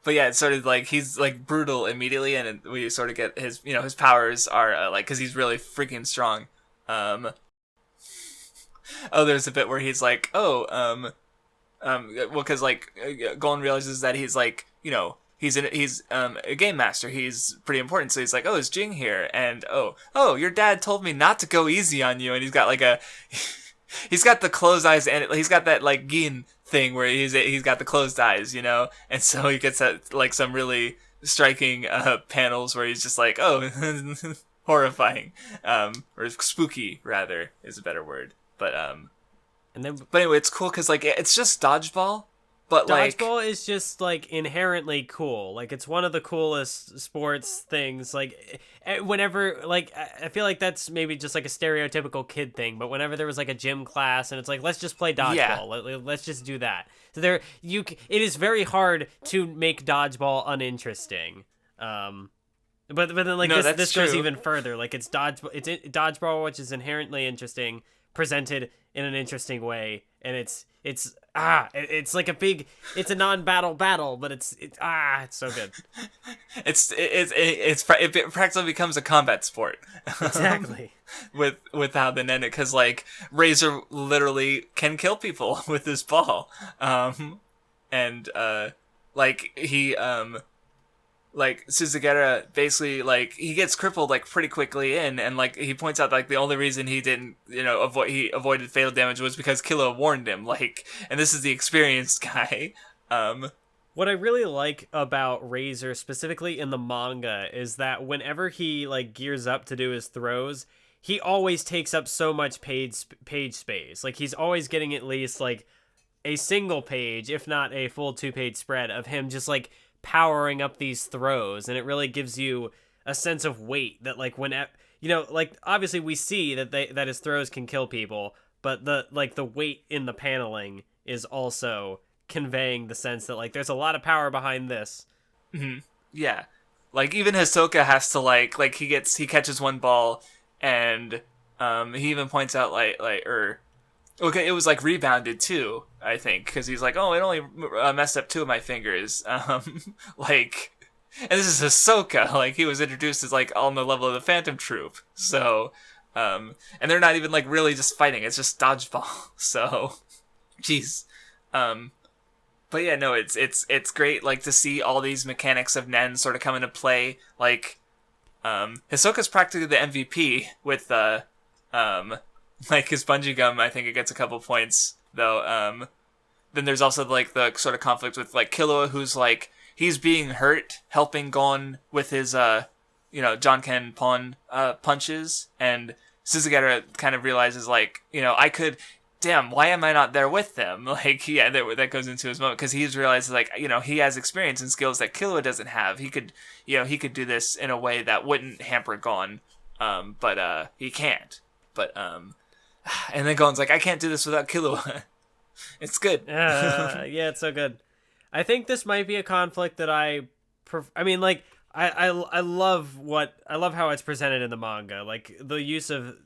But yeah, it's sort of like he's like brutal immediately, and we sort of get his, you know, his powers are like, because he's really freaking strong. Oh, there's a bit where he's like, well, because like Gon realizes that he's like, you know, he's a game master. He's pretty important. So he's like, oh, is Jing here? And oh, your dad told me not to go easy on you. And he's got like he's got the closed eyes, and he's got that like Gin thing where he's got the closed eyes, you know. And so he gets that like some really striking panels where he's just like, oh, horrifying, or spooky rather is a better word. But anyway, it's cool because like it's just dodgeball. But dodgeball is just like inherently cool. Like it's one of the coolest sports things. Like whenever, like I feel like that's maybe just like a stereotypical kid thing. But whenever there was like a gym class and it's like, let's just play dodgeball. Let's just do that. So it is very hard to make dodgeball uninteresting. But then like this goes even further. Like it's dodgeball, which is inherently interesting, presented in an interesting way, and it's like it's a non-battle battle, but it's so good. It practically becomes a combat sport. Exactly. with how the Nen, because like Razor literally can kill people with this ball, and like he like Suzugera basically like he gets crippled like pretty quickly and like he points out like the only reason he didn't, you know, avoided fatal damage was because Killua warned him, like, and this is the experienced guy. What I really like about Razor specifically in the manga is that whenever he like gears up to do his throws, he always takes up so much page space. Like he's always getting at least like a single page, if not a full 2-page spread of him just like powering up these throws, and it really gives you a sense of weight that like when, you know, like obviously we see that his throws can kill people, but the weight in the paneling is also conveying the sense that like there's a lot of power behind this. Mm-hmm. Yeah, like even Hisoka has to like he catches one ball, and he even points out okay, it was like rebounded too, I think, because he's like, oh, it only messed up 2 of my fingers. Like, and this is Hisoka, like he was introduced as like on the level of the Phantom Troop. So, and they're not even like really just fighting; it's just dodgeball. So, jeez. But yeah, no, it's great like to see all these mechanics of Nen sort of come into play. Like, Hisoka's practically the MVP with like his bungee gum. I think it gets a couple points though. Then there's also like the sort of conflict with like Killua, who's like he's being hurt helping Gon with his you know, Jonken Pon punches, and Suzugera kind of realizes like, you know, damn, why am I not there with them? Like, yeah, that goes into his moment because he's realized like, you know, he has experience and skills that Killua doesn't have. He could do this in a way that wouldn't hamper Gon, but he can't. But and then Gon's like, I can't do this without Killua. It's good. Yeah, it's so good. I think this might be a conflict that I mean, like, I love how it's presented in the manga. Like the use of,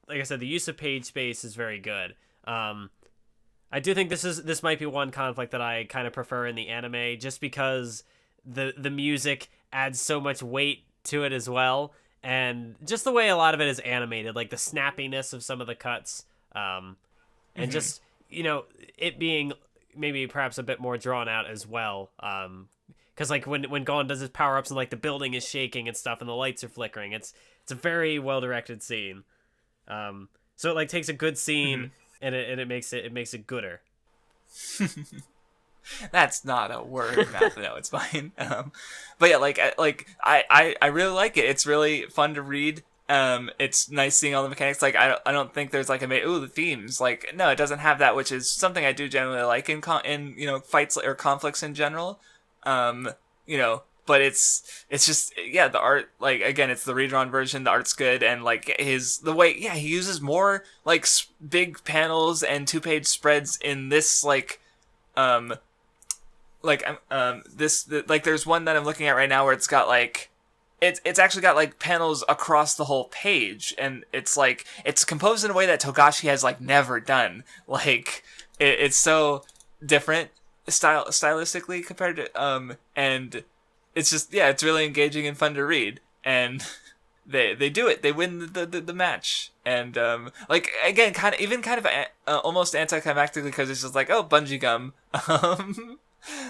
like I said, the use of page space is very good. I do think this might be one conflict that I kind of prefer in the anime, just because the music adds so much weight to it as well. And just the way a lot of it is animated, like the snappiness of some of the cuts, and just, you know, it being maybe perhaps a bit more drawn out as well. Because like when Gon does his power ups and like the building is shaking and stuff and the lights are flickering, it's a very well directed scene. So it like takes a good scene and it makes it gooder. That's not a word. No, it's fine. But yeah, I really like it. It's really fun to read. It's nice seeing all the mechanics. Like I don't think there's like the themes. Like no, it doesn't have that, which is something I do generally like in you know, fights or conflicts in general. You know, but it's just, yeah, the art, like again, it's the redrawn version. The art's good, and like the way, yeah, he uses more like big panels and 2-page spreads in this there's one that I'm looking at right now where it's got like it's actually got like panels across the whole page, and it's like it's composed in a way that Togashi has like never done. Like it's so different stylistically compared to and it's just it's really engaging and fun to read, and they do it. They win the match, and like again kind of almost anticlimactically, because it's just like, oh, bungee gum.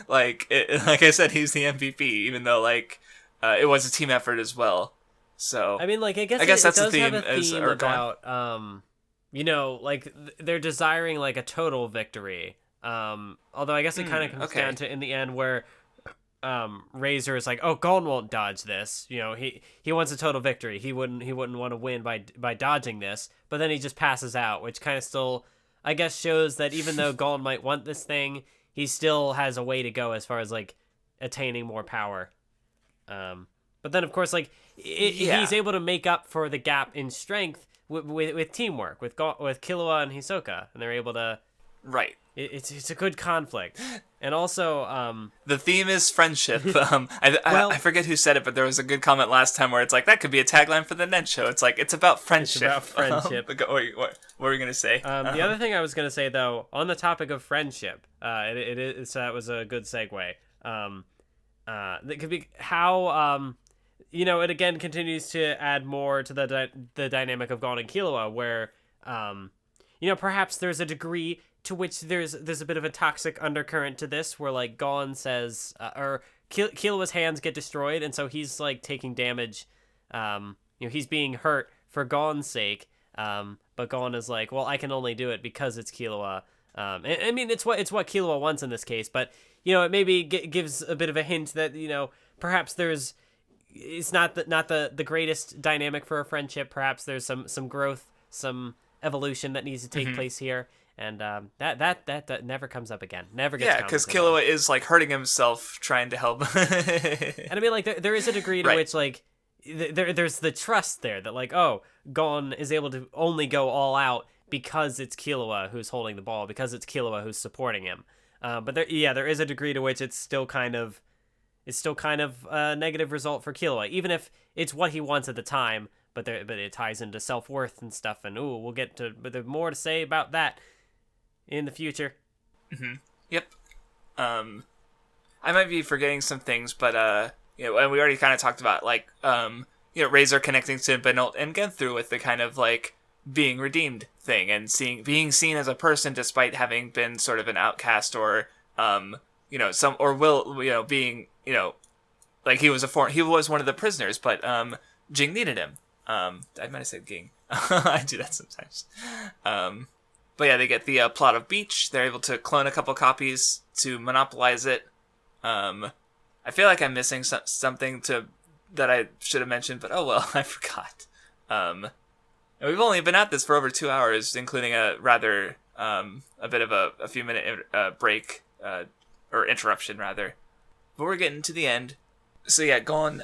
Like I said, he's the MVP, even though like it was a team effort as well. So I mean, like I guess that's it does the theme, have a theme about you know, like they're desiring like a total victory. Although I guess it kind of comes down to in the end where Razor is like, oh, Gon won't dodge this. You know, he wants a total victory. He wouldn't want to win by dodging this. But then he just passes out, which kind of still, I guess, shows that even though Gon might want this thing, he still has a way to go as far as like attaining more power. But then of course, like he's able to make up for the gap in strength with teamwork with Killua and Hisoka, and they're able to. Right. It's a good conflict, and also the theme is friendship. I forget who said it, but there was a good comment last time where it's like that could be a tagline for the Nen Show. It's like it's about friendship. It's about friendship. What were you gonna say? The other thing I was gonna say though, on the topic of friendship, it is that was a good segue. That could be how you know, it again continues to add more to the dynamic of Gon and Killua, where you know, perhaps there's a degree to which there's a bit of a toxic undercurrent to this, where like Gon says, or Killua's hands get destroyed, and so he's like taking damage. You know, he's being hurt for Gon's sake. But Gon is like, well, I can only do it because it's Killua. I mean, it's what Killua wants in this case, but you know, it maybe gives a bit of a hint that, you know, perhaps it's not the greatest dynamic for a friendship. Perhaps there's some growth, some evolution that needs to take place here. And that never comes up again. Never gets. Yeah, because Killua is like hurting himself trying to help. And I mean, like there is a degree to which like there's the trust there that like, oh, Gon is able to only go all out because it's Killua who's holding the ball, because it's Killua who's supporting him. But there is a degree to which it's still kind of a negative result for Killua, even if it's what he wants at the time. But it ties into self-worth and stuff, and we'll get to, but there's more to say about that in the future. Mm-hmm. Yep. I might be forgetting some things, but you know, and we already kind of talked about like you know, Razor connecting to Benoit and Genthru with the kind of like being redeemed thing, and being seen as a person despite having been sort of an outcast, or you know, being, you know, like he was one of the prisoners, but Jing needed him. I might have said Ging. I do that sometimes. But yeah, they get the plot of Beach. They're able to clone a couple copies to monopolize it. I feel like I'm missing something that I should have mentioned, but oh well, I forgot. And we've only been at this for over 2 hours, including a rather a bit of a few minute break or interruption rather. But we're getting to the end. So yeah, Gon.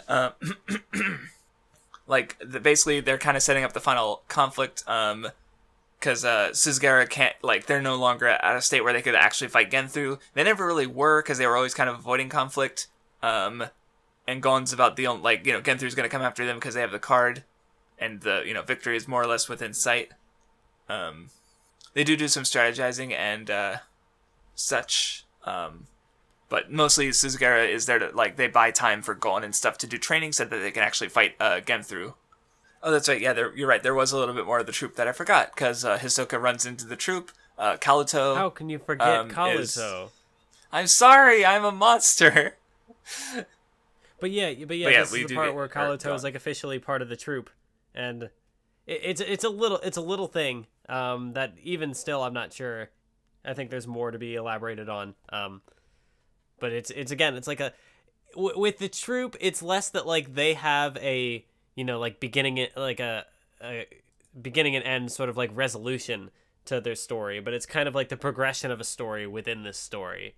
Like, basically, they're kind of setting up the final conflict, because Suzugaru can't, like, they're no longer at a state where they could actually fight Genthru. They never really were, because they were always kind of avoiding conflict, and Gon's about the only, like, you know, Genthru's going to come after them because they have the card, and the, you know, victory is more or less within sight. They do some strategizing and such, but mostly Suzugaru is there to, like, they buy time for Gon and stuff to do training so that they can actually fight Genthru. Oh, that's right. Yeah, you're right. There was a little bit more of the troop that I forgot, because Hisoka runs into the troop. Kaluto. How can you forget Kaluto? I'm sorry, I'm a monster. But this is the part where Kaluto is like officially part of the troop, and it's a little thing that even still I'm not sure. I think there's more to be elaborated on. But it's again, it's like with the troop, it's less that like they have a, you know, like beginning and end sort of like resolution to their story, but it's kind of like the progression of a story within this story.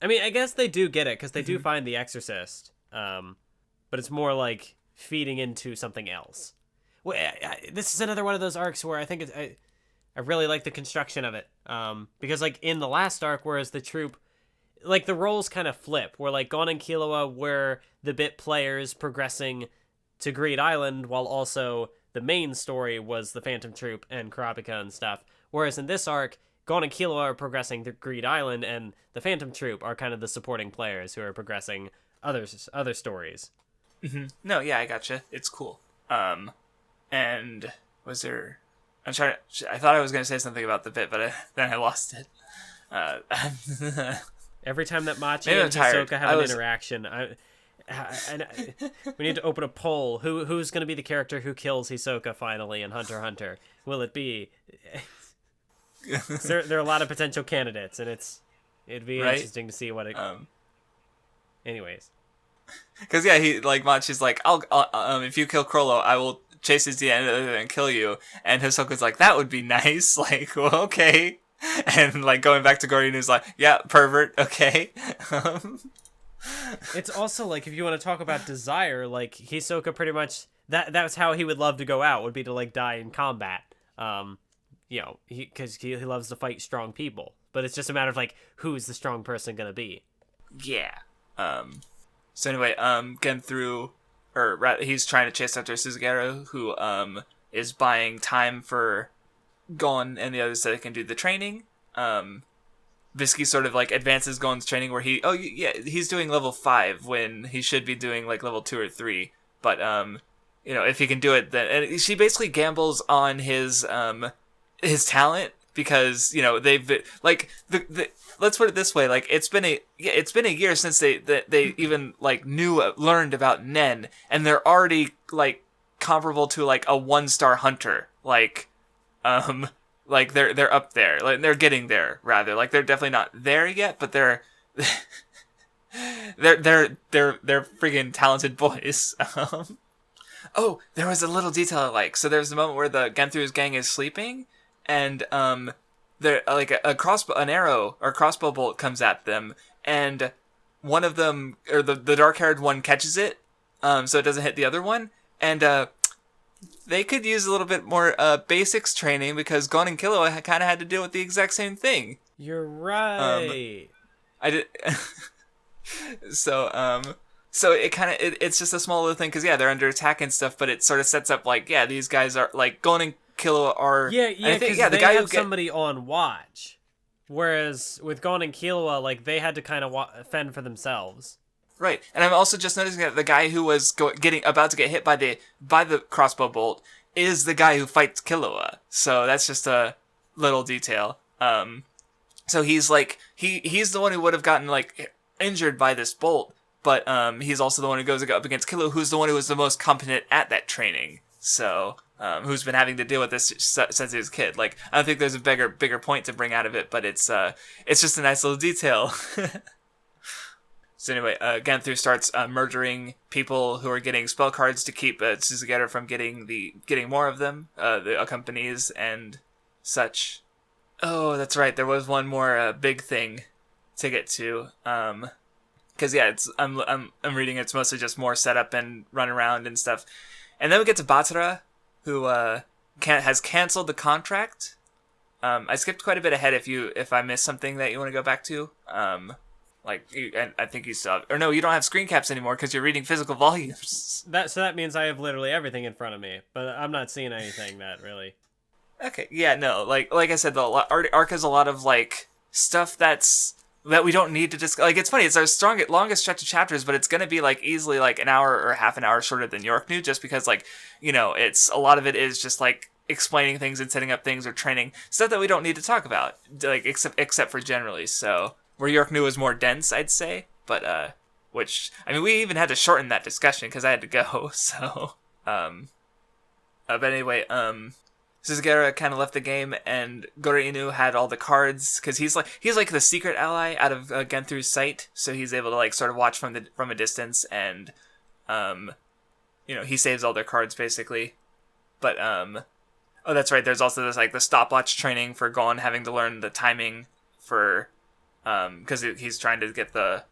I mean, I guess they do get it because they do find the Exorcist, but it's more like feeding into something else. Well, this is another one of those arcs where I think I really like the construction of it, because like in the last arc, whereas the troop, like the roles kind of flip, where like Gon and Killua were the bit players progressing to Greed Island, while also the main story was the Phantom Troop and Kurapika and stuff. Whereas in this arc, Gon and Killua are progressing through Greed Island, and the Phantom Troop are kind of the supporting players who are progressing other stories. Mm-hmm. No, yeah, I gotcha. It's cool. And was there... I thought I was going to say something about the bit, but then I lost it. Every time that Machi and Hisoka have an interaction, we need to open a poll. Who's going to be the character who kills Hisoka finally in Hunter x Hunter? Will it be... there are a lot of potential candidates, and it'd be interesting to see what it... Anyways. Because, yeah, Machi's like, I'll if you kill Crollo, I will chase his DNA and kill you. And Hisoka's like, that would be nice. Like, well, okay. And, like, going back to Gorinu's like, yeah, pervert, okay. It's also, like, if you want to talk about desire, like, Hisoka pretty much... That's how he would love to go out, would be to, like, die in combat. Because he loves to fight strong people. But it's just a matter of, like, who's the strong person gonna be. Yeah. So anyway, getting through... he's trying to chase after Suzugaru, who, is buying time for Gon and the others so they can do the training. Visky sort of, like, advances Gon's training where he's doing level 5 when he should be doing, like, level 2 or 3. But, if he can do it, then... And she basically gambles on his talent because, they've... Like, let's put it this way, like, it's been a year since they even, like, learned about Nen, and they're already, like, comparable to, like, a 1-star hunter. Like, they're up there. Like, they're getting there, rather. Like, they're definitely not there yet, but they're friggin' talented boys. Oh, there was a little detail I like. So there's a moment where the Genthu's gang is sleeping, and, there, like, an arrow or crossbow bolt comes at them, and one of them, or the dark-haired one, catches it, so it doesn't hit the other one, and, they could use a little bit more, basics training, because Gon and Killua kind of had to deal with the exact same thing. You're right. I did... So it kind of, it's just a small little thing, because, yeah, they're under attack and stuff, but it sort of sets up, like, yeah, these guys are, like, Gon and Killua are... because they have somebody on watch. Whereas with Gon and Killua, like, they had to kind of fend for themselves. Right, and I'm also just noticing that the guy who was about to get hit by the crossbow bolt is the guy who fights Killua. So that's just a little detail. So he's like he's the one who would have gotten, like, injured by this bolt, but he's also the one who goes up against Killua, who's the one who was the most competent at that training. So who's been having to deal with this since he was a kid. Like, I don't think there's a bigger point to bring out of it, but it's just a nice little detail. So anyway, Genthu starts murdering people who are getting spell cards to keep Suzugaru from getting more of them, the companies and such. Oh, that's right. There was one more big thing to get to. Because yeah, I'm reading. It's mostly just more setup and run around and stuff. And then we get to Batra, who has canceled the contract. I skipped quite a bit ahead. If I missed something that you want to go back to. I think you still have, or no, you don't have screen caps anymore because you're reading physical volumes. So that means I have literally everything in front of me, but I'm not seeing anything that really. Okay, yeah, no, like I said, the arc has a lot of, like, stuff that we don't need to discuss. Like, it's funny, it's our longest stretch of chapters, but it's gonna be, like, easily, like, an hour or half an hour shorter than York New, just because, like, it's a lot of it is just, like, explaining things and setting up things or training stuff that we don't need to talk about, like, except for generally. So where York New is more dense, I'd say, but which, I mean, we even had to shorten that discussion because I had to go. So but anyway, Suzugaru kind of left the game, and Goro Inu had all the cards because he's like the secret ally out of Genthu's sight, so he's able to, like, sort of watch from a distance, and he saves all their cards basically. But oh, that's right. There's also this, like, the stopwatch training for Gon having to learn the timing for because he's trying to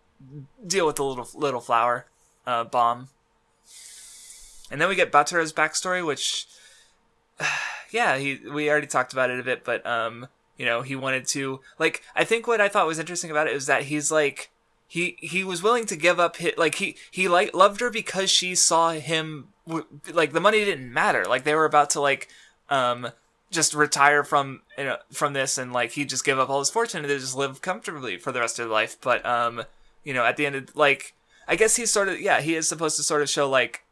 deal with the little flower bomb. And then we get Batara's backstory, which, yeah, we already talked about it a bit, but he wanted to, like, I think what I thought was interesting about it is that he's like, he was willing to give up his, like, he like loved her because she saw him, like, the money didn't matter. Like, they were about to, like, just retire from, from this, and, like, he just give up all his fortune and they just live comfortably for the rest of their life. But, at the end of, like, I guess he's sort of, he is supposed to sort of show, like,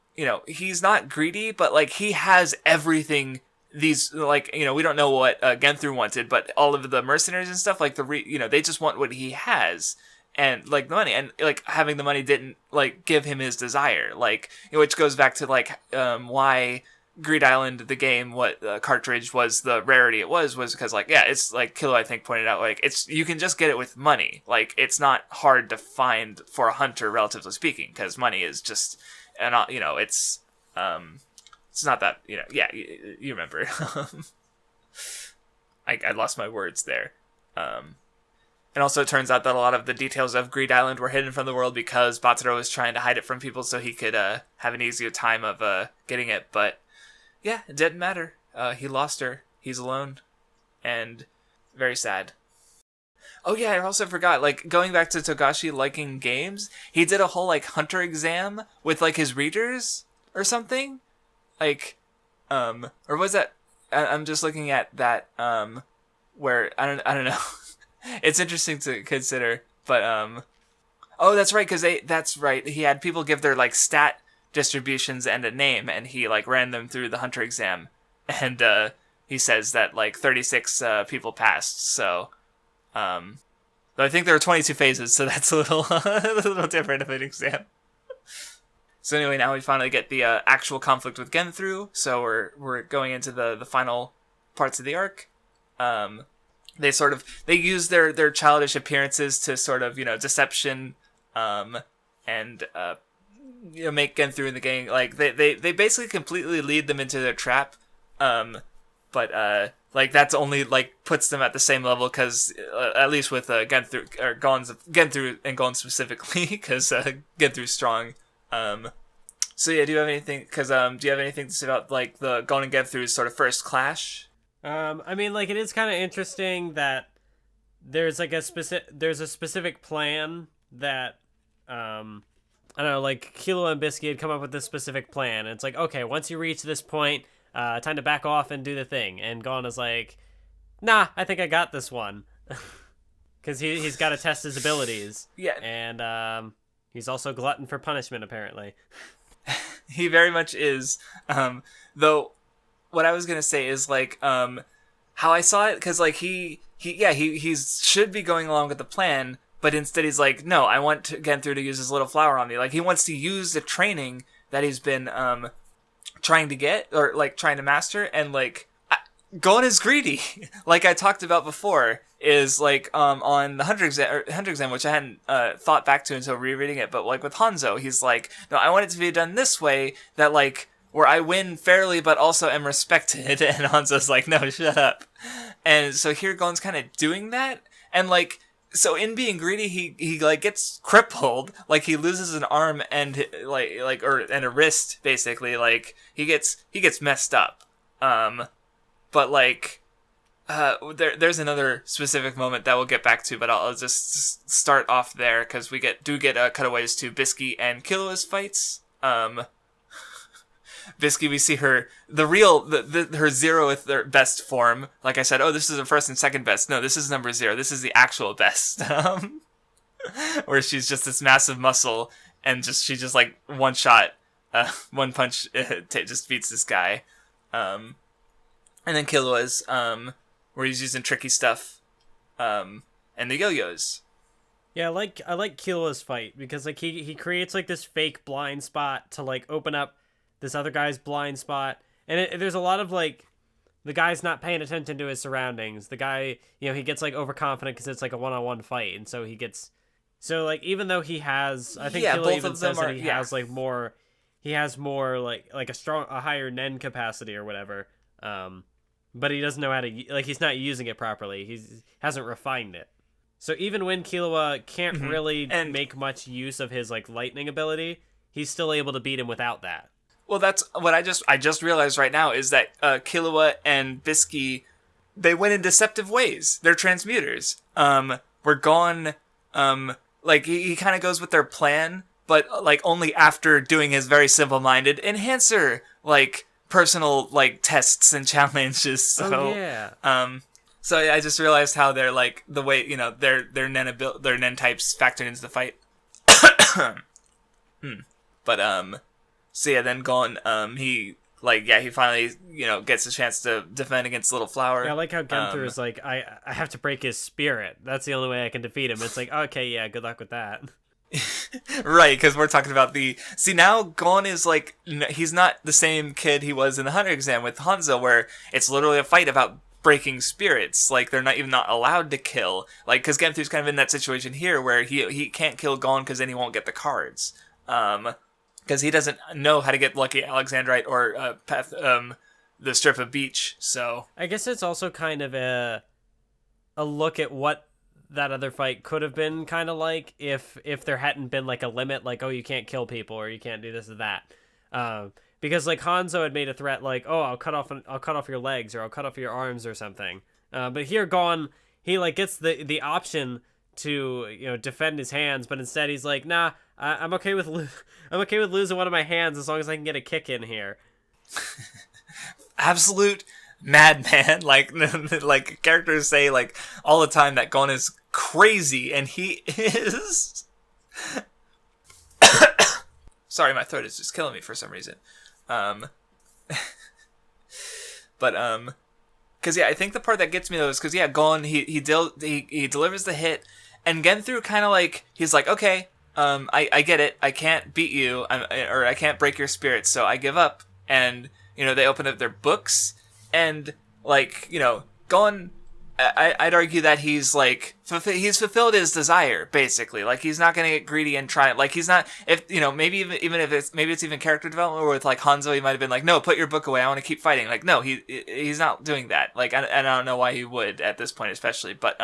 he's not greedy, but, like, he has everything. These, like, we don't know what Genthru wanted, but all of the mercenaries and stuff, like, they just want what he has, and, like, the money, and, like, having the money didn't, like, give him his desire, like, which goes back to, like, why Greed Island, the game, what cartridge was the rarity it was because, like, it's, like, Kilo, I think, pointed out, like, you can just get it with money, like, it's not hard to find for a hunter, relatively speaking, because money is just, and, it's not that, you remember. I lost my words there. And also it turns out that a lot of the details of Greed Island were hidden from the world because Batsuro was trying to hide it from people so he could have an easier time of getting it. But, yeah, it didn't matter. He lost her. He's alone. And very sad. Oh, yeah, I also forgot, like, going back to Togashi liking games, he did a whole, like, hunter exam with, like, his readers or something. Like, or was that, I'm just looking at that, where, I don't know. It's interesting to consider, but, oh, that's right, that's right, he had people give their, like, stat distributions and a name, and he, like, ran them through the hunter exam, and, he says that, like, 36, people passed, so, though I think there were 22 phases, so that's a little different of an exam. So anyway, now we finally get the actual conflict with Genthru, so we're going into the final parts of the arc. They use their childish appearances to sort of, deception, and make Genthru and the gang, like, they basically completely lead them into their trap, but like, that's only, like, puts them at the same level, because, at least with Genthru, or Genthru and Gon specifically, because Genthu's strong. So yeah, do you have anything to say about, like, the Gon and Genthu's sort of first clash? I mean, like, it is kind of interesting that there's, like, a specific plan that, I don't know, like, Kilo and Bisky had come up with this specific plan, and it's like, okay, once you reach this point, time to back off and do the thing, and Gon is like, nah, I think I got this one, because he's got to test his abilities, and, he's also glutton for punishment, apparently. He very much is. Though, what I was gonna say is, like, how I saw it, because, like, he should be going along with the plan, but instead he's like, no, I want Genthru to use his little flower on me. Like, he wants to use the training that he's been trying to get, or, like, trying to master, and, like, Gon is greedy. Like I talked about before, is, like, on the Hunter exam, which I hadn't thought back to until rereading it, but, like, with Hanzo, he's like, no, I want it to be done this way, that, like, where I win fairly but also am respected, and Hanzo's like, no, shut up. And so here Gon's kind of doing that, and, like, so in being greedy, he like, gets crippled, like, he loses an arm and, and a wrist, basically, like, he gets messed up. But, like, there's another specific moment that we'll get back to, but I'll just start off there, because we get cutaways to Bisky and Killua's fights. Bisky, we see her, her 0th or best form. Like I said, oh, this is her first and second best. No, this is number 0. This is the actual best. Where she's just this massive muscle, and she just, like, one shot, one punch, just beats this guy. And then Killua's, where he's using tricky stuff, and the yo-yos. Yeah, I like Killua's fight, because, like, he creates, like, this fake blind spot to, like, open up this other guy's blind spot, and there's a lot of, like, the guy's not paying attention to his surroundings. The guy, he gets, like, overconfident because it's, like, a one-on-one fight, and so like, even though he has, I think Killua even says that he has, like, more, like a higher Nen capacity or whatever, but he doesn't know how to, like, he's not using it properly. He hasn't refined it. So even when Killua can't really make much use of his, like, lightning ability, he's still able to beat him without that. Well, that's what I just realized right now, is that Killua and Bisky, they went in deceptive ways. They're transmuters. We're gone, like he kind of goes with their plan, but like only after doing his very simple-minded enhancer like personal like tests and challenges. So so I just realized how they're like the way, you know, their Nen types factored into the fight. But so yeah, then Gon he finally, you know, gets a chance to defend against Little Flower. Yeah, I like how Gunther is like, I have to break his spirit. That's the only way I can defeat him. It's like, okay, yeah, good luck with that. Right, because we're talking about now Gon is like, he's not the same kid he was in the Hunter exam with Hanzo, where it's literally a fight about breaking spirits. Like, they're not allowed to kill. Like, because Genthu's kind of in that situation here where he can't kill Gon because then he won't get the cards. Because he doesn't know how to get Lucky Alexandrite or the strip of beach. So I guess it's also kind of a look at what that other fight could have been kind of like if there hadn't been like a limit, like, oh, you can't kill people or you can't do this or that. Because like Hanzo had made a threat like, oh, I'll cut off your legs or I'll cut off your arms or something. But here Gon, he like gets the option to, you know, defend his hands, but instead he's like, nah, I'm okay with losing one of my hands as long as I can get a kick in here. Absolute madman. Like like characters say like all the time that Gon is crazy, and he is. Sorry, my throat is just killing me for some reason. But because yeah, I think the part that gets me though is because yeah, Gon he delivers the hit, and Genthu kind of like, he's like, okay, I get it, I can't beat you, or I can't break your spirit, so I give up. And you know, they open up their books, and like, you know, Gon, I'd argue that he's like he's fulfilled his desire basically. Like, he's not gonna get greedy and try, like, he's not, if you know, maybe even if it's even character development, where with like Hanzo he might have been like, no, put your book away, I want to keep fighting. Like, no, he's not doing that. Like, I don't know why he would at this point especially. But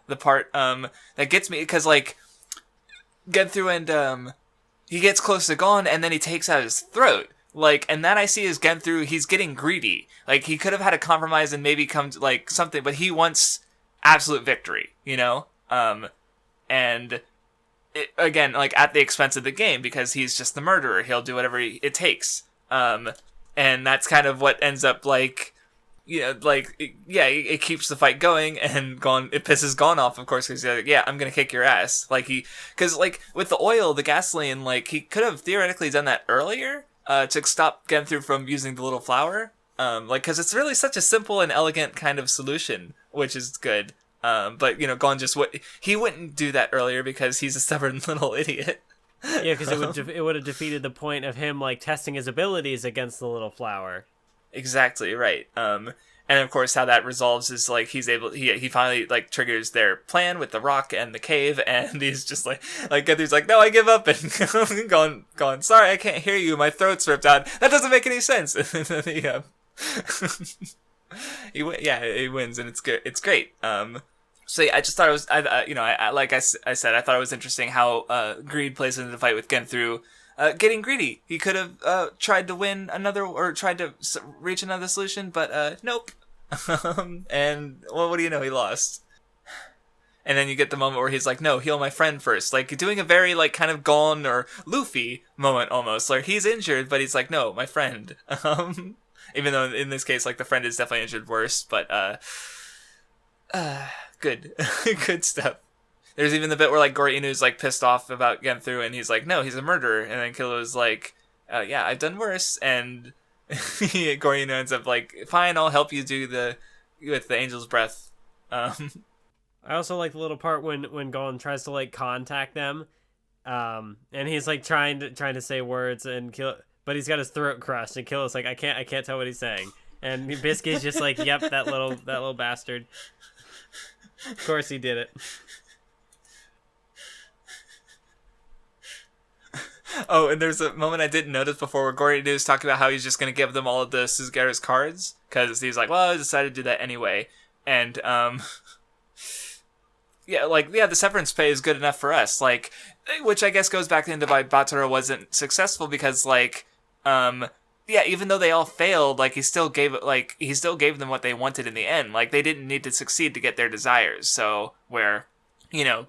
the part that gets me, because like Genthu and he gets close to Gon, and then he takes out his throat. Like, and that I see as Genthu, he's getting greedy. Like, he could have had a compromise and maybe come to, like, something, but he wants absolute victory, you know? And, again, like, at the expense of the game, because he's just the murderer. He'll do whatever it takes. And that's kind of what ends up, like, you know, like, it keeps the fight going, and it pisses Gon off, of course, because he's like, yeah, I'm gonna kick your ass. Like, because, like, with the oil, the gasoline, like, he could have theoretically done that earlier, to stop Genthu from using the Little Flower. Like, because it's really such a simple and elegant kind of solution, which is good. But, you know, Gon just he wouldn't do that earlier because he's a stubborn little idiot. Yeah, because it would have defeated the point of him, like, testing his abilities against the Little Flower. Exactly, right. And of course how that resolves is like he finally like triggers their plan with the rock and the cave, and he's just like Genthu's like, no, I give up, and going, sorry, I can't hear you, my throat's ripped out. That doesn't make any sense. And then he wins, and it's good. It's great. So yeah, I just thought it was, like I said, I thought it was interesting how greed plays into the fight with Genthu. Getting greedy. He could have tried to win another, or tried to reach another solution, but nope. And well, what do you know? He lost. And then you get the moment where he's like, "No, heal my friend first." Like, doing a very like kind of Gon or Luffy moment almost. Like, he's injured, but he's like, "No, my friend." Even though in this case, like, the friend is definitely injured worse, but good, good stuff. There's even the bit where, like, Goro Inu's, like, pissed off about Genthu, and he's like, no, he's a murderer. And then Killoo's like, yeah, I've done worse. And Goro Inu ends up like, fine, I'll help you with the angel's breath. I also like the little part when Gon tries to, like, contact them. And he's, like, trying to say words, and but he's got his throat crushed, and Killoo's like, I can't tell what he's saying. And Biscuit's just like, yep, that little bastard. Of course he did it. Oh, and there's a moment I didn't notice before where Goro Inu is talking about how he's just going to give them all of the Suzugaru's cards, because he's like, well, I decided to do that anyway. And, the severance pay is good enough for us, like, which I guess goes back into why Batara wasn't successful, because, like, even though they all failed, like, he still gave them what they wanted in the end. Like, they didn't need to succeed to get their desires, so, where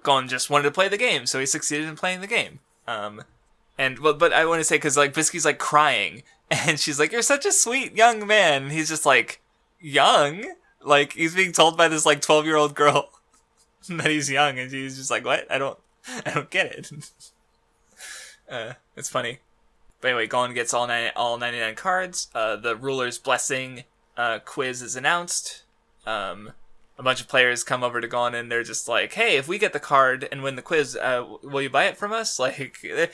Gon just wanted to play the game, so he succeeded in playing the game. But I want to say, because, like, Bisky's, like, crying, and she's like, "You're such a sweet young man." And he's just like, young? Like, he's being told by this, like, 12-year-old girl that he's young, and she's just like, what? I don't get it. It's funny. But anyway, Gon gets all 99 cards. The ruler's blessing quiz is announced. A bunch of players come over to Gon, and they're just like, "Hey, if we get the card and win the quiz, will you buy it from us?" Like, the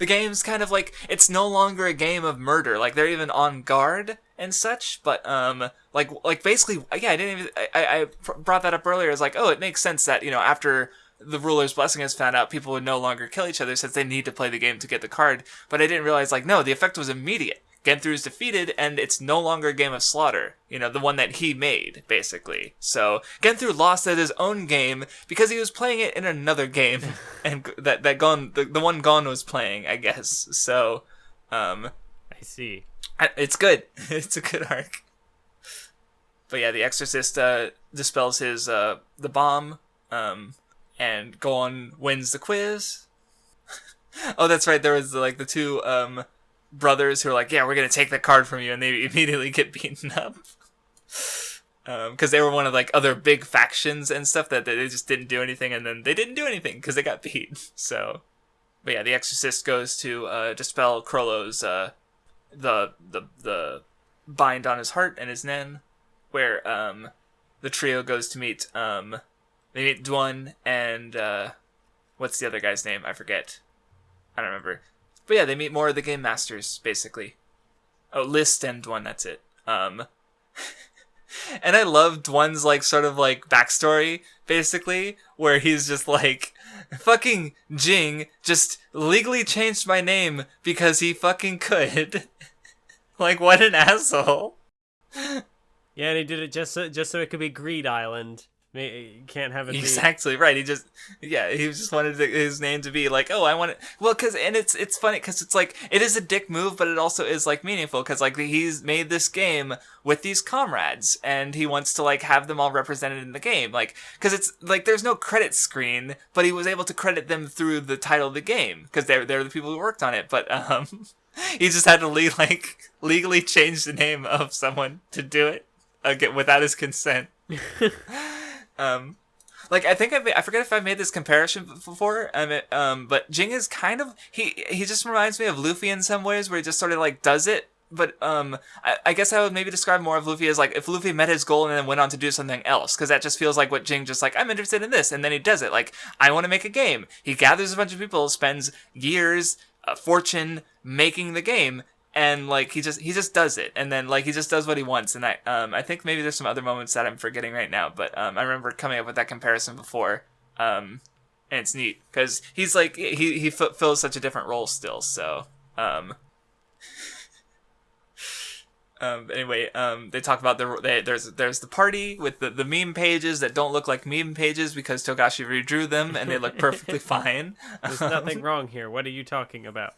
game's kind of like, it's no longer a game of murder. Like, they're even on guard and such. But like basically, yeah, I brought that up earlier. It's like, oh, it makes sense that after the ruler's blessing is found out, people would no longer kill each other since they need to play the game to get the card. But I didn't realize, like, no, the effect was immediate. Genthru is defeated, and it's no longer a game of slaughter. The one that he made, basically. So, Genthru lost at his own game because he was playing it in another game, and that Gon, the one Gon was playing, I guess. So, I see. It's good. It's a good arc. But yeah, the Exorcist dispels his the bomb, and Gon wins the quiz. Oh, that's right. There was like the two brothers who are like, "Yeah, we're gonna take the card from you," and they immediately get beaten up because they were one of like other big factions and stuff that they just didn't do anything, and then they didn't do anything because they got beat. So, but yeah, the Exorcist goes to dispel Krollo's the bind on his heart and his Nen, where the trio goes to meet they meet Dwon and what's the other guy's name? I forget. I don't remember. But yeah, they meet more of the game masters, basically. Oh, List and Dwon, that's it. And I love Dwon's, like, sort of, like, backstory, basically, where he's just like, fucking Jing just legally changed my name because he fucking could. Like, what an asshole. Yeah, and he did it just so it could be Greed Island. You can't have it exactly right. He just wanted his name to be like, oh, I want it. Well, it's funny because it's like, it is a dick move, but it also is like meaningful because like he's made this game with these comrades and he wants to like have them all represented in the game, like because it's like there's no credit screen, but he was able to credit them through the title of the game because they're the people who worked on it. But he just had to legally change the name of someone to do it again without his consent. Like I think I forget if I made this comparison before. But Jing is kind of he just reminds me of Luffy in some ways, where he just sort of like does it. But I guess I would maybe describe more of Luffy as like if Luffy met his goal and then went on to do something else, because that just feels like what Jing just like, I'm interested in this, and then he does it. Like, I want to make a game. He gathers a bunch of people, spends years, a fortune making the game. And like he just does it, and then like he just does what he wants, and I think maybe there's some other moments that I'm forgetting right now, but I remember coming up with that comparison before, and it's neat because he's like he fills such a different role still. So anyway, they talk about there's the party with the meme pages that don't look like meme pages because Togashi redrew them and they look perfectly fine. There's nothing wrong here. What are you talking about?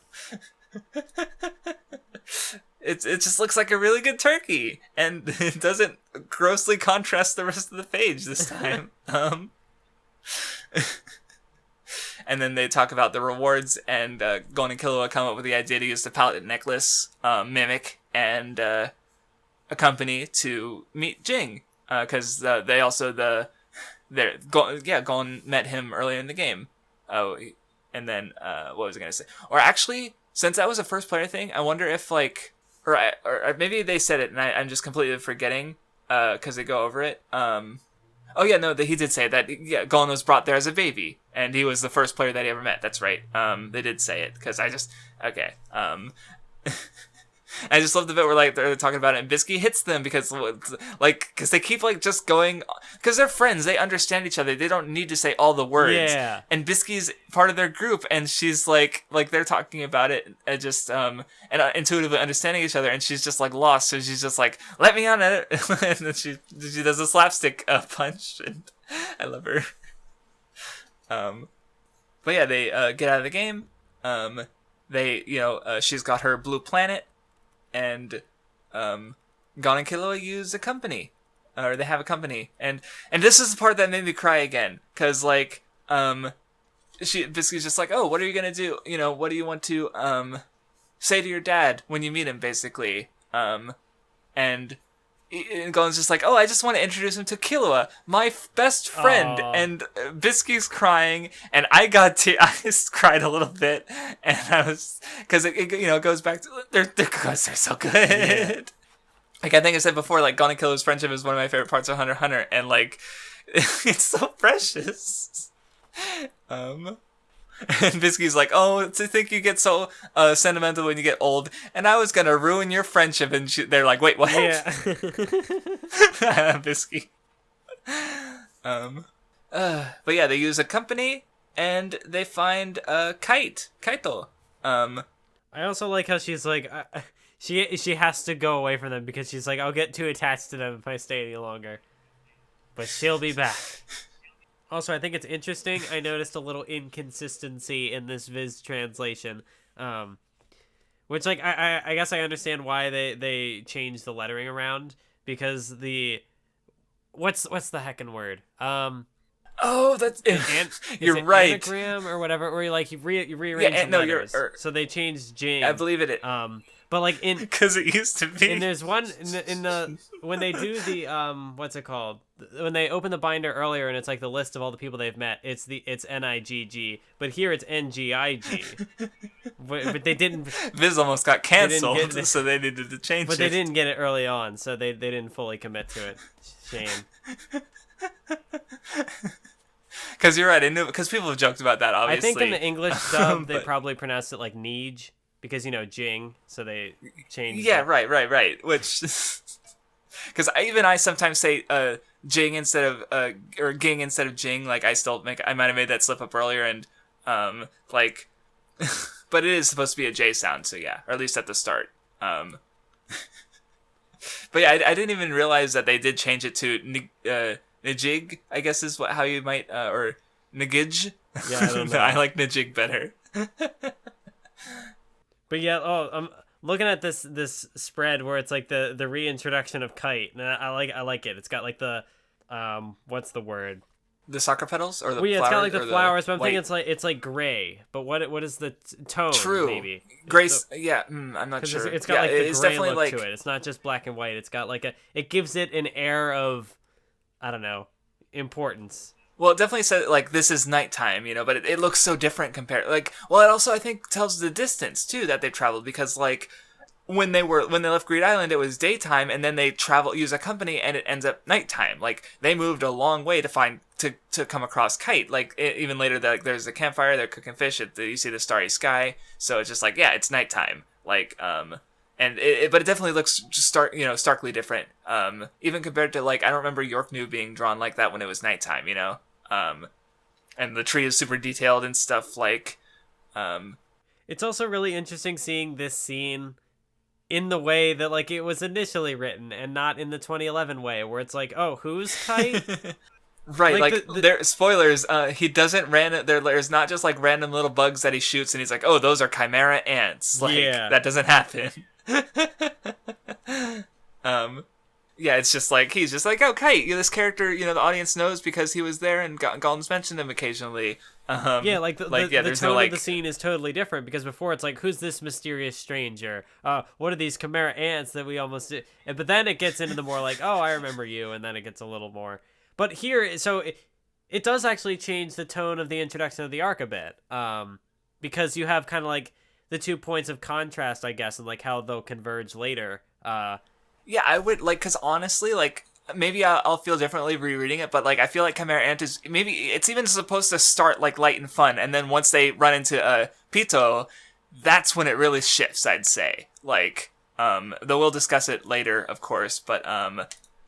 It just looks like a really good turkey, and it doesn't grossly contrast the rest of the page this time. And then they talk about the rewards, and Gon and Killua come up with the idea to use the palette necklace, Mimic, and a company to meet Jing, because they also Gon met him earlier in the game. Oh, and then what was I gonna say? Or actually, since that was a first player thing, I wonder if like, or maybe they said it and I'm just completely forgetting because they go over it. Oh yeah, no, he did say that. Yeah, Gon was brought there as a baby, and he was the first player that he ever met. That's right. They did say it because I just love the bit where like they're talking about it, and Bisky hits them because they keep like just going because they're friends. They understand each other. They don't need to say all the words. Yeah. And Bisky's part of their group, and she's like they're talking about it and just and intuitively understanding each other, and she's just like lost. So she's just like, let me on it, and then she does a slapstick punch, and I love her. But yeah, they get out of the game. She's got her blue planet. And Gon and Killua use a company or they have a company, and this is the part that made me cry again, because like Biscuit's just like, oh, what are you gonna do? You know, what do you want to say to your dad when you meet him, basically? And Golan's just like, oh, I just want to introduce him to Killua, my best friend. Aww. And Biscuit's crying, and I just cried a little bit, and I was, because it goes back to they're so good. Yeah. Like I think I said before, like Gon and Killua's friendship is one of my favorite parts of Hunter x Hunter, and like it's so precious. And Biscuit's like, oh, to think you get so sentimental when you get old, and I was gonna ruin your friendship, and they're like, wait, what? Yeah. Biscuit. But yeah, they use a company, and they find Kaito. I also like how she's like, she has to go away from them because she's like, I'll get too attached to them if I stay any longer, but she'll be back. Also, I think it's interesting. I noticed a little inconsistency in this Viz translation, which, like, I guess I understand why they changed the lettering around, because what's the heckin' word? Oh, that's you're right. Anagram or whatever, or you rearrange the letters. So they changed Jing. I believe it. But like because it used to be. And there's one in the when they do the what's it called? When they open the binder earlier and it's like the list of all the people they've met. It's NIGG, but here it's NGIG. but they didn't. Viz almost got canceled, so they needed to change it. But they didn't get it early on, so they didn't fully commit to it. Shame. Because you're right, I knew, because people have joked about that, obviously. I think in the English dub, they probably pronounced it like Nij, because, Jing, so they changed it. Right, which... Because I sometimes say Jing instead of... or Ging instead of Jing, like, I might have made that slip up earlier, and, like... but it is supposed to be a J sound, so yeah, or at least at the start. But yeah, I didn't even realize that they did change it to... Najig, I guess is how you might, or Nagij. Yeah, I don't know. I like Najig better. But yeah, I'm looking at this spread where it's like the reintroduction of Kite, and I like it. It's got like the, what's the word? The soccer petals or the flowers? Flowers? It's got like the flowers, but I'm white? thinking it's like gray. But what is the tone? True. Maybe gray. Yeah, I'm not sure. It's got like the gray look to it. It's not just black and white. It's got like it gives it an air of, I don't know, importance. Well, it definitely said like this is nighttime, but it looks so different compared. Like, well, it also I think tells the distance too that they traveled, because like when they left Greed Island, it was daytime, and then they use a company, and it ends up nighttime. Like they moved a long way to come across Kite. Like even later, there's a campfire, they're cooking fish. You see the starry sky, so it's just like it's nighttime. Like And but it definitely looks just starkly different. Even compared to like I don't remember Yorknew being drawn like that when it was nighttime. And the tree is super detailed and stuff like. It's also really interesting seeing this scene in the way that like it was initially written, and not in the 2011 way where it's like, oh, who's Kite? Right, like there spoilers. He doesn't there's not just like random little bugs that he shoots, and he's like, oh, those are Chimera ants. Like that doesn't happen. Yeah, it's just like he's just like, oh, Kite, this character, the audience knows because he was there, and Galen's mentioned him occasionally. Yeah, like the tone of the scene is totally different, because before it's like, who's this mysterious stranger? What are these Chimera ants that we almost did? But then it gets into the more like, oh, I remember you, and then it gets a little more. But here, so it does actually change the tone of the introduction of the arc a bit, because you have kind of like the 2 points of contrast, I guess, and like how they'll converge later. Yeah, I would like, because honestly, like maybe I'll feel differently rereading it, but like I feel like Chimera Ant is maybe it's even supposed to start like light and fun, and then once they run into Pito, that's when it really shifts. I'd say like though we'll discuss it later, of course, but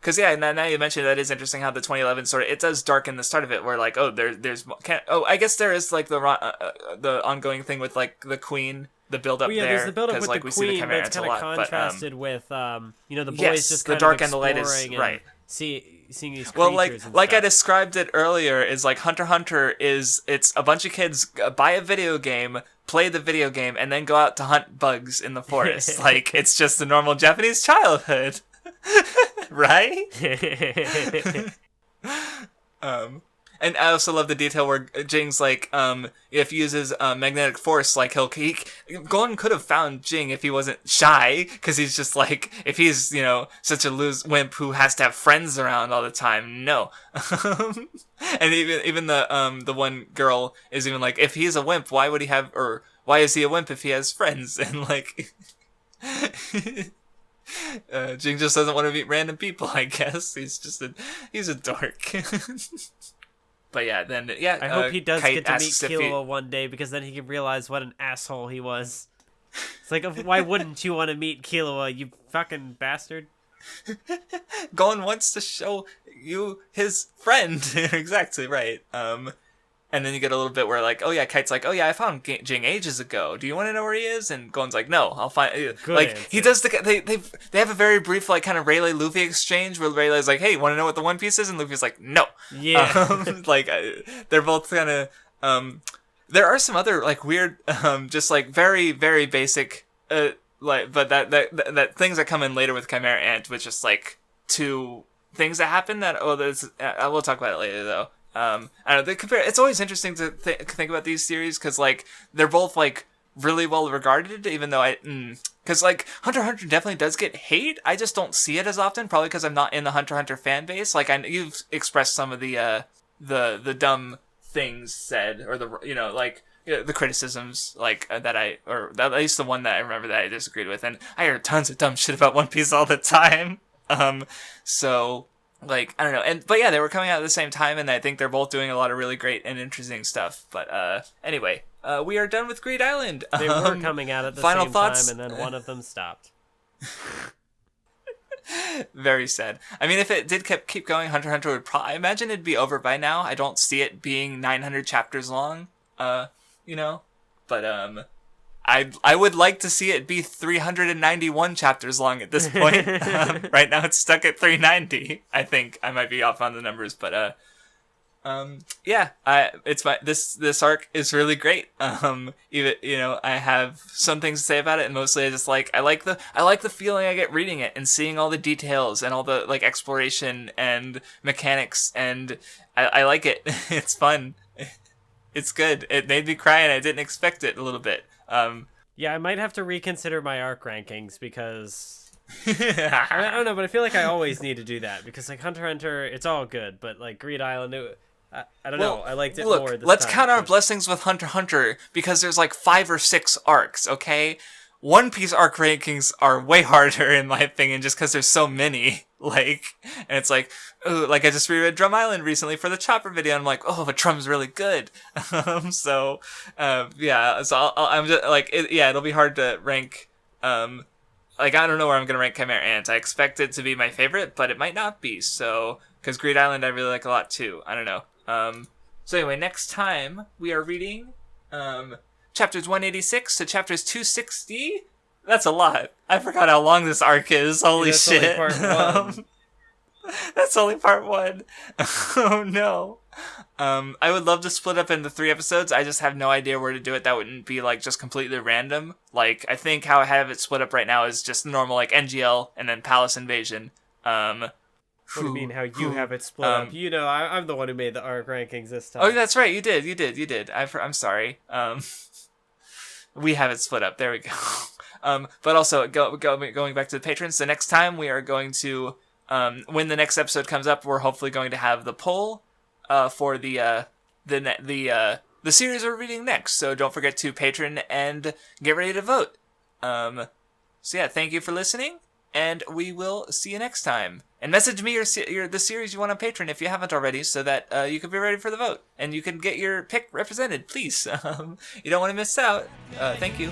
because now you mentioned that is interesting how the 2011 sort of it does darken the start of it, where like I guess there is like the ongoing thing with like the queen. The build up there, there's the build up with like, the queen, but it's kind of contrasted with the boys just kind the dark of and the light is right. Seeing these creatures. Well, like I described it earlier, is like Hunter x Hunter it's a bunch of kids buy a video game, play the video game, and then go out to hunt bugs in the forest. Like it's just the normal Japanese childhood. Right? And I also love the detail where Jing's like, if he uses magnetic force, like Gon could have found Jing if he wasn't shy, because he's just like, if he's, such a loose wimp who has to have friends around all the time, no. And even the one girl is even like, if he's a wimp, why is he a wimp if he has friends? And like, Jing just doesn't want to meet random people, I guess. He's a dork. But yeah, then I hope he does Kite get to meet asks if Killua one day, because then he can realize what an asshole he was. It's like, why wouldn't you want to meet Killua, you fucking bastard? Gon wants to show you his friend. Exactly right. And then you get a little bit where like, oh yeah, Kite's like, oh yeah, I found Jing ages ago. Do you want to know where he is? And Gon's like, no, I'll find. Good like answer. He does they have a very brief like kind of Rayleigh Luffy exchange where Rayleigh's like, hey, want to know what the One Piece is? And Luffy's like, no. Yeah. They're both kind of. There are some other like weird, just like very very basic, but that things that come in later with Chimera Ant, with just like two things that happen that I will talk about it later though. I don't know, it's always interesting to think about these series, because like they're both like really well regarded, even though because like Hunter x Hunter definitely does get hate. I just don't see it as often, probably because I'm not in the Hunter x Hunter fan base. Like you've expressed some of the dumb things said, or the criticisms like or at least the one that I remember that I disagreed with, and I heard tons of dumb shit about One Piece all the time. So like, I don't know. But yeah, they were coming out at the same time, and I think they're both doing a lot of really great and interesting stuff. But anyway, we are done with Greed Island. They were coming out at the final same thoughts? time, and then one of them stopped. Very sad. I mean, if it did keep going, Hunter x Hunter would I imagine it'd be over by now. I don't see it being 900 chapters long, But I would like to see it be 391 chapters long at this point. Right now it's stuck at 390. I think I might be off on the numbers, but this arc is really great. Even I have some things to say about it, and mostly I just like I like the feeling I get reading it and seeing all the details and all the like exploration and mechanics, and I like it. It's fun. It's good. It made me cry, and I didn't expect it a little bit. Yeah, I might have to reconsider my arc rankings, because I don't know, but I feel like I always need to do that, because like Hunter x Hunter, it's all good, but like Greed Island, I don't know, I liked it more this time. Let's count our blessings with Hunter x Hunter, because there's like 5 or 6 arcs, okay? One Piece arc rankings are way harder, in my opinion, just because there's so many. And it's like, ooh, like I just reread Drum Island recently for the Chopper video, and I'm like, oh, but Drum's really good. So I'm just like, it'll be hard to rank. I don't know where I'm gonna rank Chimera Ant. I expect it to be my favorite, but it might not be. So, because Greed Island I really like a lot too. I don't know. So anyway, next time we are reading chapters 186 to chapters 260. That's a lot. I forgot how long this arc is. Holy shit. Only part 1. That's only part 1. Oh no. I would love to split up into 3 episodes. I just have no idea where to do it. That wouldn't be like just completely random. Like, I think how I have it split up right now is just normal, like NGL and then Palace Invasion. What do you mean how you have it split up? I'm the one who made the arc rankings this time. Oh, that's right. You did. I'm sorry. We have it split up. There we go. But also going back to the patrons, the next time we are going to, when the next episode comes up, we're hopefully going to have the poll, for the series we're reading next. So don't forget to patron and get ready to vote. So yeah, thank you for listening, and we will see you next time. And message me the series you want on Patreon if you haven't already, so that you can be ready for the vote and you can get your pick represented, please. You don't want to miss out. Thank you.